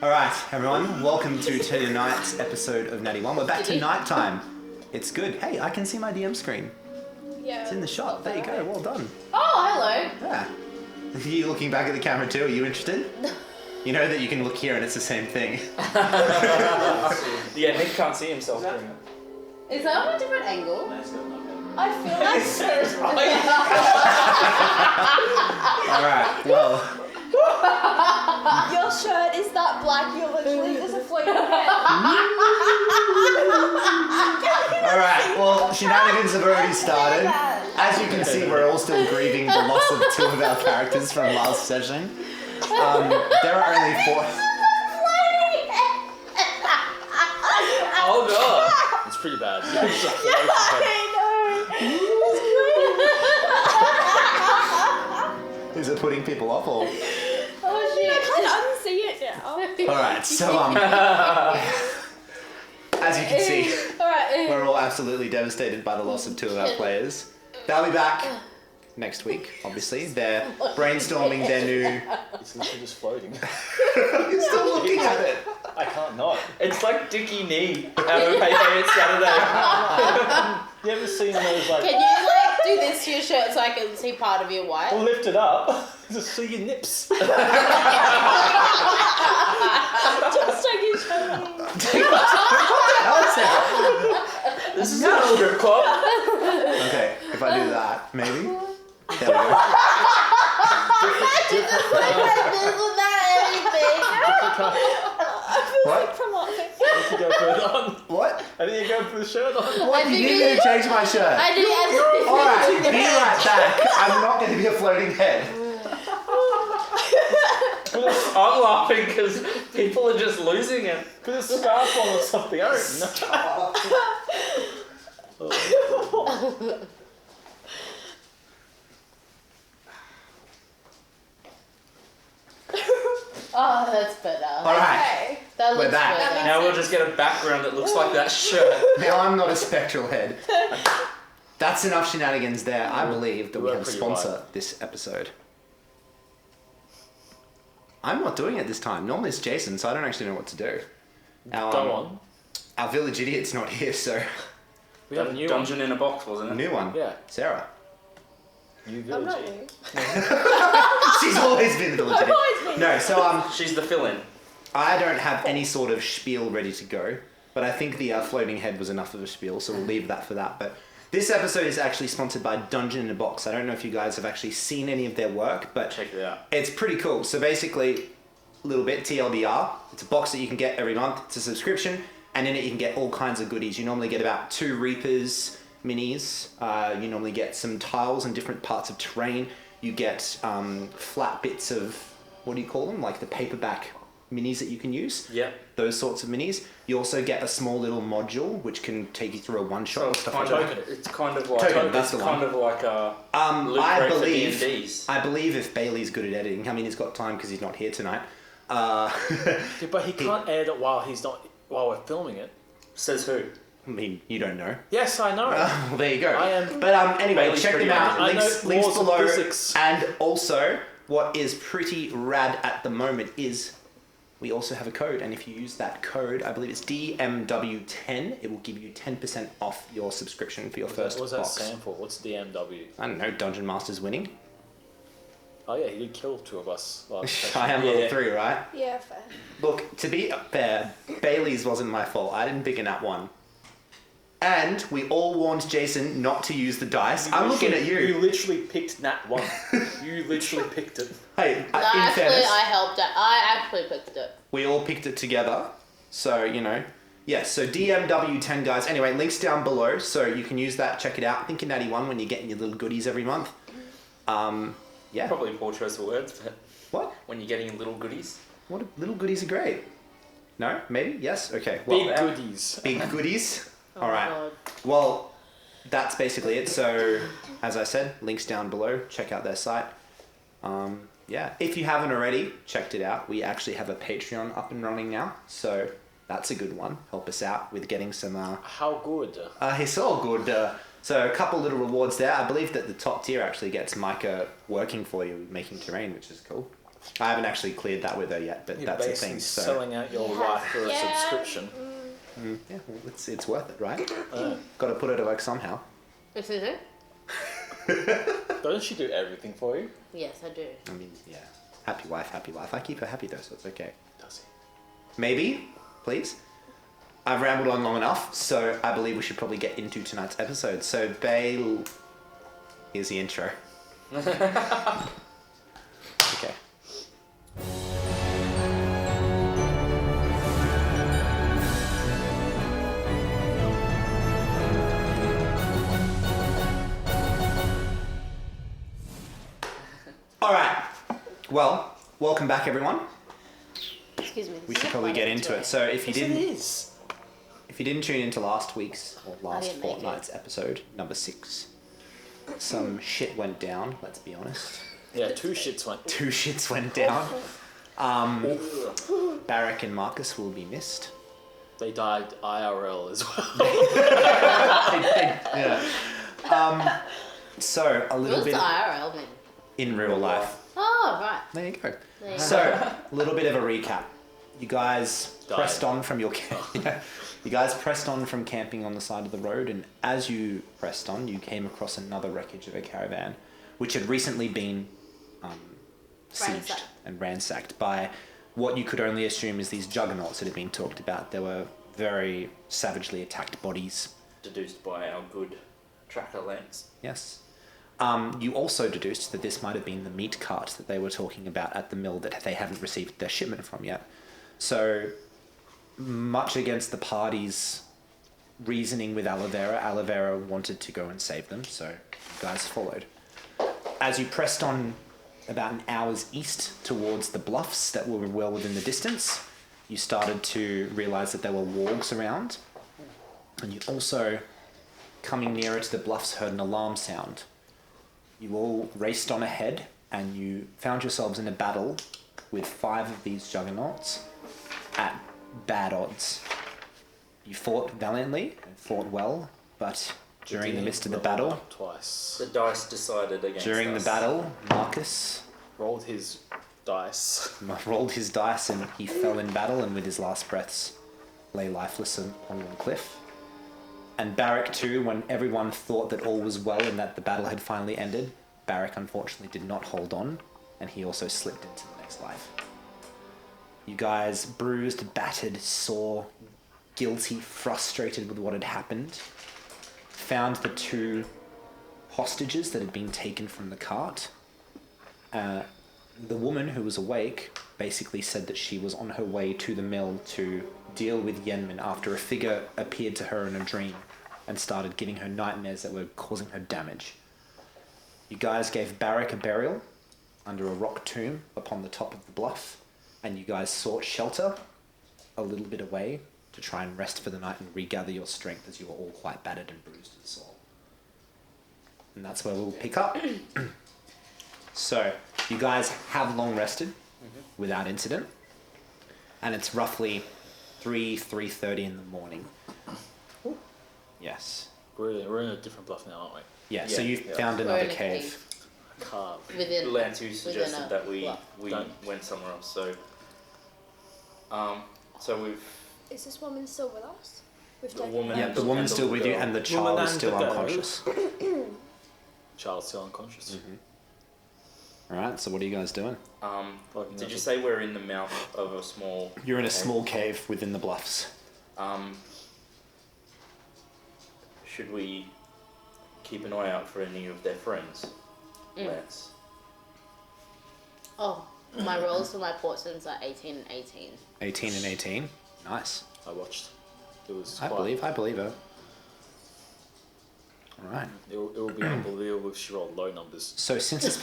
Alright, everyone, welcome to tonight's episode of Natty One. We're back to night time. It's good. Hey, I can see my DM screen. Yeah. It's in the shot. There you go, well done. Oh, hello. Yeah. Are you looking back at the camera too? Are you interested? You know that you can look here and it's the same thing. Yeah, Nick can't see himself doing it. Is that on a different angle? No, it's not like I feel like... Alright, well... Your shirt is that black, you're literally just a floating head. Alright, well, shenanigans have already started. As you can see, we're all still grieving the loss of two of our characters from last session. There are only four... Oh god! It's pretty bad. Is it putting people off or...? Oh shit, I can't unsee it now. Alright, so as you can see, we're all absolutely devastated by the loss of two of our players. They'll be back next week, obviously. They're brainstorming their new... It's literally just floating. You're still looking at it. I can't not. It's like Dickie Knee out of Payday It's Saturday. You ever seen those like... Can you like do this to your shirt so I can see part of your white? Well, lift it up. Just see your nips. Just take your shirt off. This is not a strip club. Okay, if I do that, maybe. There we go. What? From laughing. You can go further on. What? I think you go put the shirt on. What? You need me to change my shirt? I did. Alright, be right back. I'm not going to be a floating head. I'm laughing because people are just losing it. Put a scarf on or something. I don't know. Oh, that's better. Alright, Okay. That we're looks back. better. Now we'll just get a background that looks like that shirt. now I'm not a spectral head. That's enough shenanigans there. I believe that we have a sponsor this episode. I'm not doing it this time. Normally it's Jason, so I don't actually know what to do. Go on. Our village idiot's not here, so... We have a new Dungeon in a box, wasn't it? New one. Yeah. Sarah. New I'm village. not new. She's always been the village idiot. always been. No, so She's the fill-in. I don't have any sort of spiel ready to go, but I think the floating head was enough of a spiel, so we'll leave that for that. But this episode is actually sponsored by Dungeon in a Box. I don't know if you guys have actually seen any of their work, but check it out. It's pretty cool. So basically, a little bit TLDR. It's a box that you can get every month. It's a subscription, and in it you can get all kinds of goodies. You normally get about 2 Reapers minis. You normally get some tiles in different parts of terrain. You get flat bits of, what do you call them? Like the paperback minis that you can use. Yeah. Those sorts of minis. You also get a small little module which can take you through a one-shot. So it's kind of like Token, that's the one. kind of like a loot I crate for believe D&Ds. I believe if Bailey's good at editing, I mean he's got time because he's not here tonight. Yeah, but he can't edit it while we're filming it. Says who? I mean, you don't know. Yes, I know. Well, there you go. I am. But anyway, Bailey's check them pretty out. I Links know laws of below. physics. And also, what is pretty rad at the moment is we also have a code, and if you use that code, I believe it's DMW10, it will give you 10% off your subscription for your first What's that box. stand for? What's DMW? I don't know. Dungeon Master's winning. Oh yeah, he did kill 2 of us last session. I am level 3, right? Yeah, fair. Look, to be fair, Bailey's wasn't my fault. I didn't pick a nat 1. And we all warned Jason not to use the dice. I'm looking at you. You literally picked Nat 1. You literally picked it. Hey, No, in actually, fairness, I helped out. I actually picked it. we all picked it together. So, you know. Yes, so DMW10, guys. Anyway, links down below, so you can use that. Check it out. Think of Natty One when you're getting your little goodies every month. Yeah. Probably poor choice of words, but What? when you're getting little goodies. What? Little goodies are great. No? Maybe? Yes? Okay. Well, Big goodies. Big goodies? Oh All right. God. Well, that's basically it. So, as I said, links down below. Check out their site. Yeah, if you haven't already checked it out, we actually have a Patreon up and running now. So, that's a good one. Help us out with getting some... How good? It's all good. So, a couple little rewards there. I believe that the top tier actually gets Micah working for you, making terrain, which is cool. I haven't actually cleared that with her yet, but You're that's the basically thing. So selling out your wife for a subscription. yeah, well, it's worth it, right? Got to put her to work somehow. This is it? Doesn't she do everything for you? Yes, I do. I mean, yeah, happy wife, happy life. I keep her happy though, so it's okay. Does he? Maybe, please. I've rambled on long enough, so I believe we should probably get into tonight's episode. So, Bale, here's the intro. Okay. All right. Well, welcome back, everyone. Excuse me. We should probably get into it. So, if you didn't. is. If you didn't tune into last week's or last didn't make fortnight's episode, number 6, some shit went down, let's be honest. Yeah, two shits went. 2 shits went down. Barrack and Marcus will be missed. They died IRL as well. Yeah. So, a little What's bit the IRL mean? in real life. Oh, right. There you go. There you So, a little bit of a recap. You guys Died. pressed on from your You guys pressed on from camping on the side of the road, and as you pressed on, you came across another wreckage of a caravan, which had recently been sieged Ransacked. and ransacked by what you could only assume is these juggernauts that had been talked about. There were very savagely attacked bodies. Deduced by our good tracker lens. Yes. You also deduced that this might have been the meat cart that they were talking about at the mill that they haven't received their shipment from yet. So, much against the party's reasoning with Alavera wanted to go and save them, so you guys followed. As you pressed on about an hour's east towards the bluffs that were well within the distance, you started to realise that there were wargs around, and you also, coming nearer to the bluffs, heard an alarm sound. You all raced on ahead, and you found yourselves in a battle with 5 of these juggernauts at bad odds. You fought valiantly and fought well, but during the midst of the battle, Twice. The dice decided against during us. the battle, Marcus Rolled his dice. rolled his dice and he fell in battle, and with his last breaths lay lifeless on the cliff. And Barrack too, when everyone thought that all was well and that the battle had finally ended, Barrack unfortunately did not hold on, and he also slipped into the next life. You guys, bruised, battered, sore, guilty, frustrated with what had happened, found the 2 hostages that had been taken from the cart. The woman who was awake basically said that she was on her way to the mill to deal with Yenmin after a figure appeared to her in a dream and started giving her nightmares that were causing her damage. You guys gave Barrack a burial under a rock tomb upon the top of the bluff, and you guys sought shelter a little bit away to try and rest for the night and regather your strength, as you were all quite battered and bruised and sore. And that's where we'll pick up. So, you guys have long rested without incident, and it's roughly 3:30 in the morning. Yes. We're in a different bluff now, aren't we? Yeah, so you yeah. found We're another in a cave. Carve. Within. Lantu suggested within a that we bluff. went somewhere else. So we've Is this woman still with us? We've The taken woman- Yeah, the woman's still with you, and the child is and still the girl. unconscious. Child's still unconscious. Alright, so what are you guys doing? did you say we're in the mouth of a small? You're in a cave? small cave within the bluffs. Should we keep an eye out for any of their friends? Lance. Oh, my rolls for my portions are 18 and 18. 18 and 18. Nice. I watched. It was I quite- believe her. Alright. It will be unbelievable if she rolled low numbers. So since it's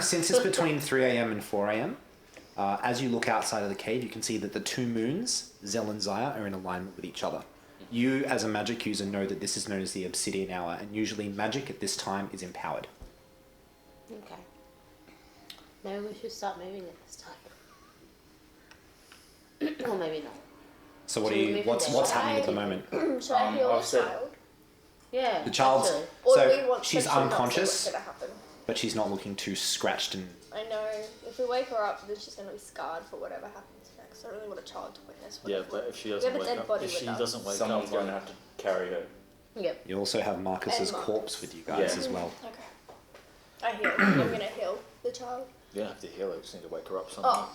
since it's between 3 a.m. and 4 a.m., as you look outside of the cave, you can see that the 2 moons, Zel and Zaya, are in alignment with each other. You, as a magic user, know that this is known as the Obsidian Hour, and usually magic at this time is empowered. Okay. Maybe we should start moving at this time. Or maybe not. So what Should are we you? Move What's it what's down? happening at the moment? Should I heal I've the said- child? Yeah. The child's actually. Or do so we want she's to not see unconscious, what's gonna happen? but she's not looking too scratched and I know if we wake her up, then she's going to be scarred for whatever happens next. I don't really want a child to witness Yeah, whatever. but if she We doesn't have a wake dead up, body if she with us. doesn't wake Someone's up, going to have to carry her. Yep. You also have Marcus's And Marcus. corpse with you guys as well. Okay. I heal. I'm going to heal the child. you don't have to heal her. You just need to wake her up somehow.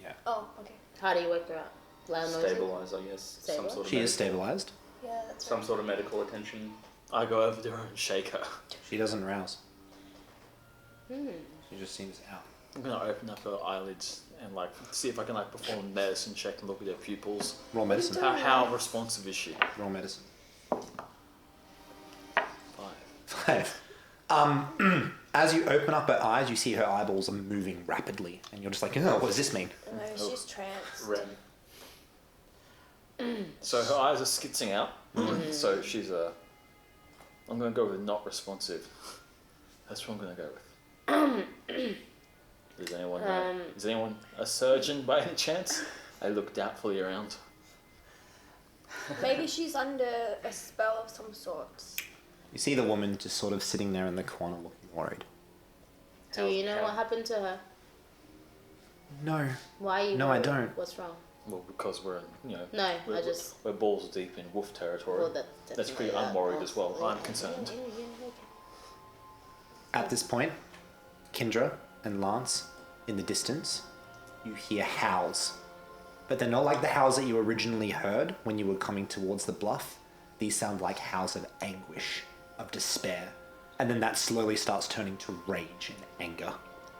Yeah. Oh, okay. How do you wake her up? Loud noises? Stabilise, I guess. Some Stabilise? sort of She is stabilized. Yeah, that's some right. sort of medical attention. I go over to her and shake her. She doesn't rouse. Hmm. She just seems out. I'm gonna open up her eyelids and like see if I can like perform a medicine check and look at her pupils. Roll medicine. How responsive is she? Roll medicine. 5. 5. As you open up her eyes, you see her eyeballs are moving rapidly, and you're just like, oh, what does this mean? No, she's tranced. Rem. So her eyes are skitzing out. So she's I'm gonna go with not responsive. That's what I'm gonna go with. Is anyone a surgeon by any chance? I look doubtfully around. Maybe she's under a spell of some sort. You see the woman just sort of sitting there in the corner looking worried. Do you know what happened to her? No. Why are you No, I worried? don't. What's wrong? Well, because we're No, we're balls deep in wolf territory. Well, That's pretty unworried as well. I'm concerned. At this point, Kendra and Lance, in the distance, you hear howls. But they're not like the howls that you originally heard when you were coming towards the bluff. These sound like howls of anguish, of despair. And then that slowly starts turning to rage and anger.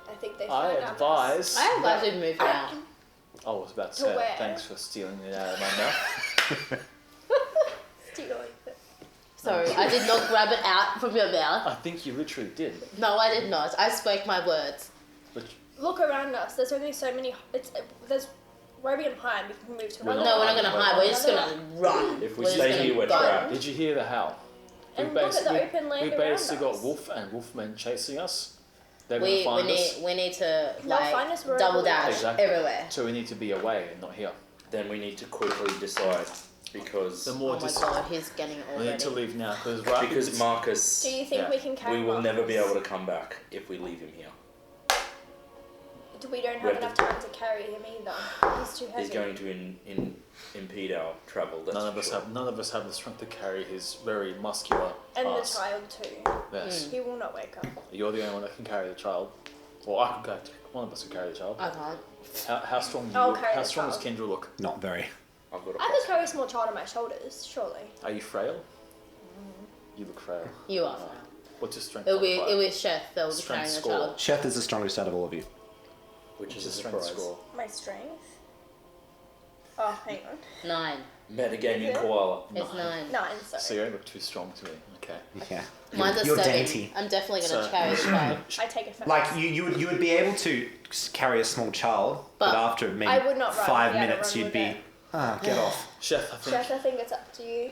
I think they I found out. advise. I advise you to move out. I was about to To say where? thanks for stealing it out of my mouth. Stealing it. Sorry, I did not grab it out from your mouth. I think you literally did. No, I did not. I spoke my words. But Look around us. There's only so many. There's where are we gonna hide? We can move to We're another. No, we're not one. going to hide. We're just going to run. If we We're just stay gonna here, we're go. trapped. did you hear the howl? And look at the open land we around basically got us. wolf and wolfmen chasing us. They're We gonna find us. need to They'll find us wherever double we are. dash Exactly. everywhere. So we need to be away and not here. Then we need to quickly decide because The more Oh my god, he's getting it we need to already. leave now because Marcus, Do you think Yeah. we can carry? we will never be able Marcus? to come back if we leave him here. We don't we have have enough to- time to carry him either. He's too heavy. He's going to impede our travel. That's none of for us sure. have the strength to carry his very muscular And ass. the child too. Yes. He will not wake up. You're the only one that can carry the child. Well, I can carry. One of us can carry the child. I can't. How strong do you I'll look? carry How the strong does child. Kendra look? Not very. I've got a I could carry a small child on my shoulders, surely. Are you frail? You look frail. You are. What's your strength? It'll be modifier? Chef that will be Strength carrying a score. child. Sheth is the strongest out of all of you. which is a strength surprise. score. My strength. Oh, hang on. 9. Metagaming Is it? koala. It's 9. 9, So sorry. you don't look too strong to me. Okay. Yeah. Mine's a You're 7. dainty. I'm definitely going to So- carry the child. I take it first. Like you would be able to carry a small child, but But after maybe I would not run. 5 Yeah, minutes, run you'd with be it. get off. Chef, I think. Chef, I think it's up to you.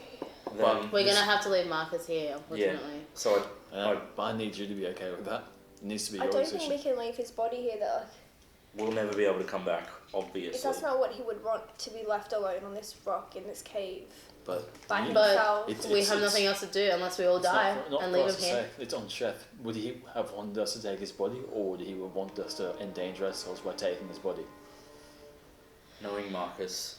Then We're going to have to leave Marcus here, unfortunately. So I need you to be okay with that. It needs to be I your don't decision. think we can leave his body here though. we'll never be able to come back, If obviously. that's not what he would want, to be left alone on this rock in this cave But by you- himself. But we have nothing else to do unless we all it's die not and for leave us him to here. say. It's on Chef. Would he have wanted us to take his body, or would he want us to endanger ourselves by taking his body? Knowing Marcus,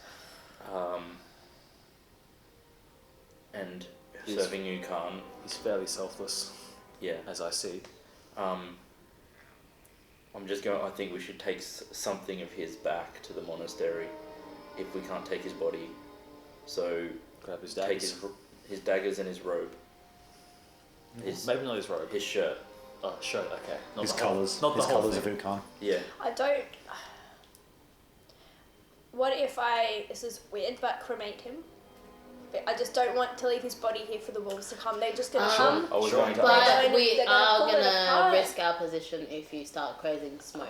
and He's- serving you, Khan. He's fairly selfless, Yeah. as I see. I think we should take something of his back to the monastery, if we can't take his body. So Grab his take daggers. his daggers and his robe, his Maybe not his robe. his shirt. Oh, shirt. Okay. Not His the whole- colours. Not His the whole colours of thing. Ukan. Yeah. I don't. What if this is weird, but cremate him? But I just don't want to leave his body here for the wolves to come. They're just gonna come. I was Sure. going to But They're we gonna are pull it going to apart. risk our position if you start creating smoke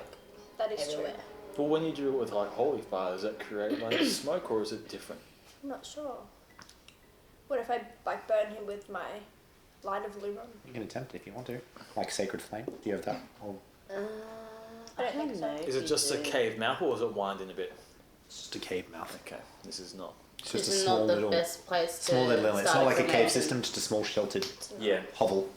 That is everywhere. true. Well, when you do it with like holy fire, is that create like smoke or is it different? I'm not sure. What if I burn him with my light of Luron? You can attempt it if you want to. Like Sacred Flame. Do you have that? Or I don't think so. know Is if it just you a do. cave mouth or is it winding a bit? it's just a cave mouth. Okay, this is not. It's just This a is small not the little, best place to small little. It's start not like a cave cremation. system, just a small sheltered Yeah. hovel.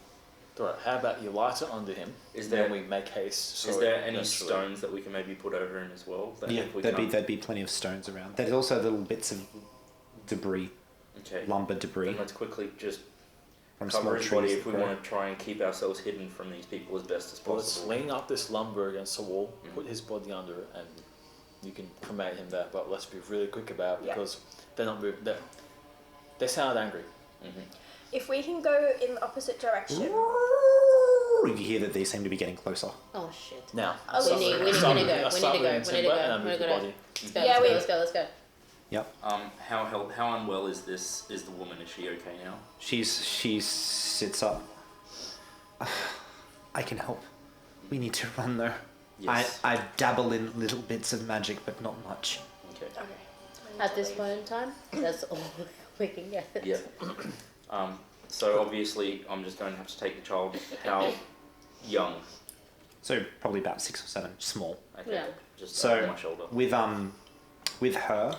Alright, how about you light it under him, then we make haste. So is there any eventually- stones that we can maybe put over him as well? That Yeah, if we there'd be plenty of stones around. There's also little bits of debris, Okay. lumber debris Then let's quickly just from cover small his trees. body if we that grow. want to try and keep ourselves hidden from these people as best as Well, let's possible. lean up this lumber against the wall, put his body under it, and you can cremate him there. But let's be really quick about it Yeah. because they're not moving. They sound angry. If we can go in the opposite direction, You hear that they seem to be getting closer. Oh shit. Now, Oh, We need to go. We need to go. We need to go. And I move the body. Let's go. Yeah, Let's go. Let's go. Yep. How unwell is the woman? Is she okay now? She sits up. I can help. We need to run though. Yes. I dabble in little bits of magic, but not much. Okay. okay. At this point in time, that's all we can get. Yeah. So obviously, I'm just going to have to take the child. How young? So probably about 6 or 7, small. Okay. Yeah. Just So much older. with her,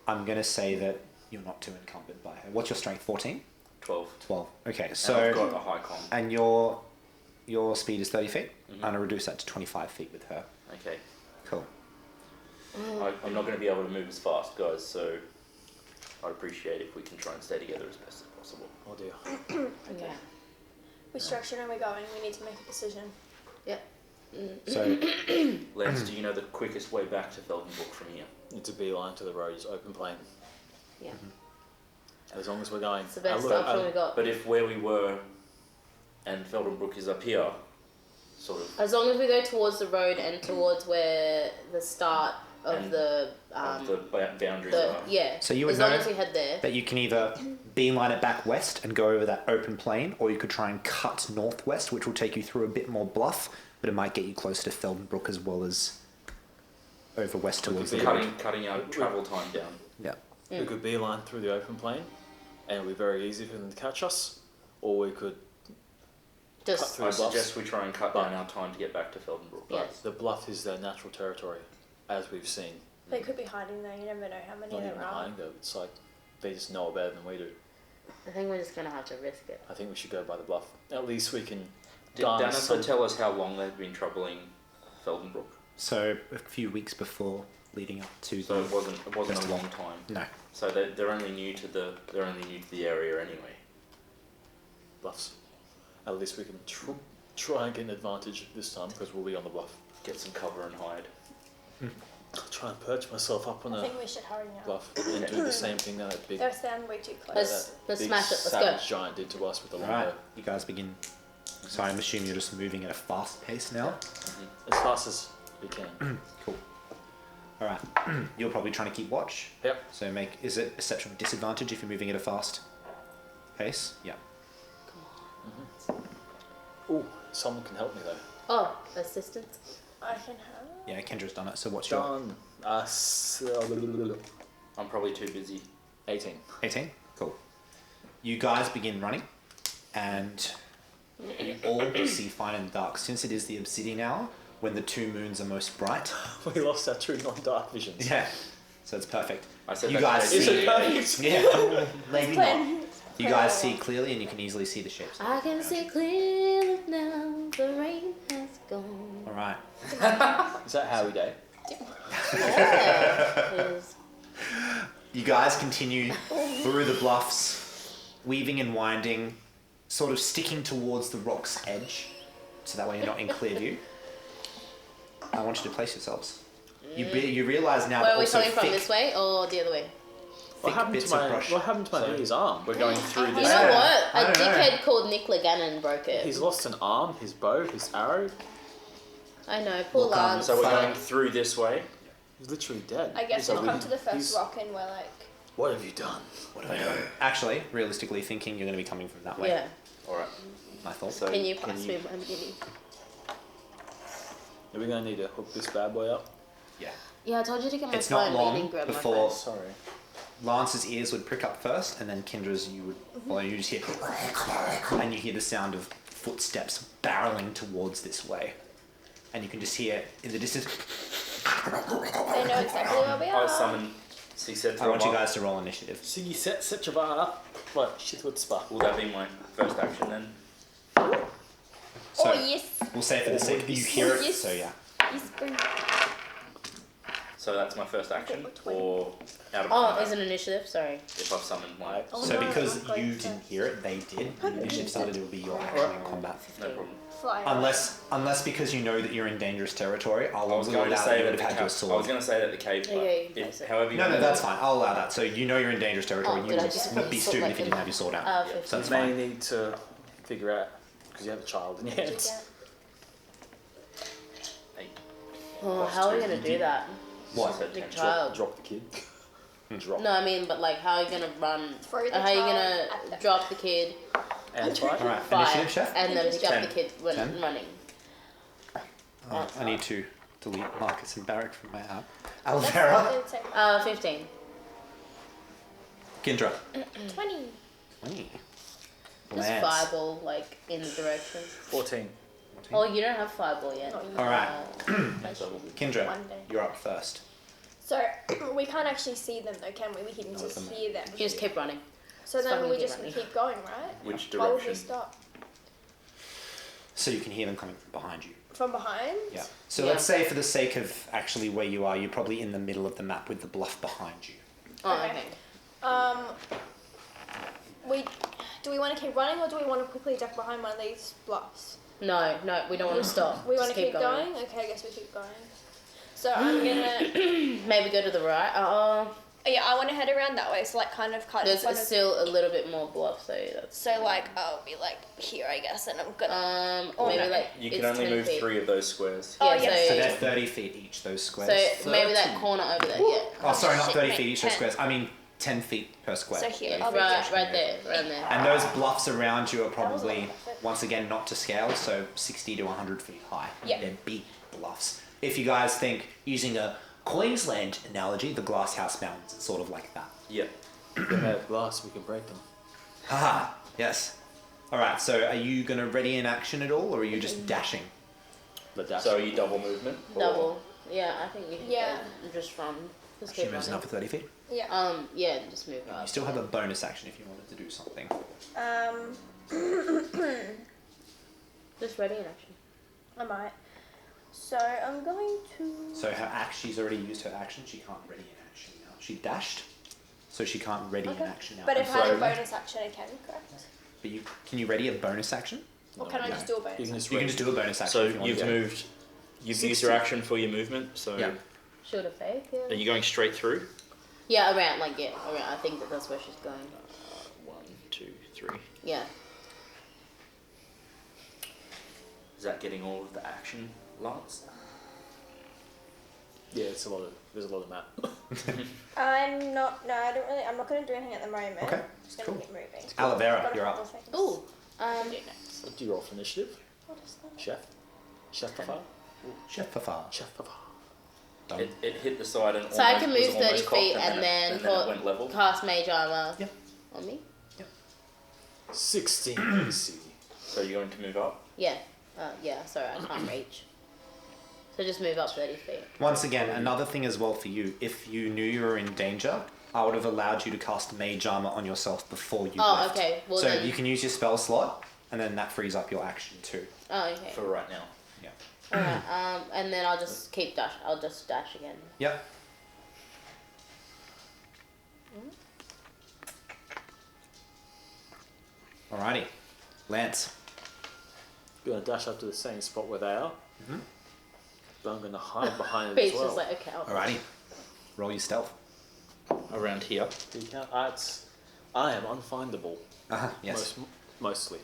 I'm gonna say that you're not too encumbered by her. What's your strength? 14? 12. 12. Okay, And so I've got a high con. and your speed is 30 feet. I'm gonna reduce that to 25 feet with her. Okay. Cool. I'm not going to be able to move as fast, guys. So I'd appreciate if we can try and stay together as best as possible. Oh dear. Yeah. Which direction are we going? We need to make a decision. Yep. So Lance, do you know the quickest way back to Feldenbrook from here? It's a beeline to the road. It's open plain. Yeah. As long as we're going. It's the best look, option we got. But if where we were and Feldenbrook is up here, sort of As long as we go towards the road and towards where the start of And the of the boundaries the are. yeah. So you would as long know as we head there. that you can either beeline it back west and go over that open plain, or you could try and cut northwest, which will take you through a bit more bluff, but it might get you closer to Feldenbrook as well as over west towards the road. Cutting our travel time down. Yeah. We could beeline through the open plain, and it'll be very easy for them to catch us, or we could cut Just through I the bluffs. suggest we try and cut down our time to get back to Feldenbrook. yes. The bluff is their natural territory, as we've seen. They could be hiding there. You never know how many Not there even are. hiding though. It's like they just know better than we do. I think we're just gonna have to risk it. I think we should go by the bluff. At least we can. Did garner Danifer some- tell us how long they've been troubling Feldenbrook? So a few weeks before leading up to So it wasn't a festival. long time. No. So they're only new to the area anyway. bluffs. At least we can try and get an advantage this time because we'll be on the bluff. Get some cover and hide. I'll try and perch myself up on I a think we should hurry now. bluff and do the same thing that big, They're standing way too close. Let's big smash it. Let's go. savage giant did to us with the All longbow. right. You guys begin. So I'm assuming you're just moving at a fast pace now. As fast as we can. Cool. All right. You're probably trying to keep watch. Yep. So is it perception disadvantage if you're moving at a fast pace? Yeah. Oh, someone can help me though. Oh, assistance. I can have. Yeah, Kendra's done it. So what's your Done. I'm probably too busy. 18. 18? Cool. You guys begin running, and you all see fine in the dark. Since it is the obsidian hour, when the 2 moons are most bright. We lost our true non-dark visions. Yeah. So it's perfect. I said You that guys today. Is see. it perfect? Yeah. Maybe not. Plan. You guys see clearly, and you can easily see the shapes. I can see clearly now. The rain has gone. All right. Is that Howie Day? Yeah. It is. You guys continue through the bluffs, weaving and winding, sort of sticking towards the rock's edge, so that way you're not in clear view. I want you to place yourselves. You realise now Where that are we also coming from? thick, This way or the other way? What happened bits to my of brush. What happened to my lady's arm? We're going through You this. know Yeah. what? I A don't know. dickhead called Nick Legannon broke it. He's lost an arm, his bow, his arrow. I know. Poor Look, Lance. So we're Fine. going through this way. He's literally dead. I guess So we'll we- come to the first he's- rock and we're like, What have you done? What do I know? Actually, realistically thinking, you're going to be coming from that way. Yeah. All right. I thought. So Can you pass me my mini? Are we going to need to hook this bad boy up? Yeah. Yeah, I told you to get my It's not phone. long but you didn't grab before- my phone. Sorry. Lance's ears would prick up first, and then Kendra's you would follow. You just hear, and you hear the sound of footsteps barreling towards this way, and you can just hear in the distance. they know exactly where we I'll are. summon Sixet. I want you guys to roll initiative. So you set your bar up. What? Shit with spa. Will that be my first action then? So Oh yes. we'll say for the sake you hear it. Yes. So yeah. Yes, boo. So that's my first action, or out of Oh, combat, is it initiative? Sorry. if I've summoned my... Oh, So no, because I'm going you to- didn't hear it, they did. When the initiative started, it will be your action in combat. No problem. Fly. Unless because you know that you're in dangerous territory, I'll I was allow going to that say you that would the have had your cave. I sword. was going to say that the cave, but Yeah, you can place it. however you No, want to- that's fine. I'll allow that. So you know you're in dangerous territory. Oh, you did I would just be put stupid like if you didn't have your sword out. So 15. that's You may fine. need to figure out, because you have a child in your Did you hands. get- Hey, Oh, Plus how are we two, gonna you do did. that? What? So Big 10. child. Drop the kid. Drop. No, I mean, but like, how are you gonna run? Throw the How are you child gonna at them. drop the kid, And fight. All right. fire, Initiative, chef. and then pick up 10. the kid when 10. running? I need to delete Marcus and Barrack from my app. That's Alvera. what they'd say. 15. Kindra. 20. Just Lance. fireball like in the direction. 14. Oh, you don't have fireball yet. Not yet. All right. Kindra, One day. you're up first. So we can't actually see them though, can we? We can just hear them. You just keep running. So just then fucking we keep just running. keep going, right? Which Why would we direction? stop? So you can hear them coming from behind you. From behind? Yeah. So Yeah. let's say for the sake of actually where you are, you're probably in the middle of the map with the bluff behind you. Oh, Okay. okay. Do we want to keep running or do we want to quickly duck behind one of these bluffs? No, we don't want to stop. We want Just to keep going? Okay, I guess we keep going. So I'm gonna. Maybe go to the right. Yeah, I want to head around that way. So like kind of cut in There's front of. still a little bit more bluff, so that's. So like I'll be like here, I guess, and I'm gonna. Maybe no. like You it's can only 10 move feet. 3 of those squares. Oh, Yeah, yes. So so, they're 30 feet each, those squares. so maybe that 30. corner over there. Yeah. Oh, sorry, not Shit, 30 mate, feet each, those 10. squares. I mean 10 feet per square. So here, Yeah, I'll be right here. there, around there. And those bluffs around you are was a lot probably, of effort. once again, not to scale, so 60 to 100 feet high. Yeah. They're big bluffs. If you guys think, using a Queensland analogy, the Glass House Mountains, it's sort of like that. Yep. If they have glass, we can break them. Haha, yes. Alright, so are you going to ready in action at all, or are you just dashing? The dash. So are you double movement? or- Double. Yeah, I think you should Yeah. go and just run. Just She keep moves running. enough for 30 feet. Yeah. Yeah, just move up. You still have a bonus action if you wanted to do something. Just ready in action. I might. So I'm going to. So she's already used her action, she can't ready in action now. She dashed, so she can't ready in Okay. action now. But if I had a Sorry. bonus action, I can, correct? But can you ready a bonus action? Or can I No. just do a bonus? You can just You can just do a bonus action So if you want you've to. moved. You've used your action for your movement. So Yeah. Should have faith, yeah. are you going straight through? Yeah, around, like, yeah, around. I think that's where she's going. 1, 2, 3. Yeah. Is that getting all of the action, Lance? Yeah, there's a lot of map. I'm not. No, I don't really. I'm not going to do anything at the moment. Okay, Just going to cool. keep moving. Alavera, Got a you're couple up. of things. Ooh. What do you roll for initiative? What is that? Chef? Chef Papa? Chef Papa. Chef Papa. Done. It hit the side and So I almost, can was move 30 almost cocked feet and then it went level. cast mage armor Yeah. on me. 16 AC. So you're going to move up. Yeah. Yeah, sorry, I can't reach. So just move up 30 feet. Once again, another thing as well for you, if you knew you were in danger, I would have allowed you to cast mage armor on yourself before you Oh, left. okay. Well, so then. you can use your spell slot, and then that frees up your action too. Oh, okay. For right now. Yeah. Alright, and then I'll just keep dash. I'll just dash again. Yep. Alrighty. Lance. I'm gonna dash up to the same spot where they are. Mhm. But I'm gonna hide behind it Pete's as well. just like, okay, I'll Alrighty. Roll your stealth. Around here. Do you count? I am unfindable. Uh-huh. Yes. Mostly.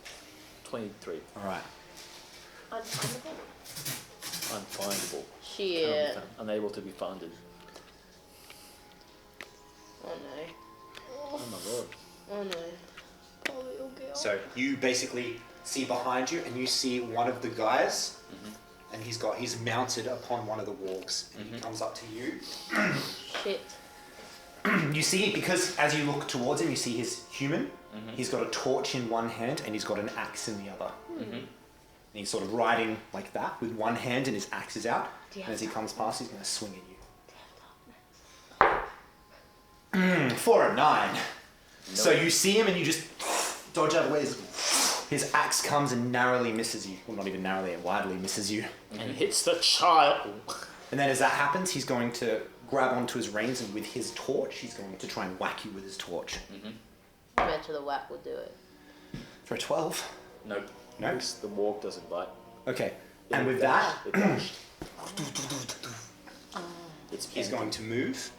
23. Alright. Unfindable? Unfindable. Shit. Unable to be founded. Oh no. Oh my lord. Oh no. Poor little girl. So you basically see behind you, and you see one of the guys, and he's mounted upon one of the walks, and he comes up to you. Shit. You see, because as you look towards him, you see his human. He's got a torch in one hand, and he's got an axe in the other. And he's sort of riding like that with one hand, and his axe is out. Do you And as he have comes past, he's going to swing at you. 4 and 9. So you see him, and you just dodge out of the way. His axe comes and narrowly misses you. Well, not even narrowly, it widely misses you. And hits the child. And then as that happens, he's going to grab onto his reins and with his torch, he's going to try and whack you with his torch. I bet you the whack will do it. For a 12. Nope. No? The warg doesn't bite. Okay. And with that, It dashed. he's going to move.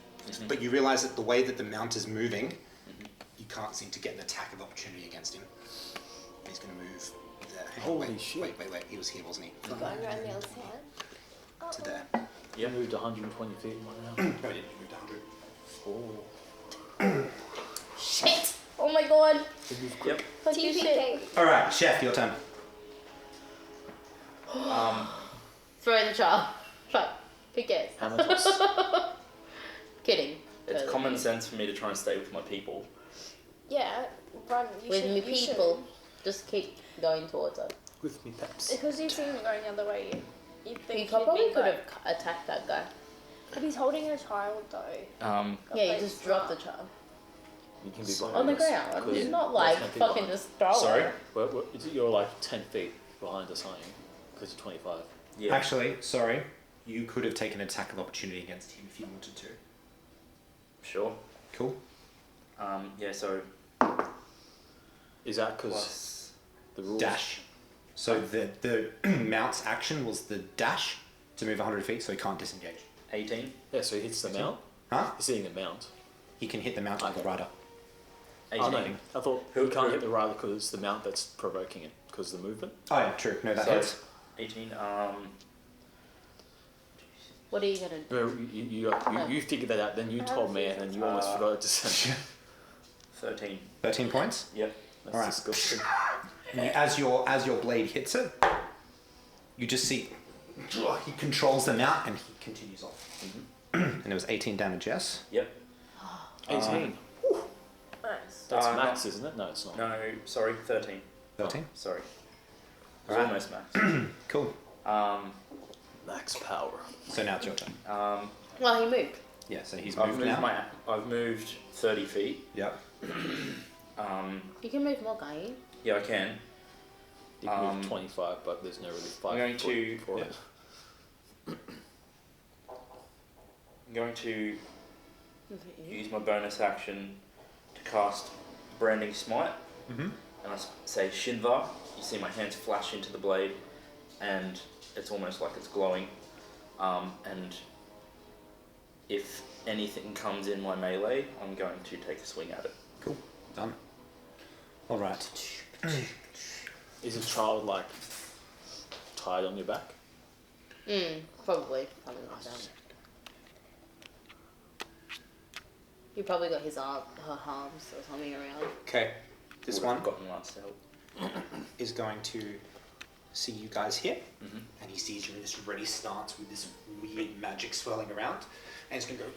But you realise that the way that the mount is moving, you can't seem to get an attack of opportunity against him. He's going to move there. Hang on, Holy wait, shit. Wait. He was here, wasn't he? Going around the other side. To there. You moved 120 feet right now. No, he didn't. He moved 100. Oh. Shit! Oh my god! Yep. Fuck you, shit. TPK. Alright, Chef, your turn. Throw the child. Fuck. Who cares? Hammer toss. Kidding. It's Totally common kidding. sense for me to try and stay with my people. Yeah, run. With me people, just keep going towards us. With me peps. Because you've seen him going the other way. You He think probably he'd be could have like- attacked that guy. But he's holding a child though. Yeah, Okay, you just drop the child. You can be So- behind On the us. ground. Because It's not there's like no people fucking behind. just throw Sorry? it. Is it you're like 10 feet behind us, aren't you? Because you're 25. Yeah. Actually, sorry. You could have taken an attack of opportunity against him if you wanted to. Sure. Cool. Yeah. So Is that because plus. the rules? Dash. So the mount's action was the dash to move 100 feet, so he can't disengage. 18. Yeah, so he hits the mount. Huh? He's hitting the mount. He can hit the mount like a rider. 18. Oh, no. I thought Who- he can't who- hit the rider because it's the mount that's provoking it, because of the movement. Oh yeah, true. No, that So, hits. 18. What are you gonna do? No, you figured that out, then you told me, and then you almost forgot to say. 13. 13 points. Yep. That's Alright. disgusting. And as your blade hits it, you just see he controls the mount and he continues on. And it was 18 damage, yes? Yep. 18. Nice. That's Uh, max, isn't it? No, it's not. No, sorry, 13. 13? Sorry. It was Alright. almost max. Cool. Max power. So now it's your turn. Well, he moved. Yeah, so he's I've moved moved now. I've moved 30 feet. Yep. You can move more, can't you? Yeah, I can. You can move 25, but there's no really 5 I'm going foot to- for it. I'm going to use my bonus action to cast Branding Smite. Mm-hmm. And I say Shinvar. You see my hands flash into the blade, and it's almost like it's glowing. And if anything comes in my melee, I'm going to take a swing at it. Cool. Done. Alright. Is the child like tied on your back? Probably. Something like that. You probably got his arms or something around. Okay. This Would one have gotten lots of help. is going to see you guys here, Mhm. and he sees you in this ready stance with this weird magic swirling around, and it's going to go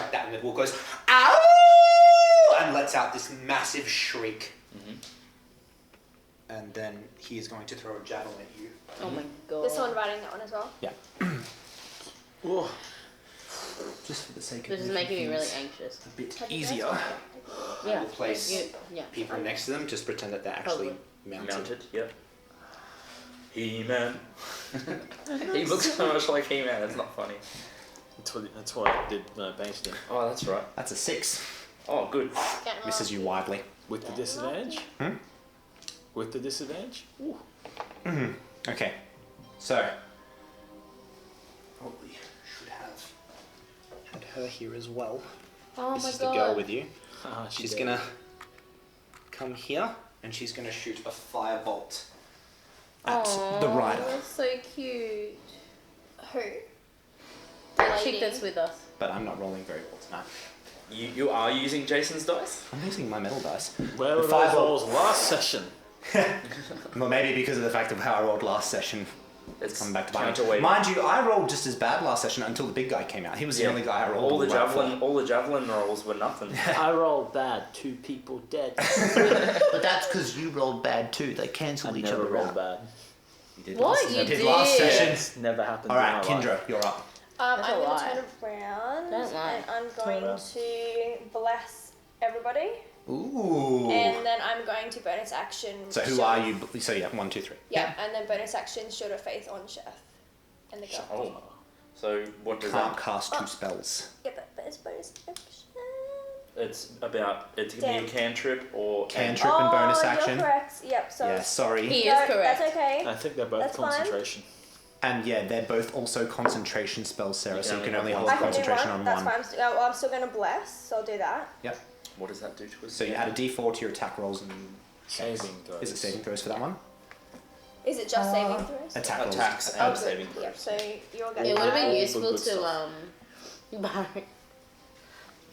like that, and the wolf goes, ow! And lets out this massive shriek. Mhm. And then he is going to throw a javelin at you. Oh my god. There's someone riding that one as well. Yeah. Whoa. Just for the sake of This is making me really anxious. a bit Have you guys easier. got it? Yeah. We'll place Yeah. people next to them, just pretend that they're actually mounted. Mounted, yep. He-Man. He looks so much like He-Man, it's not funny. That's what I did when I painted him. Oh, that's right. That's a 6. Oh, good. Get him Misses off. you widely. With the disadvantage? Hmm? With the disadvantage? Ooh. Okay. So. Probably should have had her here as well. Oh This my is god. the girl with you. She's She's dead. gonna come here and she's gonna shoot a firebolt at the rider. That's so cute. Who? That Lady. chick that's with us. But I'm not rolling very well tonight. You are using Jason's dice? I'm using my metal dice. Where The were those fireball- rolls last session? Well, maybe because of the fact of how I rolled last session. It's Coming back to bite me. counterweight. Mind you, I rolled just as bad last session until the big guy came out. He was the only guy I rolled all the well for. javelin, all the javelin rolls were nothing. I rolled bad. 2 people dead. But that's because you rolled bad too. They I cancelled each never other rolled out. bad. You did What? last, You did last did? session. It's never happened All in right, my life. Kendra, you're up. That's I'm a going lie. to turn around Don't lie. and I'm going to bless everybody. Ooh. And then I'm going to bonus action. So who are you? So yeah, 1, 2, 3. Yeah, and then bonus action Shield of Faith on Chef and the girl. Oh. So what does Can't that? cast 2 spells. Yeah, but it's bonus action. It's about. It can Damn. be a cantrip or. Cantrip and bonus action. You're correct. Yep. So Yeah, sorry. He no, is correct. That's okay. I think they're both That's fine. concentration. And yeah, they're both also concentration spells, Sarah, You so you can can only only hold I can do concentration one. on That's one. fine. I'm still going to bless, so I'll do that. Yep. What does that do to us? So you add a d4 to your attack rolls and Saving throws. is it saving throws for that one? Is it just saving throws? Attack rolls. Attacks Oh, and good. saving throws. Yep. So you're It going would have been All the useful good to stuff. Barry.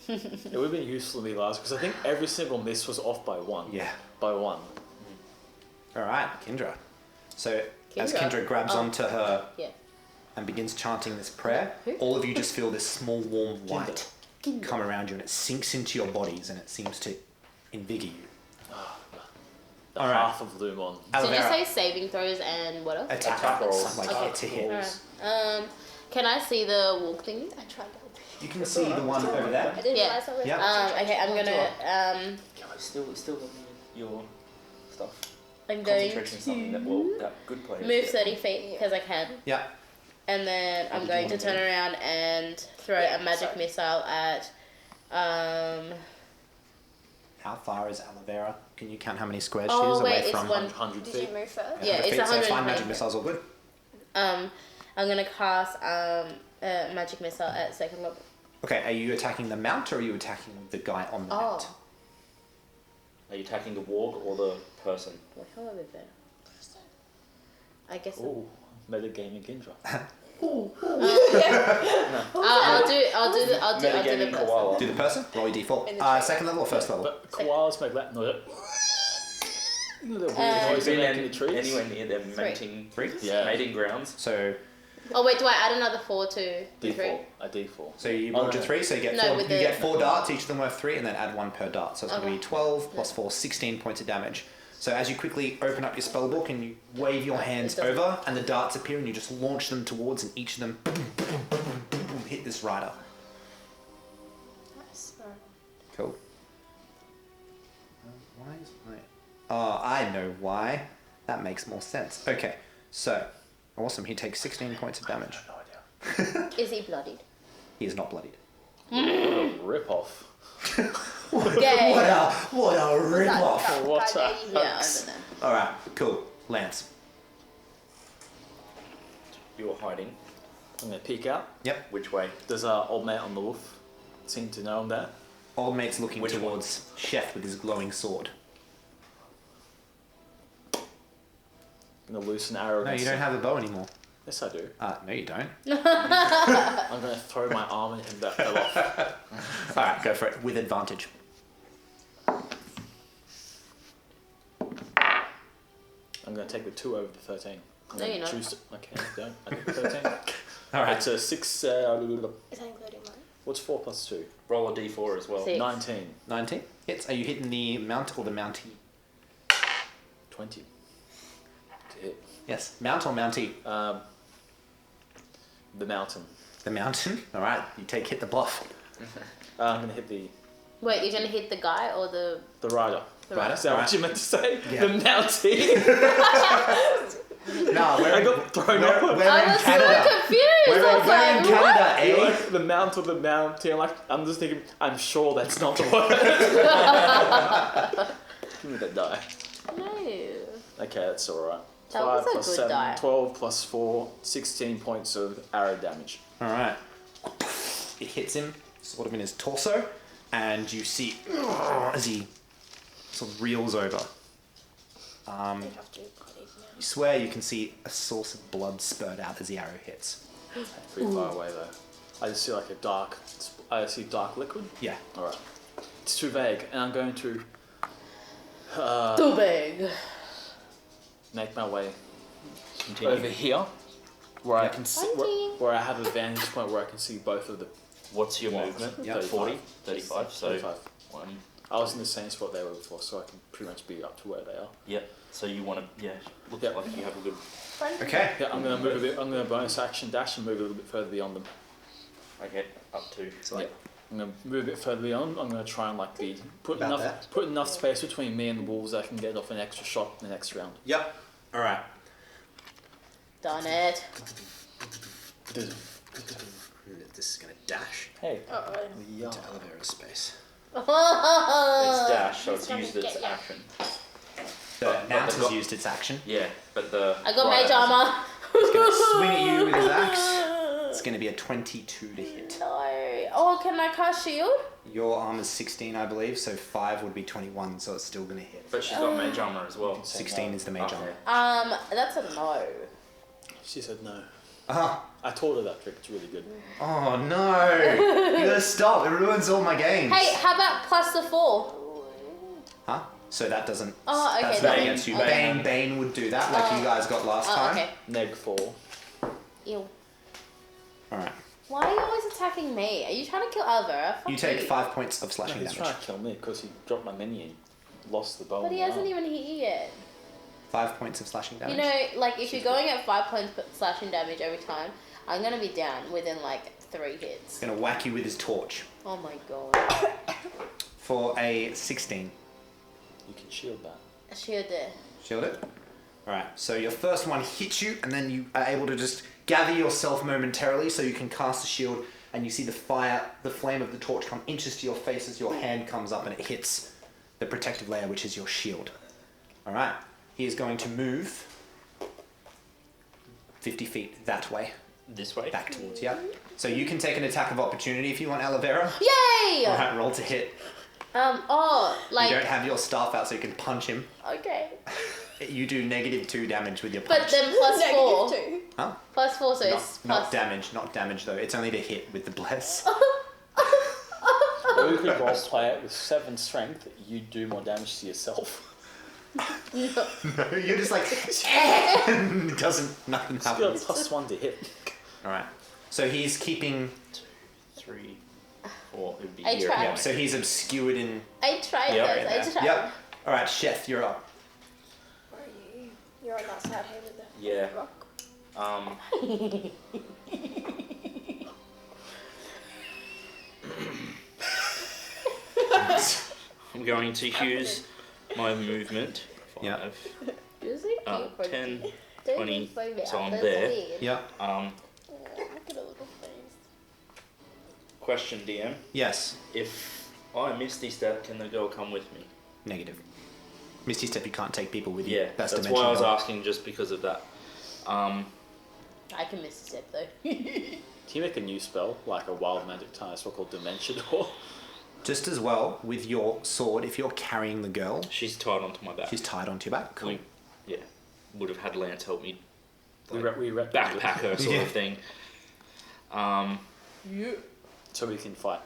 It would have been useful to be last because I think every single miss was off by 1. Yeah. By 1. Alright, Kendra. So as Kendra? Kendra grabs Oh. onto her Yeah. and begins chanting this prayer, Who? all of you just feel this small warm Kendra. light come around you and it sinks into your bodies and it seems to invigor you. The All right. half of Lumon. Did you Alvera, say saving throws and what else? attack rolls, rolls. like Okay. hit to hit. Alright. Can I see the walk thingy? I tried to help you. You can see the one over there. I didn't Yeah. realize I was. Yeah. Okay, I'm gonna Still got your stuff. I'm going Concentration is something to that good players move get. 30 feet because I can. Yeah. And then What I'm did you going to want to turn do? around and throw Yeah, a magic sorry. missile at How far is aloe vera? Can you count how many squares Oh, she is wait, away it's from? 100 Did feet. you move first? Yeah, it's 100 feet, so fine, 120. magic missiles all good. I'm gonna cast a magic missile at second level. Okay, are you attacking the mount or are you attacking the guy on the mount? Oh, Are you attacking the warg or the person? wait, how are we there? I guess. Ooh, metagaming Kindra. I'll do the Metagaming person. koala. Do the person? Roll your d4. In the tree. Second level or first level? But koalas make that noise. You know the weird Have noise you they been make in the trees? anywhere near their mating, 3? Yeah. mating grounds? So Oh wait, do I add another 4 to the 3? D4. A D4. so you Oh, rolled no, your 3, so you get No, 4, with you the- get 4 darts, each of them worth 3, and then add 1 per dart. So it's going to be Okay. 12 plus 4, 16 points of damage. So as you quickly open up your spell book and you wave your hands It doesn't- over, and the darts appear, and you just launch them towards, and each of them hit this rider. Nice. Alright. Cool. Why is my... Oh, I know why. That makes more sense. Okay, so awesome. He takes 16 points of damage. No idea. Is he bloodied? He is not bloodied. What a rip-off. Gay. What a rip-off! That What guy a there, you- Yeah, I don't know. Alright, cool. Lance. You're hiding. I'm going to peek out. Yep. Which way? Does old mate on the roof seem to know I'm there? Old mate's looking Which towards Chef with his glowing sword. I'm going to loose an arrow No, you against don't him. have a bow anymore. Yes, I do. No, you don't. I'm going to throw my arm at him that fell off. Alright, go for it. With advantage. I'm going to take the 2 over the 13. I'm No, gonna you're not. choose to, okay, don't. I get 13. Alright. It's a 6. Is that including mine? What's 4 plus 2? Roll a d4 as well. See. 19. 19. Hits. Are you hitting the mount or the mountie? 20. To hit. Yes. Mount or mountie? The mountain. The mountain. Alright, you take hit the bluff. I'm going to hit the Wait, you're gonna hit the guy or the? rider. Rider? Is that Alright. what you meant to say? Yeah. The mountie. No, we're I in, got thrown we're, off. we're I in was Canada. so confused. We're, I was we're in like, what? Canada, You're eh? like the mount or the mountie. I'm just thinking, I'm sure that's not the word. Give me that die. No. Okay, that's alright. That 5 was a plus good 7, die. 12 plus 4, 16 points of arrow damage. Alright. It hits him, sort of in his torso, and you see as he sort of reels over. You swear you can see a source of blood spurt out as the arrow hits. Pretty far away though. I just see like a dark, dark liquid. Yeah. Alright. It's too vague, and I'm going to Too big. make my way Continue. over here, where I Yeah. can see, Pointing. where I have a vantage point where I can see both of the What's your What? movement? Yeah. 40? 35. So 35. 1. I was in the same spot they were before, so I can pretty much be up to where they are. Yep. So you want to, looks Yep. like you have a good. Okay. Yeah, I'm gonna move a bit. I'm gonna bonus action dash and move a little bit further beyond them. Okay, up to. So like I'm gonna move a bit further beyond. I'm gonna try and put About that. enough space between me and the wolves that I can get off an extra shot in the next round. Yep. All right. Done it. This is gonna dash Hey. into Olivera's space. It's dash, so it's He's used gonna its get ya. action. The But Mount they've has got- used its action. Yeah, but the. I got rider mage armor. He's gonna swing at you with his axe. It's gonna be a 22 to hit. No. Oh, can I cast shield? Your armor's 16, I believe, so 5 would be 21, so it's still gonna hit. But she's got mage armor as well. 16 is the mage Okay. armor. That's a no. She said no. Uh-huh. I taught her that trick. It's really good. Oh no! You gotta stop. It ruins all my games. Hey, how about plus the 4? Huh? So that doesn't. Oh, okay, That's not then- against you. okay. Bane would do that, like you guys got last time. Okay. Neg 4. Ew. All right. Why are you always attacking me? Are you trying to kill Alvera? Fuck You take 5 points of No, slashing he's damage. trying to kill me because he dropped my mini and lost the bow. But he hasn't even hit you yet. 5 points of slashing damage. You know, like if you're going at 5 points slashing damage every time, I'm gonna be down within like 3 hits. He's gonna whack you with his torch Oh my god. for a 16. You can shield that. Shield there. Shield it. All right. So your first one hits you, and then you are able to just gather yourself momentarily, so you can cast a shield, and you see the flame of the torch come inches to your face as your hand comes up and it hits the protective layer, which is your shield. All right. He is going to move 50 feet that way, This way. back towards you. So you can take an attack of opportunity if you want, Olivera. Yay! All right. Roll to hit. Like. You don't have your staff out, so you can punch him. Okay. You do -2 damage with your punch. But then plus 4. -2. Huh? Plus 4, so it's Not plus. not damage though. It's only to hit with the bless. Or you could role play it with 7 strength. You do more damage to yourself. No, you're just like, it doesn't, nothing Skill happens. +1 to hit. All right. So he's keeping. 3, 4. It would be I here. tried. Yeah. So he's obscured in. I tried Yep. this. I tried. Yep. All right, Chef, you're up. Where are you? You're on that side here with the Yeah. rock. I'm going to use my movement. 5. Yeah. Usually 10, Don't 20, make fun of me. so I'm That's there. weird. Yep. Look at a little face. Question, DM. Yes. If I Misty Step, can the girl come with me? Negative. Misty Step, you can't take people with you. Yeah, That's that's dimension why I was door. asking, just because of that. I can miss a step though. Can you make a new spell, like a wild magic time spell called Dimension Door? Just as well with your sword, if you're carrying the girl, She's tied onto my back. she's tied onto your back. Cool. Yeah, would have had Lance help me We backpack her sort Yeah. of thing. So we can fight.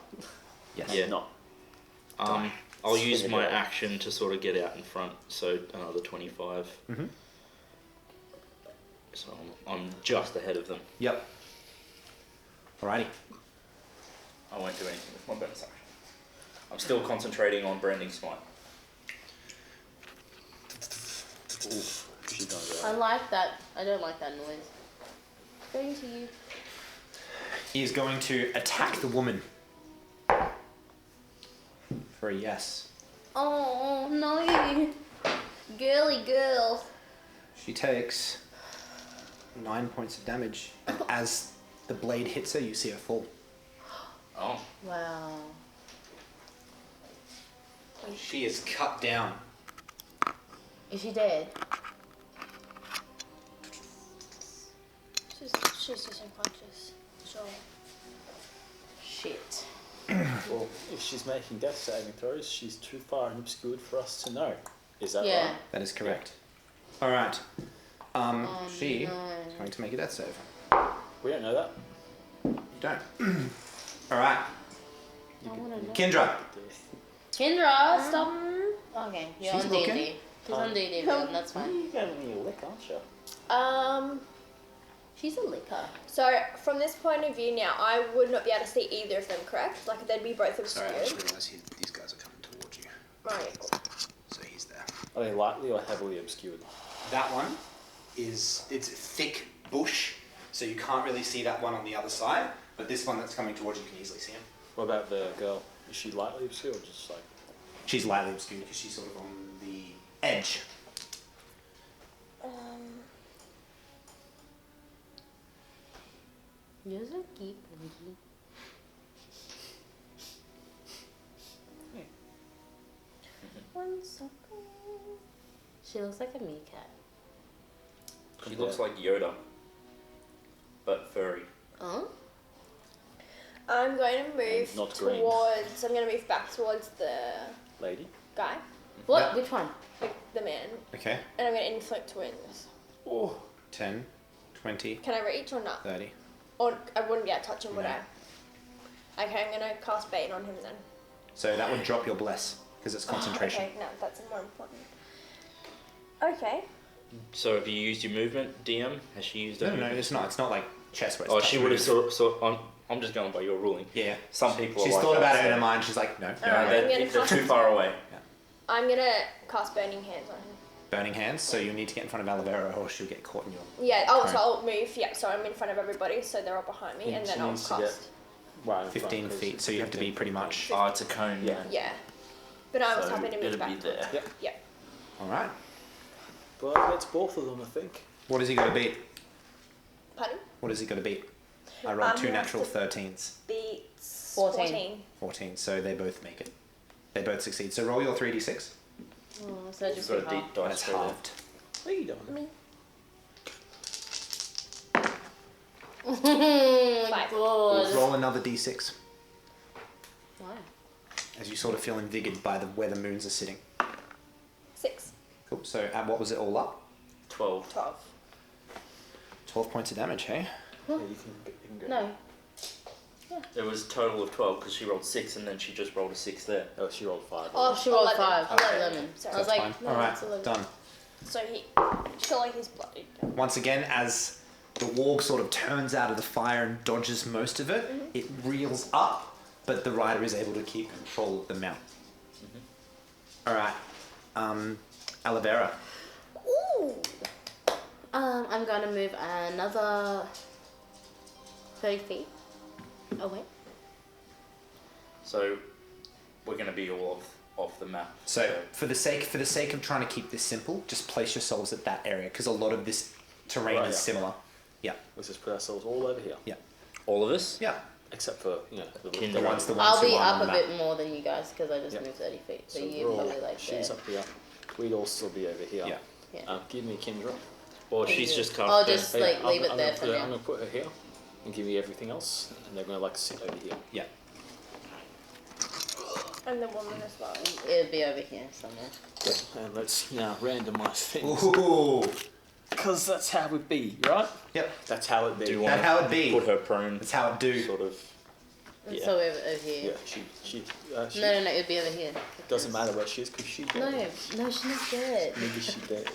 Yes. Yeah. Not. I'll use Swing my it out. action to sort of get out in front, so another 25. Mhm. So I'm just ahead of them. Yep. Alrighty. I won't do anything with my bonus action. I'm still concentrating on branding smite. She's gonna I go. like that. I don't like that noise. Going to you. He is going to attack the woman. For a yes. Oh no, girly girl. She takes 9 points of damage, and as the blade hits her, you see her fall. Oh. Wow. She is cut down. Is she dead? She's just unconscious. Sure. Shit. Well, if she's making death saving throws, she's too far and obscured for us to know. Is that Yeah. right? That is correct. All right. She no. is going to make a death save. We don't know that. You don't. All right. I wanna know. Kendra. Kendra, stop. Okay, you're She's on looking. D&D. She's on D&D, and that's fine. You gave me a lick, aren't you? She's a licker. So from this point of view now, I would not be able to see either of them, correct? Like they'd be both obscured. realised these guys are coming towards you. Right. So he's there. Are they lightly or heavily obscured? That one it's thick bush, so you can't really see that one on the other side. But this one that's coming towards you, can easily see him. What about the girl? Is she lightly obscured or just like... She's lightly obscured because she's sort of on the edge. You're so cute, Pinky. One second. She looks like a meerkat. She looks like Yoda, but furry. Oh? I'm going to move Not green. towards. I'm going to move back towards the Lady? guy, What? Yeah. Which one? the man, Okay. and I'm going to inflict wounds. Oh. 10, 20, Can I reach or not? 30. Or I wouldn't get to touch him, would No. I? Okay, I'm going to cast Bane on him then. So that would drop your bless because it's concentration. Okay, no, that's more important. Okay. So have you used your movement, DM? Has she used No, it? no, it's not. It's not like chest where it's Oh, touch she would have move. I'm just going by your ruling. Yeah. Some people She's are like thought about that, it in so- her mind. She's like, no. No, Alright, I'm they're gonna too cast- far away. I'm going to cast Burning Hands on him. Burning hands, so you need to get in front of Alavera or she'll get caught in your... Yeah, oh, Okay. so I'll move, yeah, so I'm in front of everybody, so they're all behind me, Yeah, and then she I'll needs to cast. Right in front, 15 'cause feet, so you have to be 15 pretty much... Oh, it's a cone. Yeah. Yeah. But I was So happy to move it'll back. be there. Yep. Yeah. Alright. Well, that's both of them, I think. What has he got to beat? Pardon? What has he got to beat? I rolled two he has natural to 13s. Beats 14. 14, so they both make it. They both succeed. So roll your 3d6. Oh, so It's just got be a deep half. And dice it's throw there. halved. What are you doing? Me. Oh my Five. god. Roll another d6 Why? as you sort of feel invigorated by where the moons are sitting. 6. Cool. So what was it all up? 12. 12. 12 points of damage, hey? Yeah, you can go. No. It was a total of 12 because she rolled 6 and then she just rolled a 6 there. Oh, she rolled 5. Oh, She rolled 11. 5. Okay. 11. Sorry. I was That's like, fine. no, Alright, it's 11. done. So surely he's bloodied. Once again, as the warg sort of turns out of the fire and dodges most of it, it reels up, but the rider is able to keep control of the mount. Alright. Alavera. Ooh. I'm going to move another 30 feet away. So we're going to be all off the map. So for the sake of trying to keep this simple, just place yourselves at that area because a lot of this terrain Right, is yeah. similar. Yeah. Let's just put ourselves all over here. Yeah. All of us? Yeah. Except for, Kindred. The ones I'll who be aren't up on a the bit map. more than you guys because I just Yep. moved 30 feet. So, So you're we're all- probably like she's there. up here. We'd all still be over here. Yeah. Yeah. Give me Kendra. Or she's just cast I'll her. just like leave it there for I'm now. gonna put her here and give you everything else, and they're gonna like sit over here. Yeah. And the woman as well. It'll be over here somewhere. And let's now randomize things. Ooh. Because that's how it be, right? Yep. That's how it be. Do you That's want how it be. to put her prone? That's how it do. Sort of. Yeah. So over here. Yeah, she No, it'll be over here. doesn't matter where she is because she dead. No, she's not dead. Maybe she dead.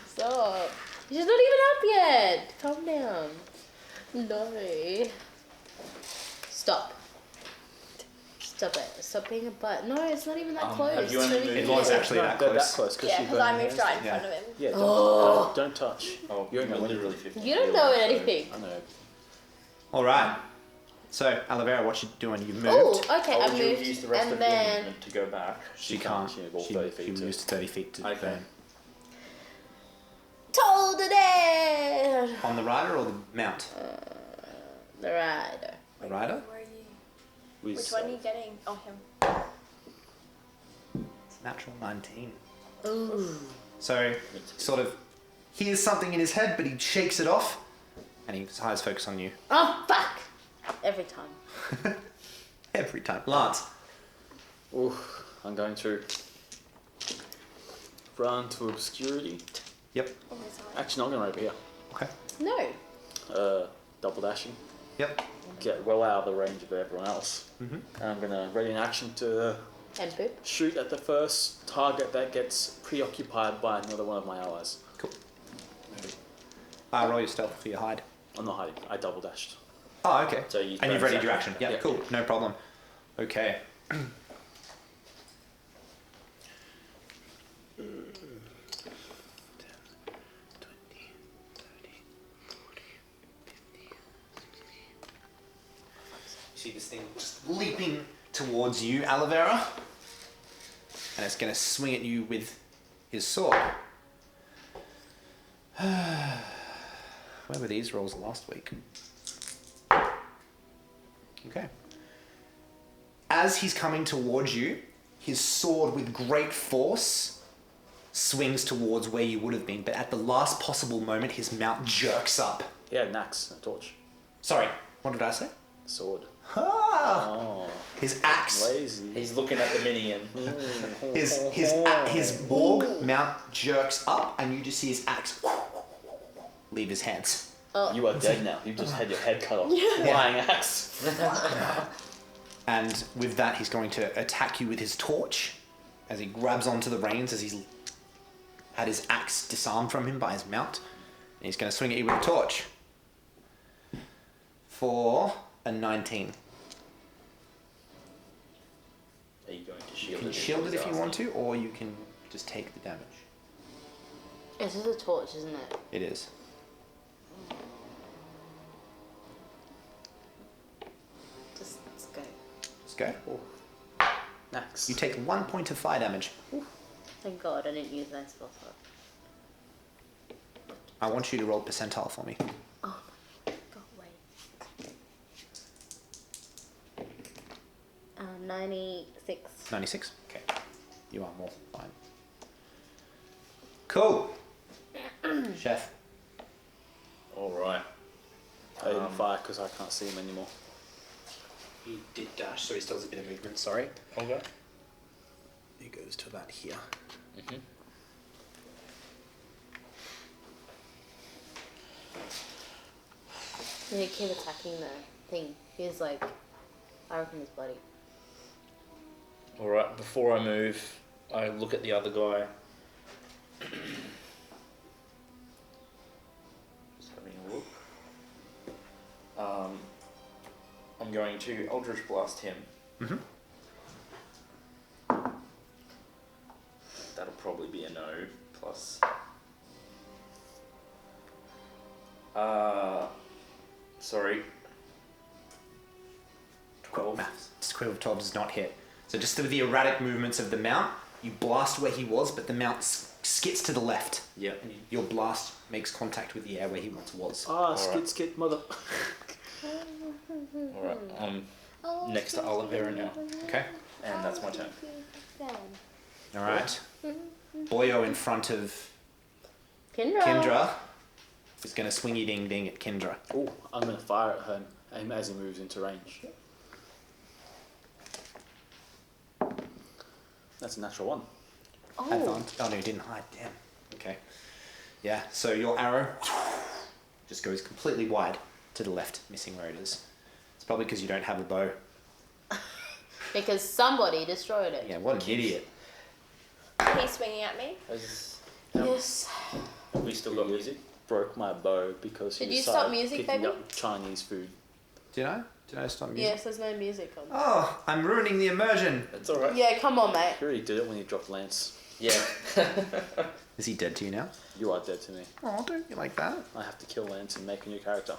Stop. She's not even up yet. Calm down. No. Stop. Stop it. Stop being a butt. No, it's not even that close. have you It's only not moved even It was here. actually No, that they're close. that close because Yeah, she because I burned moved right in Yeah. front of him. Yeah, don't touch. Oh, You don't know literally anything. 15. You don't know anything. I know. All right. So Alavera, what you doing? You moved. Oh, okay. Oh, I would you moved use the rest and of your then movement to go back? She can't. She moved all She 30 feet too. used 30 feet to Okay. burn. told it dead. On the rider or the mount? The rider. The rider? Where are you? We Which one are you getting? Oh, him. It's natural 19. Ooh. So, sort of hears something in his head, but he shakes it off, and he eyes focus on you. Oh fuck! Every time. Every time. Lance. Ooh, I'm going to run to obscurity. Yep. Actually, no, I'm going over here. Okay. No. Double dashing. Yep. Get well out of the range of everyone else. Mm-hmm. And I'm going to ready an action to And poop. shoot at the first target that gets preoccupied by another one of my allies. Cool. Roll your stealth for your hide. I'm not hiding. I double dashed. Oh, okay. So you and you've bonus readied your action. action. Yeah, Yeah. cool. No problem. Okay. see this thing just leaping towards you, Olivera. And it's going to swing at you with his sword. Where were these rolls last week? Okay. As he's coming towards you, his sword with great force swings towards where you would have been, but at the last possible moment, his mount jerks up. He had an axe, a torch, Sorry, what did I say? sword. Ah! Oh, His axe. lazy. He's looking at the minion. His Borg mount jerks up, and you just see his axe leave his hands. You are dead now. You just had your head cut off. Flying axe. And with that, he's going to attack you with his torch as he grabs onto the reins as he's had his axe disarmed from him by his mount. And he's going to swing at you with a torch for a 19. Are you going to You shield can it? shield it if you want to, or you can just take the damage. This is a torch, isn't it? It is. Just let's go. Let's go. Axe. You take 1 point of fire damage. Thank God I didn't use that spell slot. I want you to roll percentile for me. Oh my God, wait. 96. 96? Okay. You are more. Fine. Cool. Chef. Alright. I didn't fire because I can't see him anymore. He did dash, so he still has a bit of movement, sorry. Okay. He goes to about here. Mm-hmm. And he keep attacking the thing. He's like, I reckon he's bloody. Alright, before I move, I look at the other guy. Just having a look. I'm going to Eldritch Blast him. Mm-hmm. That'll probably be a no, plus... sorry. 12. Maths. 12 does not hit. So just with the erratic movements of the mount, you blast where he was, but the mount skits to the left. Yeah. And your blast makes contact with the air where he once was. Ah, skid, mother. Alright, next to Olivera now. Okay. And that's my turn. All right. Boyo in front of Kendra. Kendra is going to swingy ding ding at Kendra. Oh, I'm going to fire at him as he moves into range. That's a natural one. Advantage. Oh no, you didn't hide. Damn. Okay. Yeah. So your arrow just goes completely wide to the left, missing where it is. It's probably because you don't have a bow. Because somebody destroyed it. Yeah. What an idiot. He's swinging at me. Yes. Have we still got music? Broke my bow because he Did you decided stop music, picking baby? up Chinese food. Did I? Did I stop music? Yes, there's no music on. Oh, I'm ruining the immersion. That's alright. Yeah, come on, mate. You already did it when you dropped Lance. Yeah. Is he dead to you now? You are dead to me. Oh, don't you like that? I have to kill Lance and make a new character.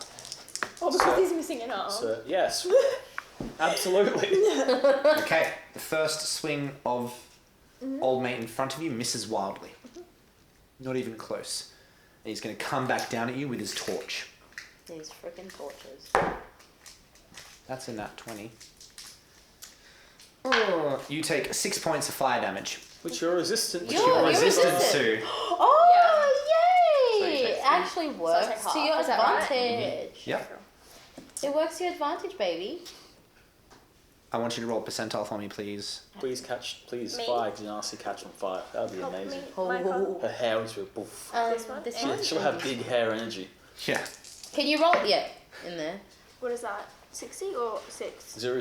Oh, because he's missing an arm. So, yes. Absolutely. Okay. The first swing of old mate in front of you misses wildly. Not even close. And he's going to come back down at you with his torch. These freaking torches. That's a nat 20. Oh, you take 6 points of fire damage. Which you're resistant to. You're resistant resistant. to. Oh, So you yay! take It three. actually So I works take to half, your is that right? advantage. Yep. It works to your advantage, baby. I want you to roll percentile for me, please. Please Me? fire Genasi catch on fire. That would be Help amazing. me. Oh. My phone. Her hair is real boof. This one? This Yeah. one? She'll have big hair energy. Yeah. Can you roll? Yeah, in there. What is that? 60 or 6? 0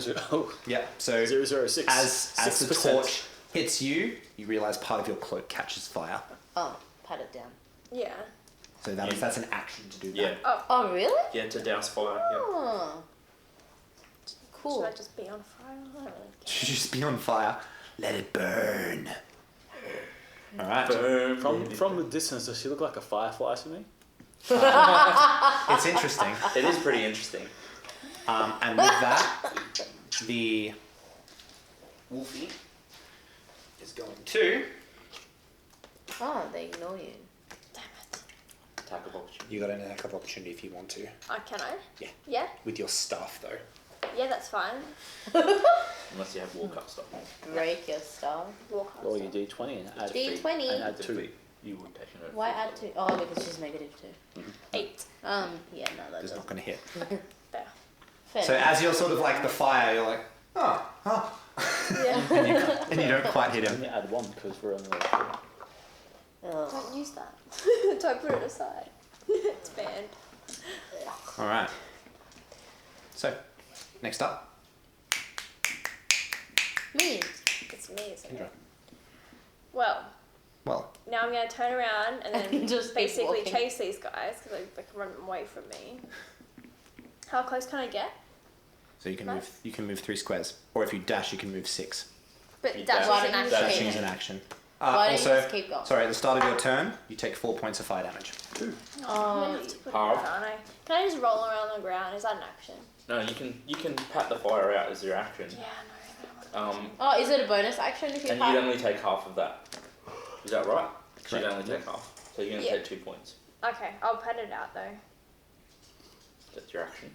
Yeah. So 006. as the 6%. torch hits you, you realise part of your cloak catches fire. Oh, pat it down. Yeah. So that's an action to do that. Yeah. Oh, really? Yeah, to douse fire. Yeah. Oh. Cool. Should I just be on fire? I don't really care. Should just be on fire. Let it burn. All right. From the distance, does she look like a firefly to me? It's interesting. It is pretty interesting. And with that, The Wolfie is going to. Oh, they ignore you. Damn it. Attack of opportunity. You got an attack of opportunity if you want to. Can I? Yeah. Yeah? With your staff, though. Yeah, that's fine. Unless you have walk up stuff. Break your stuff. Walk up. Roll your d20 and add D20. And add 2. You would take it. Why add 2? Oh, because she's negative 2. 8. Yeah, no, that It's not doesn't. going to hit. There. Fair So enough. as you're sort of like the fire, you're like, oh. Yeah. And you don't quite hit him. Only add 1 because we're on the. Ugh. Don't use that. Don't put it aside. It's banned. All right. So, next up, Me. It's me, isn't Kendra. it? Well, Well, now I'm going to turn around and then Just keep basically walking. chase these guys because they can run away from me. How close can I get? so you can Nice. move. You can move 3 squares, or if you dash, you can move 6. But You dash dash. is an Why don't you action. Dashing Okay. is an action. Why don't you Also, just keep going? sorry, at the start of your turn, you take 4 points of fire damage. I'm gonna have to put it Half. down, aren't I? Can I just roll around on the ground? Is that an action? No, you can pat the fire out as your action. Yeah, no. Oh, is it a bonus action if you And pass? you'd only take half of that. Is that right? So you'd Correct. only take half. So you're gonna Yeah. take 2 points. Okay, I'll pat it out though. That's your action.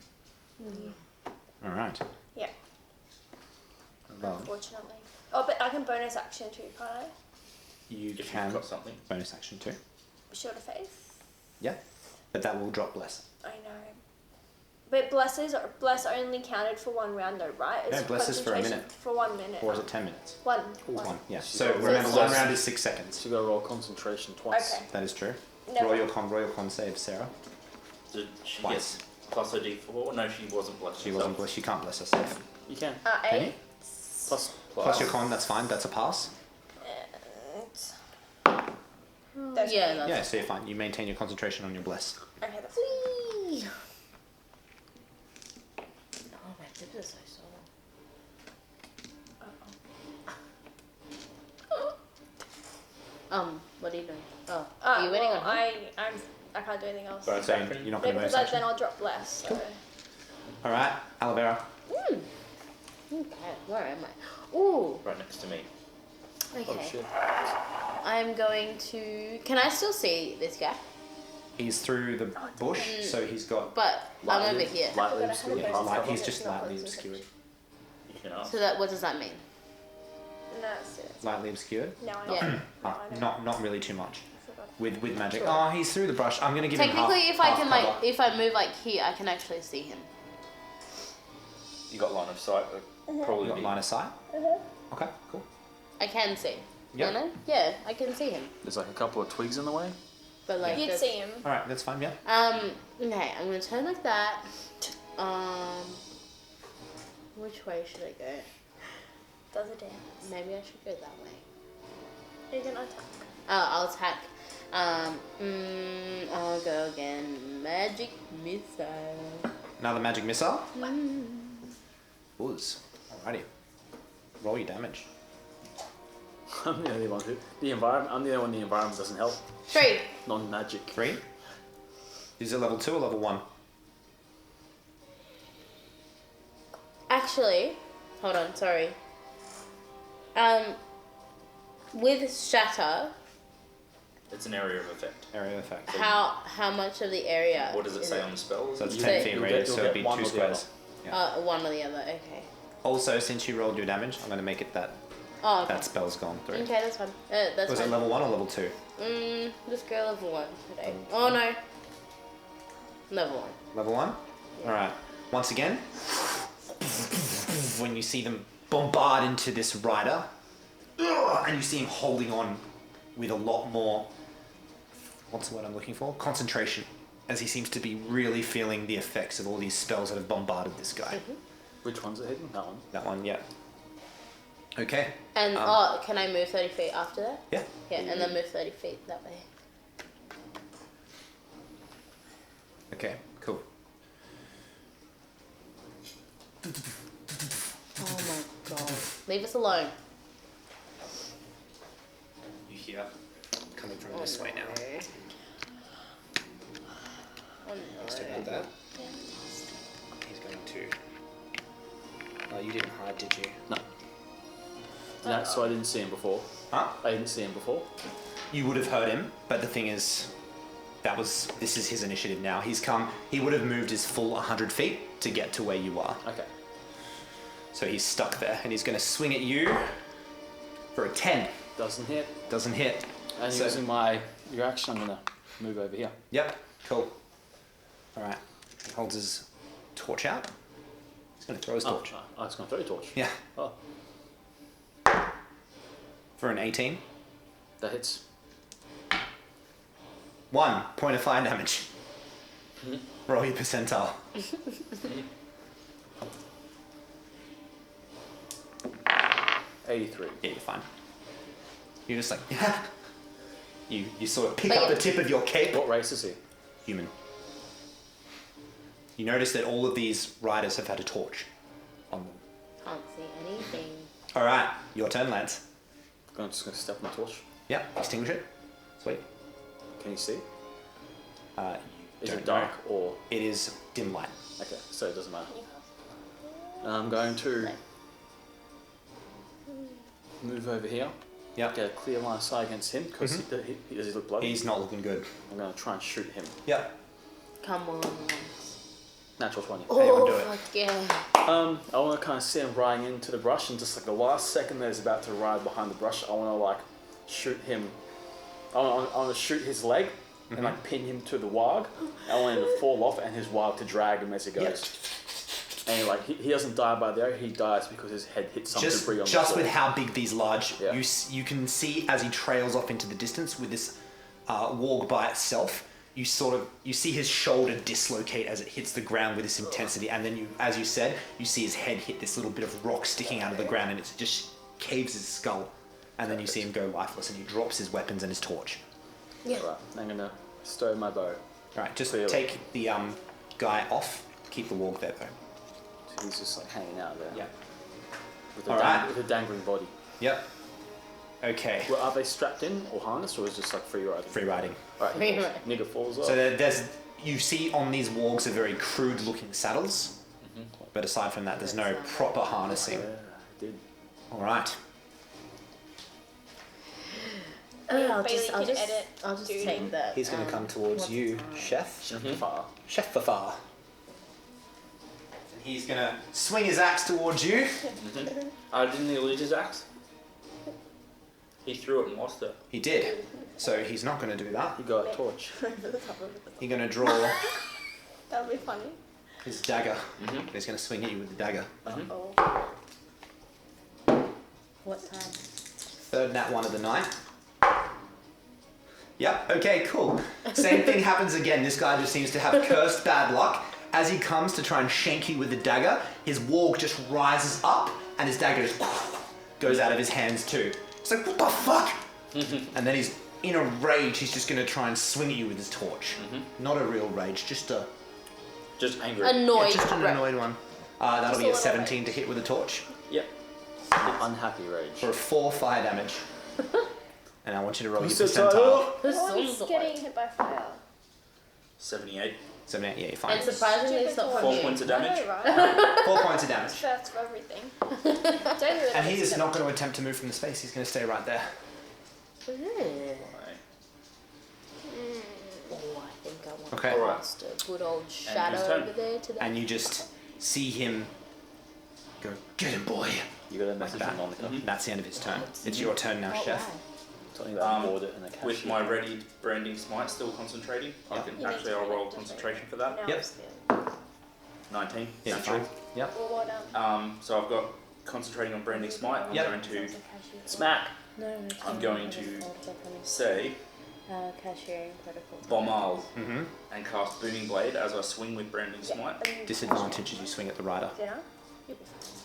All right. Yeah, Well, unfortunately. Oh, but I can bonus action too, can't I? you If can you've got something. bonus action too. Shield of Faith. Yeah, but that will drop bless. I know. But bless only counted for 1 round though, right? No, bless is for a concentration minute. For 1 minute. Or is it 10 minutes? One. One. Yeah. So So remember, it's 1 just- round is 6 seconds. So you got to roll concentration twice. Okay. That is true. No. Roll your con save, Sarah. Did she Twice. get plus a d4? No, she wasn't blessed. She wasn't blessed. She can't bless herself. You can. Can 8. you? Plus. Plus your con, that's fine. That's a pass. That's Yeah, fine. that's Yeah, so you're fine. You maintain your concentration on your bless. Okay, that's Whee! Oh, my lips are so sore. What are you doing? Oh, are you waiting on him? I can't do anything else. Bonus So action. you're not Yeah, going to because bonus action. then I'll drop less. So. All right, Alavera. Okay, where am I? Ooh, Right next to me. okay. Oh shit. I'm going to. Can I still see this guy? He's through the bush, so he's got. But I'm over here. Lightly I forgot I had obscured. a Yeah, bonus he's, action. he's just It's not lightly bonus obscured. You can ask. So that what does that mean? No, that's it. Lightly obscured. Now I know. Yeah. Ah, I know. not really too much. I forgot. With magic. Oh, he's through the brush. I'm gonna give him half. Technically, if I half can cover. like, if I move like here, I can actually see him. You got line of sight. Probably You got be- line of sight. Okay, cool. I can see. Yep. Can I? Yeah, I can see him. There's like a couple of twigs in the way. But like, You'd that's- see him. All right, that's fine. Yeah. Okay, I'm gonna turn like that. Which way should I go? Does a dance. Maybe I should go that way. You're gonna attack. I'll attack. I'll go again. Magic missile. Another magic missile. Buzz. Alrighty. Roll your damage. I'm the only one who. The environment. I'm the only one the environment doesn't help. 3. Non-magic. 3. Is it level 2 or level 1? Actually, hold on. Sorry. With shatter, It's an area of effect. Area of effect. how much of the area? What does it is say on the spell? So it's You 10 say- feet you'll radius, get- so you'll it'd be get one 2 or the squares. Yeah. One or the other. Okay. Also, since you rolled your damage, I'm going to make it that Oh, okay. that spell's gone through. Okay, that's fine. That's Was fine. it level 1 or level 2? Just go level 1 today. Oh no. Level 1. Level 1? Alright. Once again, when you see them bombard into this rider, and you see him holding on with a lot more, what's the word I'm looking for? Concentration, as he seems to be really feeling the effects of all these spells that have bombarded this guy. Which one's it hitting? That one. That one, yeah. Okay. And can I move 30 feet after that? Yeah. Yeah, and then move 30 feet that way. Okay, cool. Oh my god. Leave us alone. You hear coming from this way now. Oh no. Let's do that. He's going to Oh, you didn't hide, did you? No. So I didn't see him before. Huh? I didn't see him before. You would have heard him, but the thing is, this is his initiative now. He would have moved his full 100 feet to get to where you are. Okay. So he's stuck there, and he's going to swing at you for a 10. Doesn't hit. Doesn't hit. And So- using your action, I'm gonna move over here. Yep, cool. Alright, he holds his torch out. He's going to throw his torch. I was gonna throw a torch. Yeah, Oh, for an 18. that hits. 1 point of fire damage. Roll your percentile. 83. Yeah, you're fine. You're just like, you sort of pick But up yeah. the tip of your cape. What race is he? Human. You notice that all of these riders have had a torch on them. Can't see anything. Alright, your turn, Lance. I'm just gonna step on the torch. Yep, extinguish it. Sweet. Can you see? You Is don't it dark know. or? It is dim light. Okay, so it doesn't matter. I'm going to move over here. Yep. Get a clear line of sight against him because does he look bloody? He's not looking good. I'm going to try and shoot him. Yep. Come on. Natural 20. How you wanna do Oh, it? fuck yeah. I want to kind of see him riding into the brush, and just like the last second that he's about to ride behind the brush, I want to like shoot him. I want to shoot his leg and like pin him to the warg. I want him to fall off and his warg to drag him as he goes. Yep. And like he doesn't die by the arrow, he dies because his head hits some debris on the Just floor. with how big these large, Yeah. you can see as he trails off into the distance with this warg by itself. You see his shoulder dislocate as it hits the ground with this intensity, and then as you said, you see his head hit this little bit of rock sticking out of the ground, and it just caves his skull, and then you see him go lifeless, and he drops his weapons and his torch. Yeah. Right, I'm gonna stow my bow. All right, just Clearly. take the guy off. Keep the warg there though. So he's just like hanging out there. Yeah. With a, Alright. with a dangling body. Yep. Okay. Well, are they strapped in or harnessed, or is it just like free riding? Free riding. Right, Free riding. nigga falls off. So you see on these wargs are very crude looking saddles, but aside from that, there's no proper harnessing. Yeah, I did. All right. I'll Bailey just can edit, I'll just dude. take that. He's going to come towards you, Chef. Far. Chef Fafar. And he's going to swing his axe towards you. Didn't he lose his axe? He threw it and lost it. He did. So he's not going to do that. He got a torch. He's going to draw That would be funny. his dagger. He's going to swing at you with the dagger. Oh. What time? Third nat one of the night. Yep, okay, cool. Same thing happens again. This guy just seems to have cursed bad luck. As he comes to try and shank you with the dagger, his warg just rises up and his dagger just goes out of his hands too. It's like, what the fuck? And then he's in a rage. He's just going to try and swing at you with his torch. Not a real rage, just Just angry. Annoyed. just an annoyed one. That'll Just be a a little 17 to hit with a torch Yep. Unhappy rage. for 4 fire damage. And I want you to roll your Who's so percentile. tired? Oh, he's getting hit by fire. 78. 78, yeah, you're fine. And surprisingly, it's not from 4 you. points of damage. I know, right? 4 points of damage. That's for everything. Don't do And he is not going to attempt to move from the space. He's going to stay right there. Oh, Right. I think I want Okay. to Alright. cast a good old his shadow turn. over there to that. And you just see him go, get him, boy. You got a Like message that. from Monica. That's the end of his turn. It's your turn now, Oh, Chef. wow. Something about Um, order and a cashier. With my ready branding smite still concentrating, I Yep. can You need actually to I'll do roll it, concentration for that. Now Yep. it's the- 19. Yeah, natural. fine. Yep. Well, well done. So I've got concentrating on branding smite. I'm Yep. going to Smack! No, I'm going to say cashiering protocol. Bombal Mm-hmm. and cast booming blade as I swing with branding smite. And you- Disadvantage as you swing at the rider. Dinner? You'll be fine.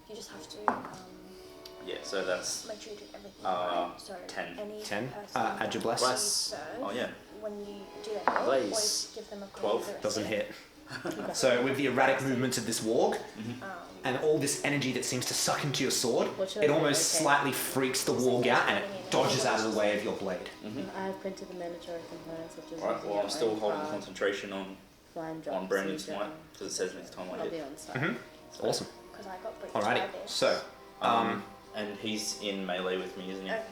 You just have to Yeah, so that's make sure you do everything. Uh, right. So 10. any 10. person Add your that bless. you Bless. serve, Oh yeah. when you do that, roll, Blaze. always give them a call 12. for the rest Doesn't of it. hit. So with the erratic movements of this warg Um, and all this energy that seems to suck into your sword, What should I it do? almost Okay. slightly freaks the warg out and it dodges out of the way of your blade. I have printed the mandatory components such as Alright, using well your I'm still own holding card, concentration on flying drops, branding siege smite armor. because it says next time I I'll be hit. on site. Mhm. Awesome. because I got breached by Alrighty. this. So, And he's in melee with me, isn't he? Okay.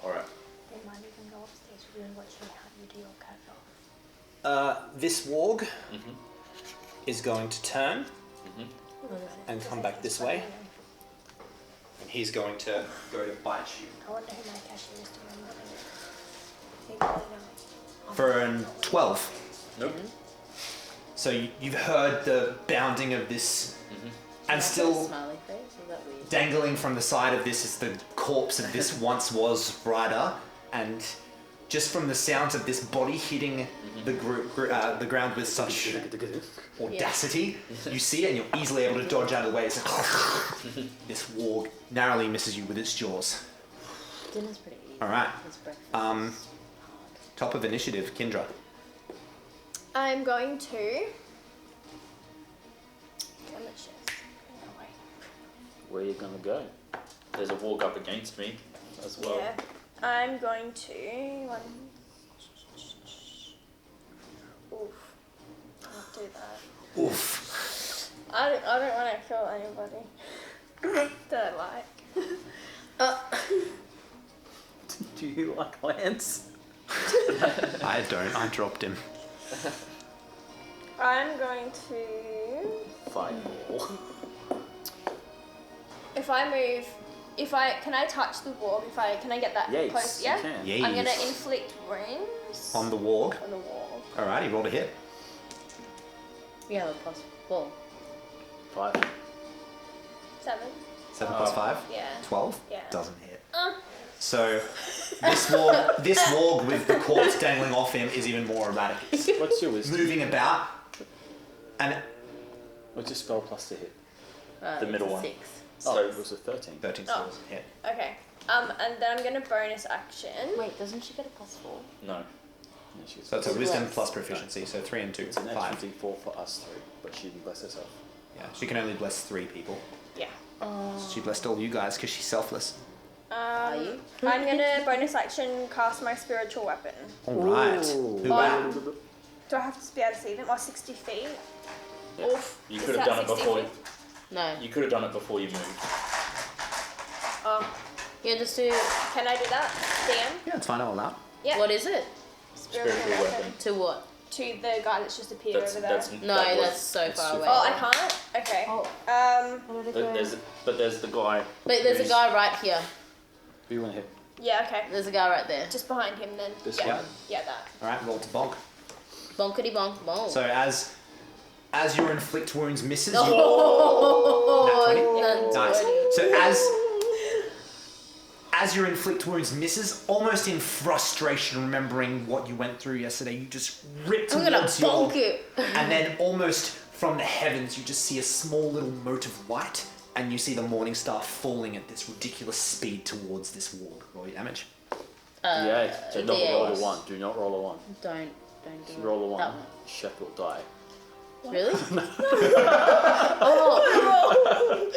Alright. Then mind you can go upstairs with you and watch how you do your catch off. this warg Mm-hmm. is going to turn Mm-hmm. and come back this way. And he's going to go to bite you. I wonder who my cashier is to remember. He probably knows. For an 12. Nope. So you've heard the bounding of this, Mm-hmm. and still Smiley face? Is that weird? dangling from the side of this is the corpse of this once was rider, and just from the sounds of this body hitting the ground with such audacity, you see it and you're easily able to dodge out of the way. It's like, this warg narrowly misses you with its jaws. Dinner's pretty easy. All right. It's breakfast. Top of initiative, Kindra. I'm going to. Delicious. No way. Where are you gonna go? There's a warg up against me as well. Yeah. I'm going to. Oof. Can't do that. Oof. I don't want to kill anybody that I like. Do you like Lance? I don't. I dropped him. I'm going to. Fireball. If I move, can I touch the wall? Can I get that Yes, close? you Yeah. can. Yes. I'm gonna inflict wounds On the warg. on the wall. Alrighty, roll to hit. You have a plus 4. 5. 7. 7 plus 5? Yeah. 12? Yeah. Doesn't hit. So, this warg with the corpse dangling off him is even more erratic. It's What's your wisdom? moving about, and What's your spell plus to hit? The middle one. 6. Oh, So- it was a 13. 13 Oh. still hit. Okay. And then I'm gonna bonus action. Wait, doesn't she get a plus 4? No. Yeah, she's So it's a wisdom Bless. plus proficiency, so 3 and 2, It's an 5. extra d4 for us 3, but she didn't bless herself. Yeah, she can only bless 3 people. Yeah. She blessed all you guys because she's selfless. Are you? I'm gonna bonus action cast my spiritual weapon. Alright. Ooh. Who at? Do I have to be able to see them? Or 60 feet? Yeah. Oof. You Is could have that done it 60 before. feet? No. You could have done it before you moved. Oh. Yeah, just do. Can I do that? DM? Yeah, it's fine, I'll allow. Yeah. What is it? Spiritual weapon. To what? To the guy that's just appeared over there. No, that was- that's so far too away. Oh, I can't? Okay. Oh. Where did it go? There's the guy. Wait, there's a who's- guy right here. Who you want to hit? Yeah, okay. There's a guy right there. Just behind him then. This yeah. one? Yeah, that. Alright, roll to bonk. Bonkety bonk bonk. So as your inflict wounds misses, you... Oh, Nat 20? that's Nice. funny. So as your inflict wounds misses, almost in frustration, remembering what you went through yesterday, you just rip I'm gonna towards your... bonk it. And then almost from the heavens, you just see a small little mote of light, and you see the morning star falling at this ridiculous speed towards this wall. Roll your damage. Yeah, so don't yeah. roll a 1. Do not roll a 1. Don't If do you it. roll a That 1, Shep will die. Really? Oh.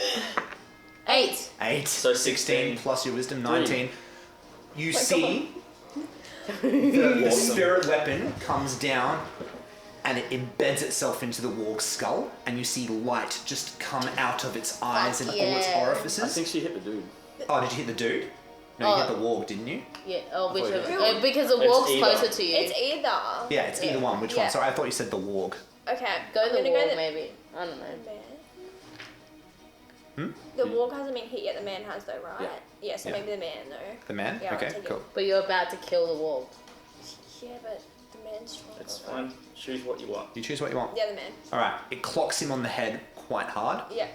8. 8. So 16 plus your wisdom, 19. You My see the spirit weapon comes down and it embeds itself into the warg's skull, and you see light just come out of its eyes and all its yeah. orifices. I think she hit the dude. Oh, did you hit the dude? No, you Oh. hit the warg, didn't you? Yeah. Oh, which thought of, you- because the It's walk's either. closer to you. It's either. Yeah, it's either Yeah. one. Which Yeah. one? Sorry, I thought you said the warg. Okay. Go I'm the gonna wall, go the maybe. I don't know. man. The walk hasn't been hit yet, the man has though, right? Yeah. Yeah, so Yeah. maybe the man though. The man? Yeah, I'll Okay, take it. cool. But you're about to kill the wall. Yeah, but the man's stronger. It's though. fine. Choose what you want. You choose what you want. Yeah, the man. Alright, it clocks him on the head quite hard, Yeah.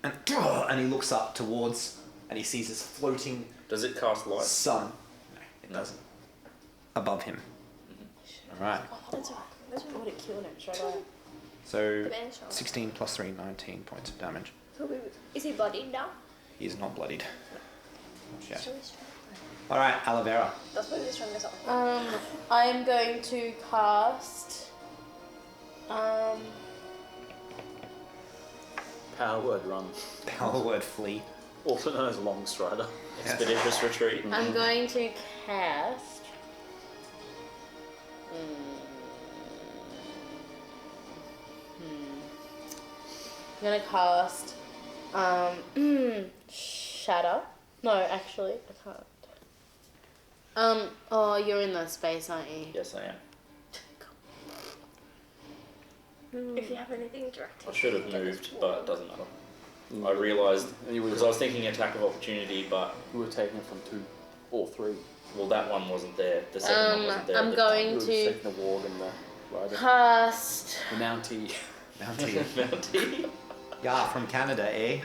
and he looks up towards, and he sees this floating Does it cast light? sun. No, it No. doesn't. Above him. Alright, Oh, that's alright. That's I alright. would have killed him straight away. so The man's stronger. 16 plus 3, 19 points of damage. Is he bloodied now? He's not bloodied. Shit. So he's strong. Alright, Alavera. That's probably the strongest one. I am going to cast. Power word run. Power word flee. Also known as Long Strider. Expeditious retreat. I'm going to cast. I'm gonna cast Shatter. No, actually, I can't. Oh, you're in that space, aren't you? Yes, I am. If you have anything directed. I should have get this moved, wall. but it doesn't matter. I realised You because I was thinking attack of opportunity, but were taking it from 2 or 3. well, that one wasn't there. The second one wasn't there. I'm at the going You were to taking the warg and the rider. cast. The Mountie. Mountie. time. Mountie. Yeah, from Canada, eh?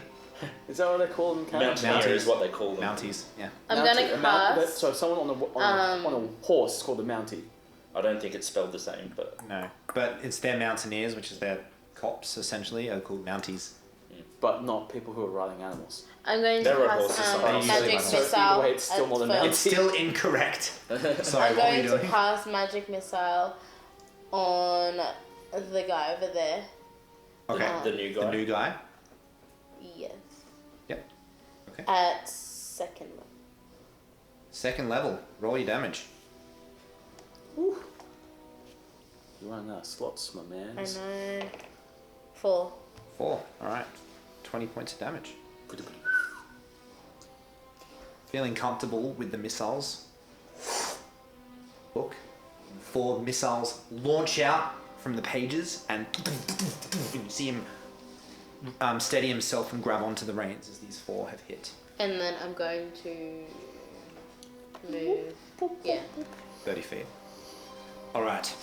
Is that what they call them? Canada? Mountaineer is what they call them. Mounties, yeah. I'm Mountie. gonna cast. So someone on a horse is called a Mountie. I don't think it's spelled the same, but No, but it's their mountaineers, which is their cops, essentially, are called Mounties. But not people who are riding animals. I'm going to There are cast horses on the magic island. So either missile. way, it's still at not a first. It's still incorrect. Sorry, I'm what were you going to doing? cast magic missile on the guy over there. Okay, the new guy. the new guy. Yes. Yep. Okay. At second level. Second level. Roll your damage. You're running out of slots, my man. I know. 4. 4. Alright. 20 points of damage. Feeling comfortable with the missiles. Look. 4 missiles launch out from the pages and you see him steady himself and grab onto the reins as these 4 have hit. And then I'm going to move. Yeah. 30 feet. Alright.